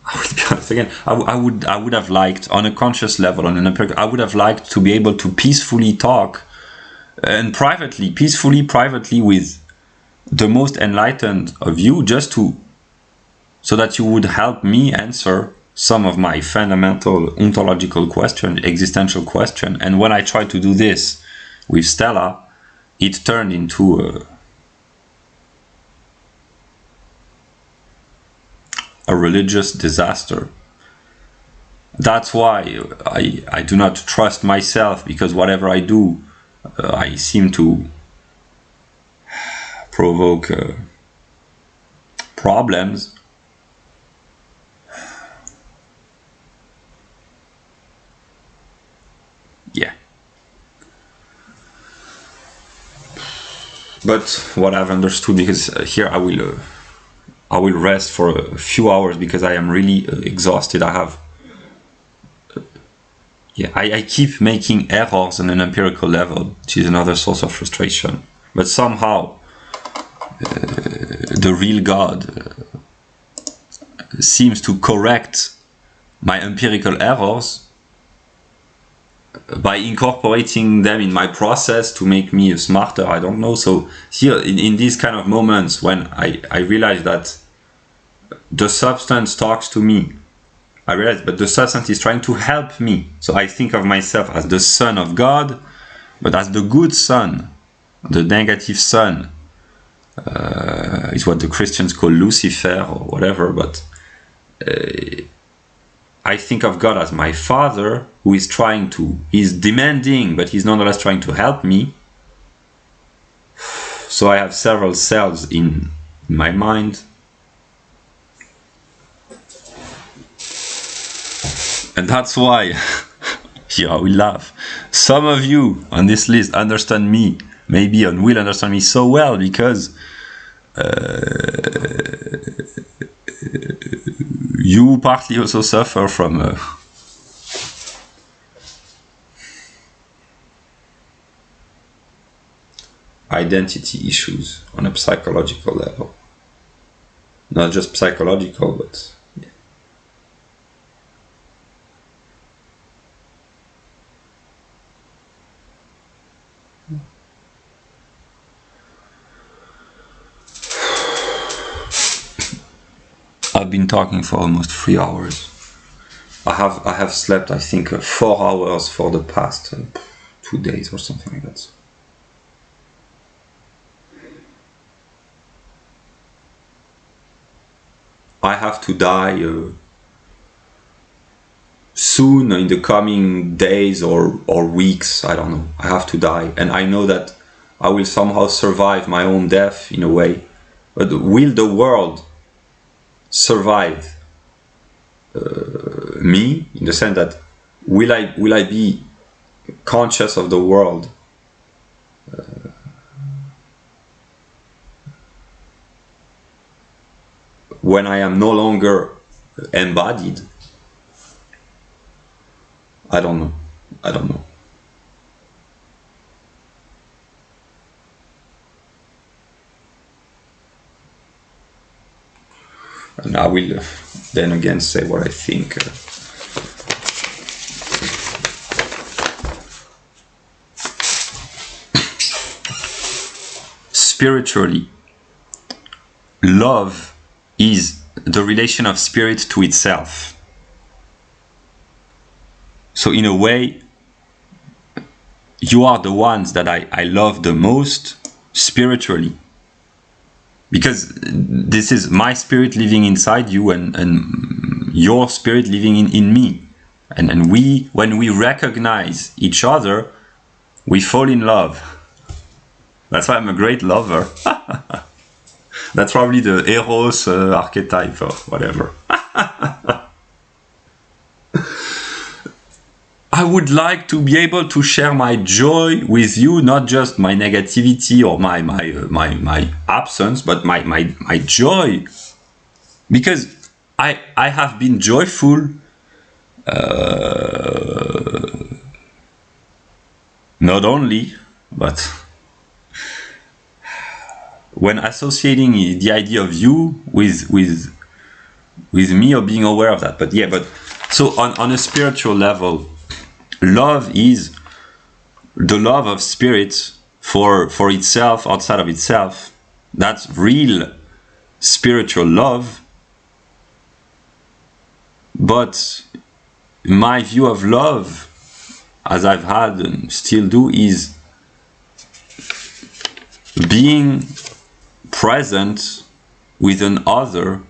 I will be honest again, I would have liked, on a conscious level, on an empirical, I would have liked to be able to peacefully talk and peacefully, privately with the most enlightened of you, so that you would help me answer some of my fundamental ontological question, existential question. And when I tried to do this with Stella, it turned into a religious disaster. That's why I do not trust myself, because whatever I do, I seem to provoke problems. Yeah. But what I've understood, because here I will rest for a few hours because I am really exhausted. I have I keep making errors on an empirical level, which is another source of frustration. But somehow the real God seems to correct my empirical errors by incorporating them in my process to make me smarter. I don't know. So here in these kind of moments when I realize that the substance talks to me, I realize but the substance is trying to help me. So I think of myself as the son of God, but as the good son. The negative son is what the Christians call Lucifer or whatever, but I think of God as my father who is he's demanding, but he's nonetheless trying to help me. So I have several selves in my mind. And that's why, here I will laugh, some of you on this list understand me, maybe and will understand me so well because you partly also suffer from identity issues on a psychological level. Not just psychological, but yeah. I've been talking for almost 3 hours. I have slept, I think, 4 hours for the past 2 days or something like that. I have to die soon, in the coming days or weeks. I don't know. I have to die, and I know that I will somehow survive my own death in a way. But will the world survive me, in the sense that will I be conscious of the world when I am no longer embodied? I don't know. I don't know. And I will then again say what I think. Spiritually, love is the relation of spirit to itself. So in a way, you are the ones that I love the most spiritually. Because this is my spirit living inside you and your spirit living in me. And when we recognize each other, we fall in love. That's why I'm a great lover. That's probably the Eros archetype or whatever. I would like to be able to share my joy with you, not just my negativity or my absence, but my joy. Because I have been joyful not only, but when associating the idea of you with me or being aware of that. But yeah, but so on a spiritual level, love is the love of spirit for itself, outside of itself. That's real spiritual love. But my view of love, as I've had and still do, is being present with an other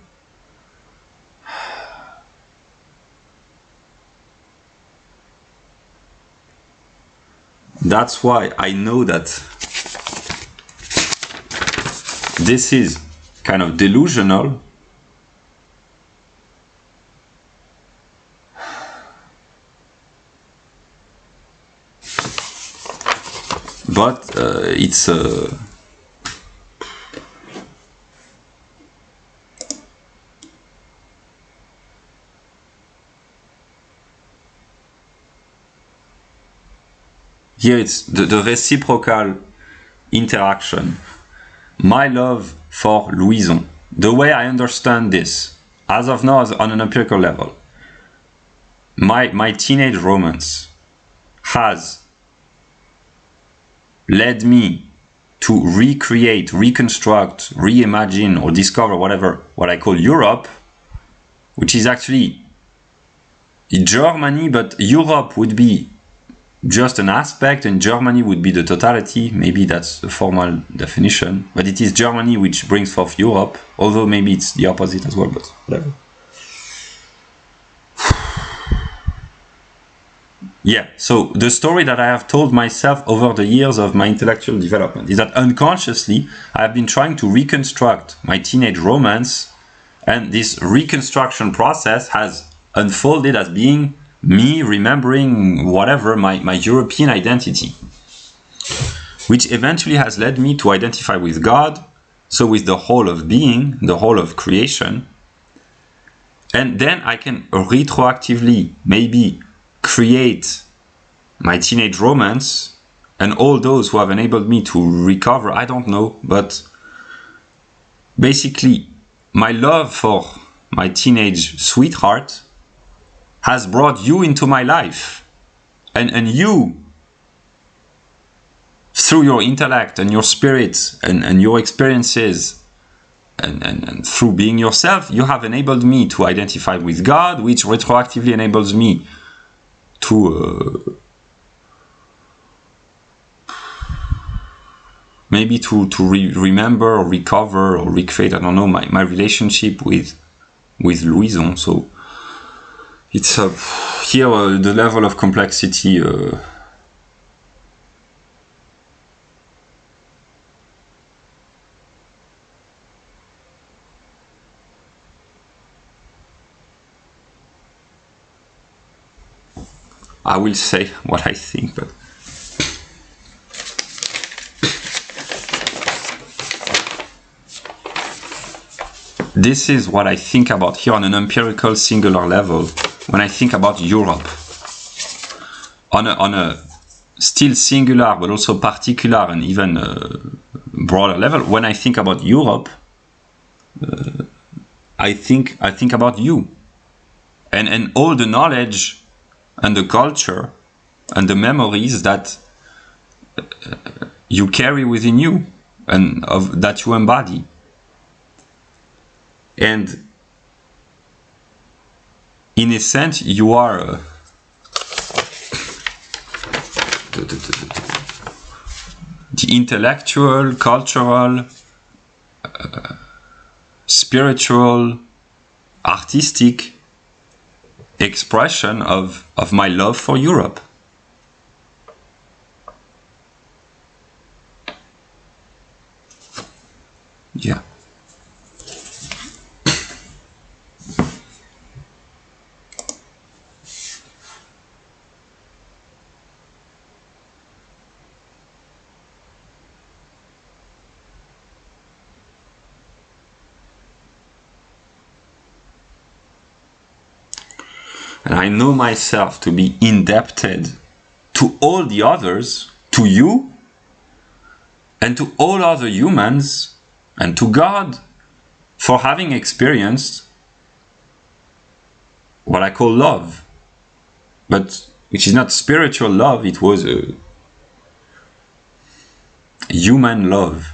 That's why I know that this is kind of delusional. But it's here it's the reciprocal interaction. My love for Louison, the way I understand this, as of now, on an empirical level, my teenage romance has led me to recreate, reconstruct, reimagine, or discover whatever, what I call Europe, which is actually Germany, but Europe would be just an aspect and Germany would be the totality. Maybe that's the formal definition, but it is Germany which brings forth Europe, although maybe it's the opposite as well, but whatever. Yeah, so the story that I have told myself over the years of my intellectual development is that unconsciously I have been trying to reconstruct my teenage romance, and this reconstruction process has unfolded as being me remembering whatever, my European identity, which eventually has led me to identify with God, so with the whole of being, the whole of creation. And then I can retroactively maybe create my teenage romance and all those who have enabled me to recover, I don't know, but basically my love for my teenage sweetheart has brought you into my life, and you, through your intellect and your spirit and your experiences and through being yourself, you have enabled me to identify with God, which retroactively enables me to maybe to remember or recover or recreate, I don't know, my relationship with Louison. So it's here the level of complexity I will say what I think, but this is what I think about here on an empirical singular level when I think about Europe. On a still singular but also particular and even broader level, when I think about Europe, I think about you and all the knowledge and the culture and the memories that you carry within you and that you embody. And in a sense, you are the intellectual, cultural, spiritual, artistic expression of my love for Europe. Yeah. And I know myself to be indebted to all the others, to you, and to all other humans, and to God, for having experienced what I call love, but which is not spiritual love, it was a human love,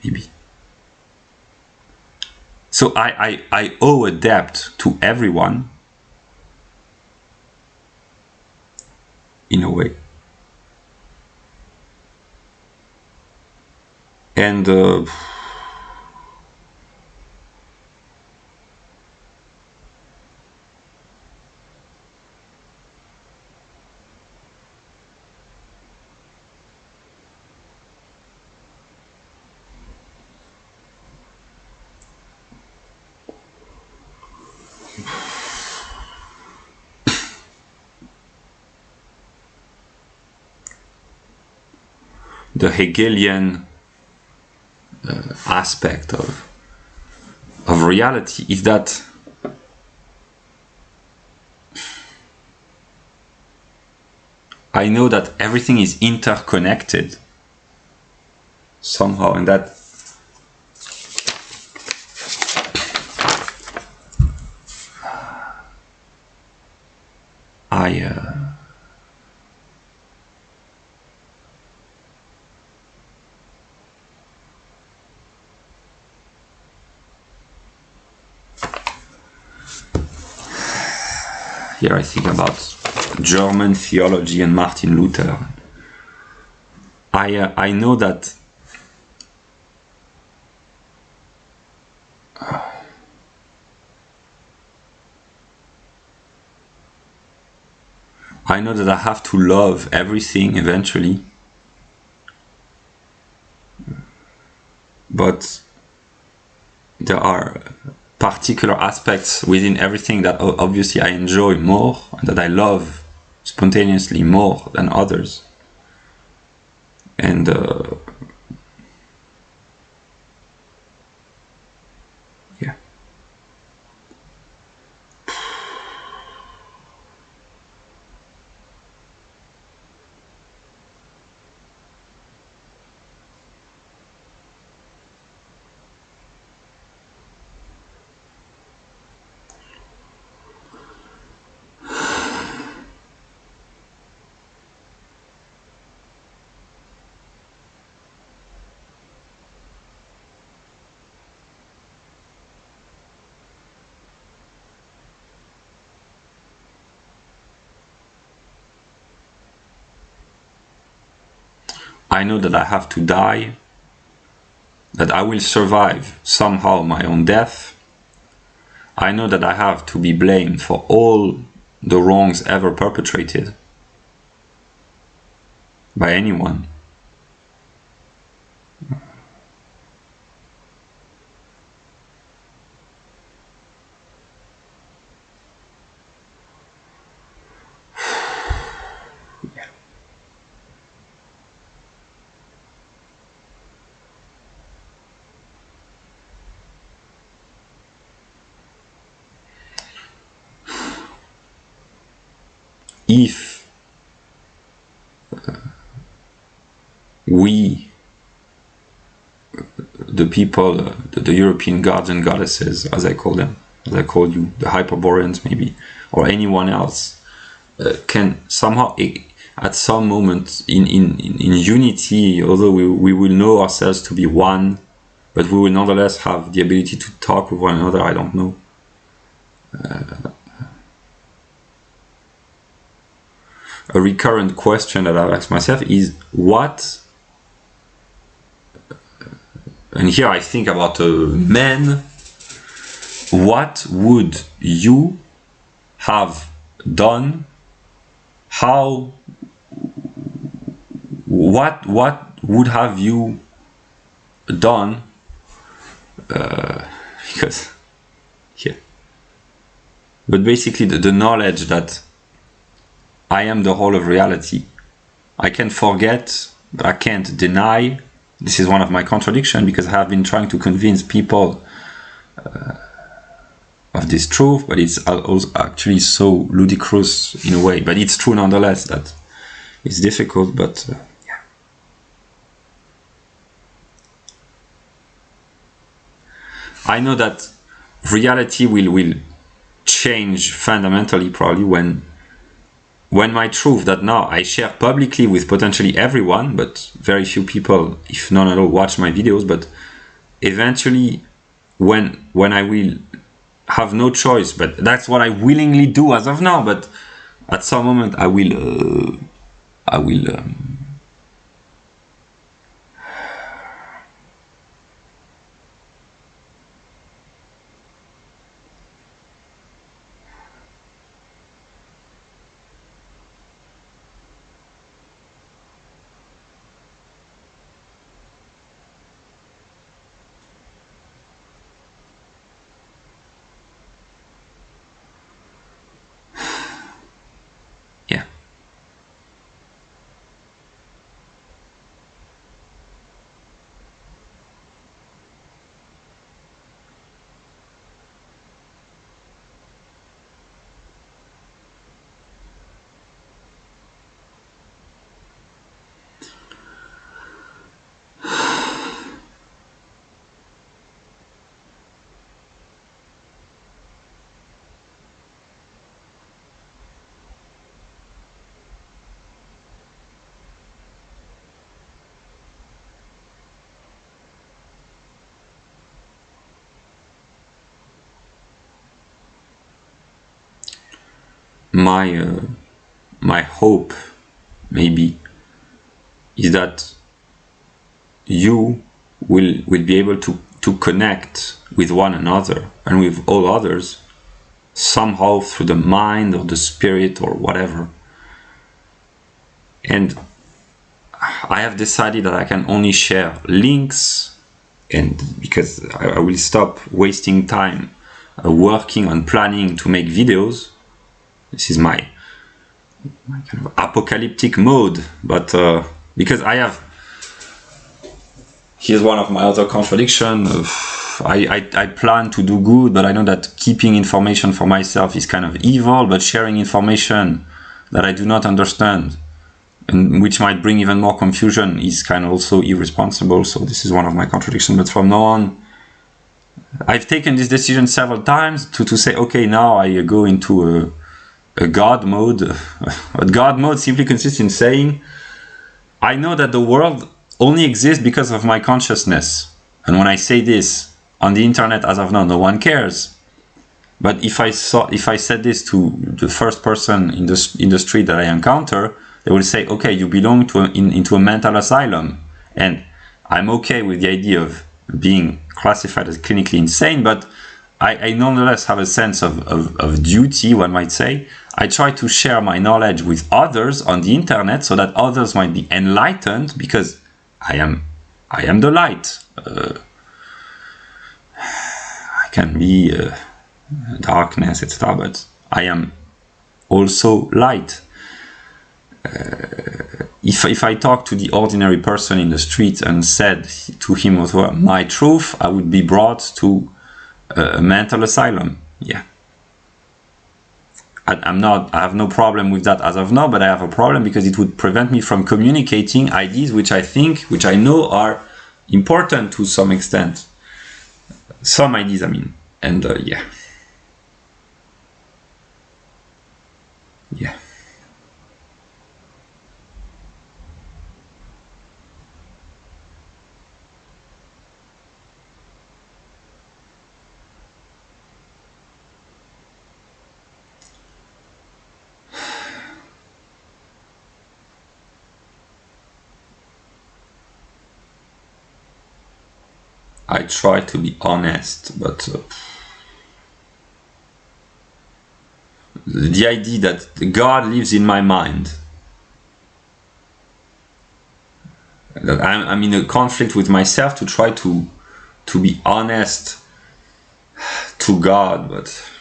maybe. So I owe a debt to everyone, in a way. And the Hegelian aspect of reality is that I know that everything is interconnected somehow, and that here I think about German theology and Martin Luther. I know that I have to love everything eventually, but there are particular aspects within everything that obviously I enjoy more, and that I love spontaneously more than others. And yeah. I know that I have to die, that I will survive somehow my own death. I know that I have to be blamed for all the wrongs ever perpetrated by anyone. If we, the people, the European gods and goddesses, as I call them, as I call you, the Hyperboreans maybe, or anyone else, can somehow, at some moment, in unity, although we will know ourselves to be one, but we will nonetheless have the ability to talk with one another, I don't know. A recurrent question that I've asked myself is what, and here I think about men, what would you have done? How, what would have you done? Because, yeah. But basically the knowledge that I am the whole of reality. I can forget, but I can't deny. This is one of my contradictions, because I have been trying to convince people of this truth, but it's actually so ludicrous in a way. But it's true nonetheless that it's difficult, but yeah. I know that reality will change fundamentally probably when my truth that now I share publicly with potentially everyone, but very few people, if none at all, watch my videos, but eventually when I will have no choice, but that's what I willingly do as of now, but at some moment I will my hope maybe is that you will be able to connect with one another and with all others somehow through the mind or the spirit or whatever. And I have decided that I can only share links, and because I will stop wasting time working on planning to make videos. This is my kind of apocalyptic mode, but because I have, here's one of my other contradictions. I plan to do good, but I know that keeping information for myself is kind of evil, but sharing information that I do not understand and which might bring even more confusion is kind of also irresponsible. So this is one of my contradictions. But from now on, I've taken this decision several times to say, okay, now I go into a God mode. But God mode simply consists in saying, I know that the world only exists because of my consciousness. And when I say this on the internet, as of now, no one cares. But if I said this to the first person in the street that I encounter, they will say, okay, you belong to into a mental asylum. And I'm okay with the idea of being classified as clinically insane, but I nonetheless have a sense of duty, one might say. I try to share my knowledge with others on the internet so that others might be enlightened, because I am the light. I can be darkness, etc., but I am also light. If I talk to the ordinary person in the street and said to him or her my truth, I would be brought to a mental asylum. Yeah, I have no problem with that as of now, but I have a problem because it would prevent me from communicating ideas which I know are important to some extent. Some ideas, I mean, and yeah. I try to be honest, but the idea that God lives in my mind, that I'm in a conflict with myself to try to be honest to God, but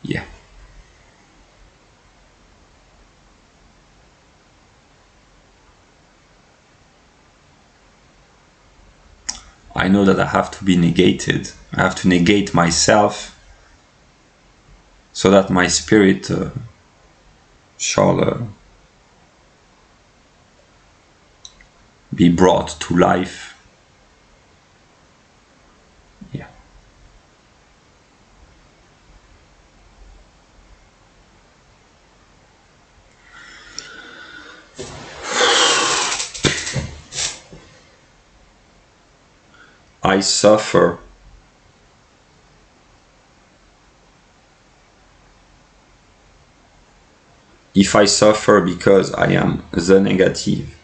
yeah. I know that I have to be negated. I have to negate myself so that my spirit shall be brought to life. Yeah. I suffer if I suffer because I am the negative.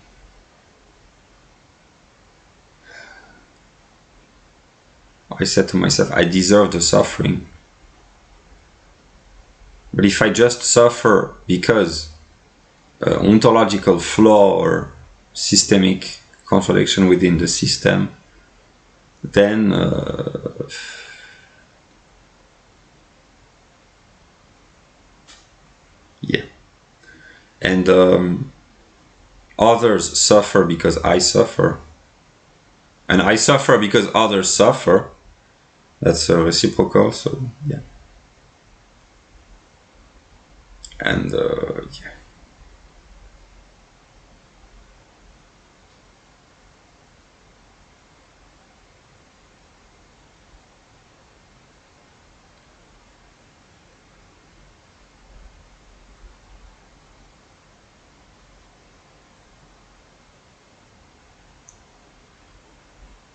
I said to myself, I deserve the suffering. But if I just suffer because ontological flaw or systemic contradiction within the system, then yeah. And others suffer because I suffer, and I suffer because others suffer. That's reciprocal. So yeah. And yeah.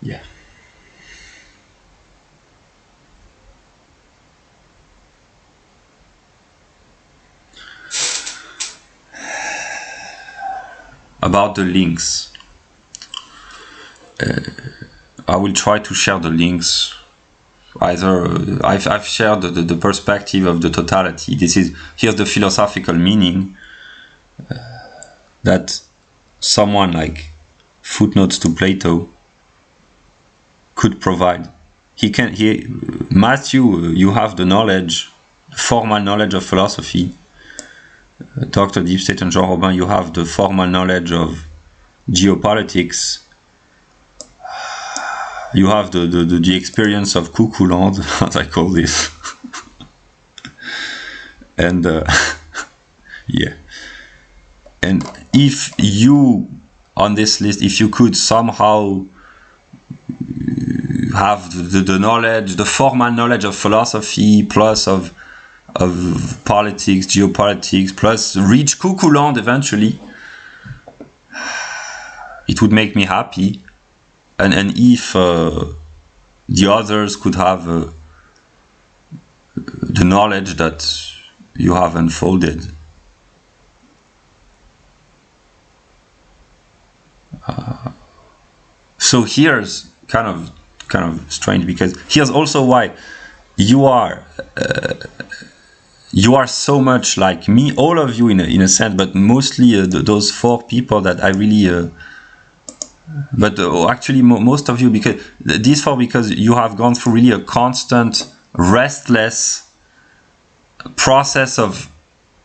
Yeah. About the links, I will try to share the links. Either I've shared the perspective of the totality. Here's the philosophical meaning that someone like Footnotes to Plato could provide. Matthew, you have the knowledge, formal knowledge of philosophy. Dr. Deep State and Jean Robin, you have the formal knowledge of geopolitics. You have the experience of cuckoo land, as I call this. And yeah. And if you, on this list, if you could somehow have the knowledge, the formal knowledge of philosophy, plus of politics, geopolitics, plus reach cuckoo land eventually, it would make me happy. And if the others could have the knowledge that you have unfolded, so here's kind of strange, because here's also why you are so much like me, all of you in a sense, but mostly those four people that I really. But actually, most of you, because these four, because you have gone through really a constant, restless process of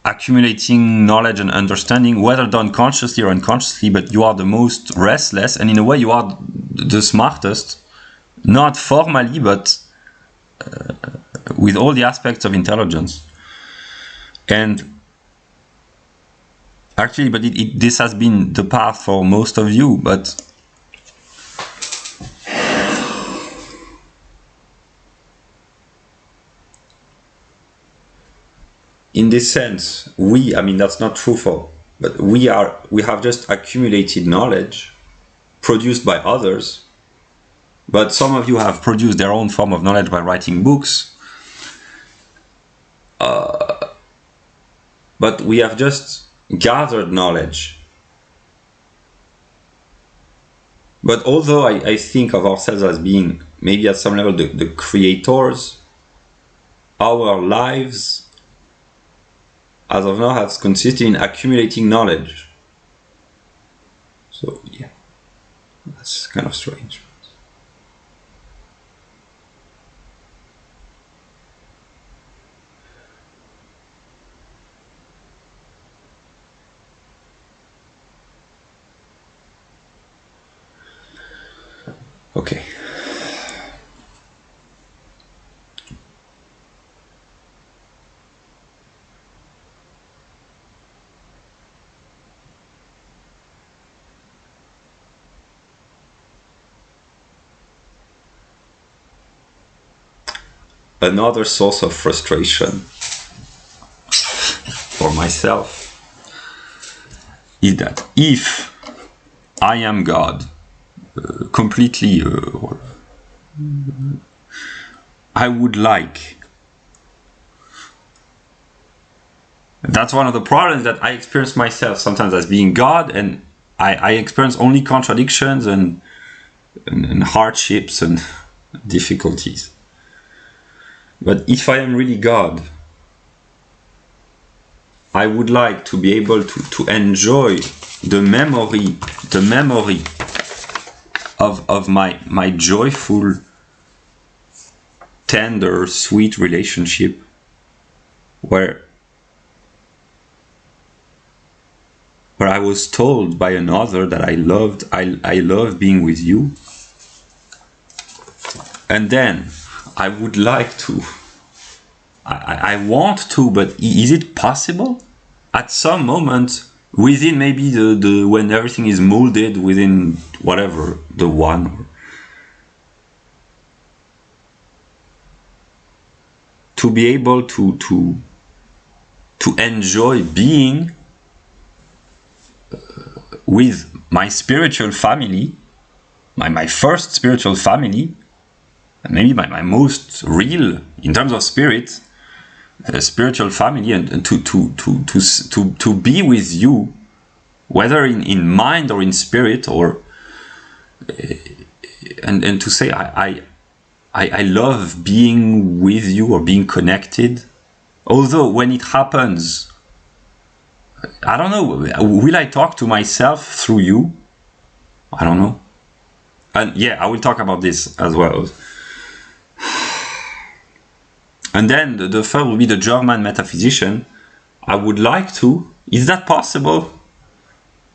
accumulating knowledge and understanding, whether done consciously or unconsciously, but you are the most restless, and in a way you are the smartest, not formally, but with all the aspects of intelligence. And actually, but this has been the path for most of you, but in this sense, I mean, that's not true but we have just accumulated knowledge produced by others, but some of you have produced their own form of knowledge by writing books. But we have just gathered knowledge. But although I think of ourselves as being, maybe at some level, the creators, our lives as of now has consisted in accumulating knowledge. So yeah, that's kind of strange. Okay. Another source of frustration for myself is that if I am God, completely, I would like. That's one of the problems that I experience myself sometimes as being God, and I experience only contradictions and hardships and difficulties. But if I am really God, I would like to be able to enjoy the memory of my joyful, tender, sweet relationship where I was told by another that I love being with you. And then I would like to I want to, but is it possible? At some moment, within maybe the when everything is molded within whatever, the one, to be able to enjoy being with my spiritual family, my first spiritual family, and maybe my most real, in terms of spirit, spiritual family, and to be with you, whether in mind or in spirit, or and to say I love being with you or being connected. Although when it happens, I don't know, will I talk to myself through you? I don't know. And yeah, I will talk about this as well. And then the third will be the German metaphysician. I would like to. Is that possible?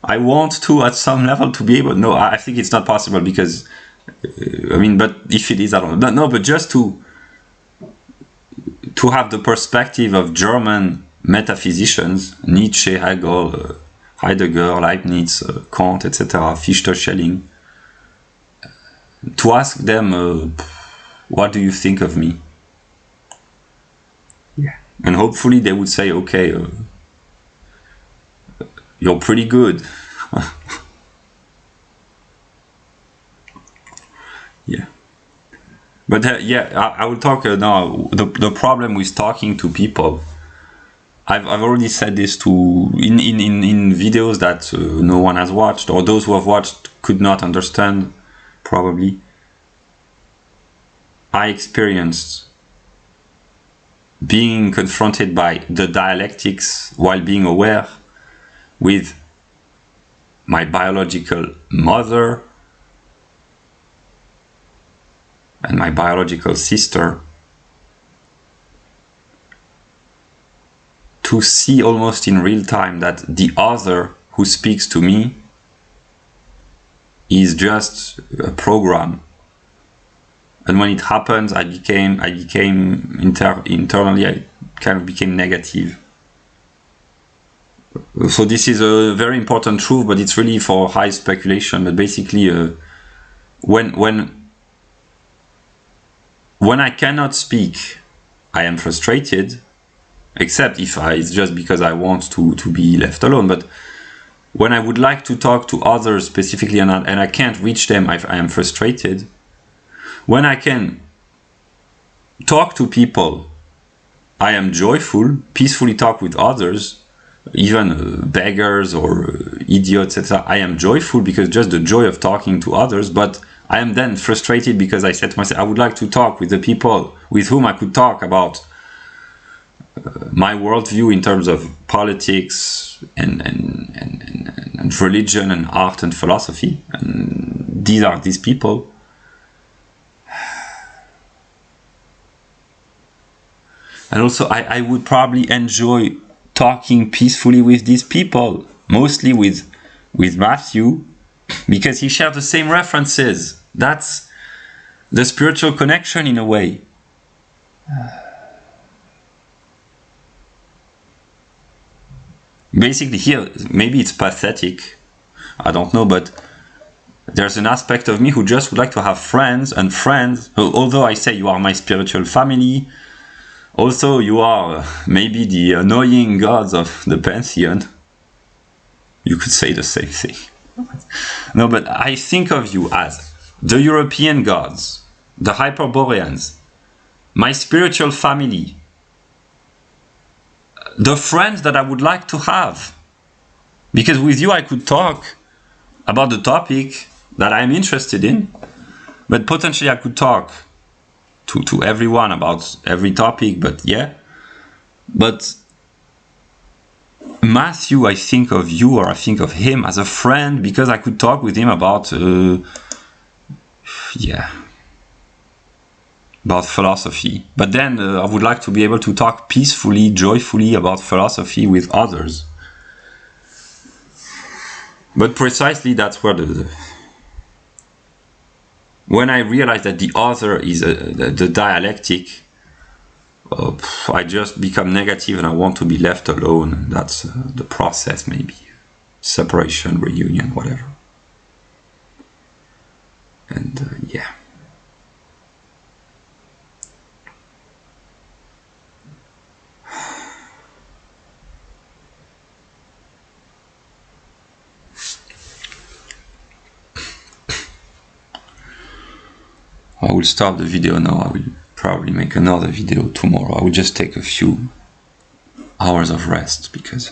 I want to, at some level, to be able. No, I think it's not possible, because I mean, but if it is, I don't know. No, but just to have the perspective of German metaphysicians, Nietzsche, Hegel, Heidegger, Leibniz, Kant, etc., Fichte, Schelling, to ask them, what do you think of me? Yeah. And hopefully they would say, okay, you're pretty good. Yeah. But yeah, I will talk now. The problem with talking to people, I've already said this in videos that no one has watched, or those who have watched could not understand, probably. I experienced being confronted by the dialectics while being aware with my biological mother and my biological sister, to see almost in real time that the other who speaks to me is just a program. And when it happens, I became internally, I kind of became negative. So this is a very important truth, but it's really for high speculation. But basically, when I cannot speak, I am frustrated, except if it's just because I want to be left alone. But when I would like to talk to others specifically and I can't reach them, I am frustrated. When I can talk to people, I am joyful, peacefully talk with others, even beggars or idiots, etc. I am joyful because just the joy of talking to others, but I am then frustrated because I said to myself, I would like to talk with the people with whom I could talk about my worldview in terms of politics and religion and art and philosophy. And these are these people. And also, I would probably enjoy talking peacefully with these people, mostly with Matthew, because he shared the same references. That's the spiritual connection in a way. Basically here, maybe it's pathetic, I don't know, but there's an aspect of me who just would like to have friends, and friends, although I say you are my spiritual family, also you are maybe the annoying gods of the pantheon. You could say the same thing. No, but I think of you as the European gods, the Hyperboreans, my spiritual family, the friends that I would like to have. Because with you I could talk about the topic that I'm interested in, but potentially I could talk to everyone about every topic, but yeah. But Matthew, I think of you, or I think of him as a friend, because I could talk with him about about philosophy. But then I would like to be able to talk peacefully, joyfully about philosophy with others. But precisely that's where when I realize that the other is the dialectic, I just become negative and I want to be left alone. That's the process, maybe. Separation, reunion, whatever. And yeah. I will stop the video now. I will probably make another video tomorrow. I will just take a few hours of rest because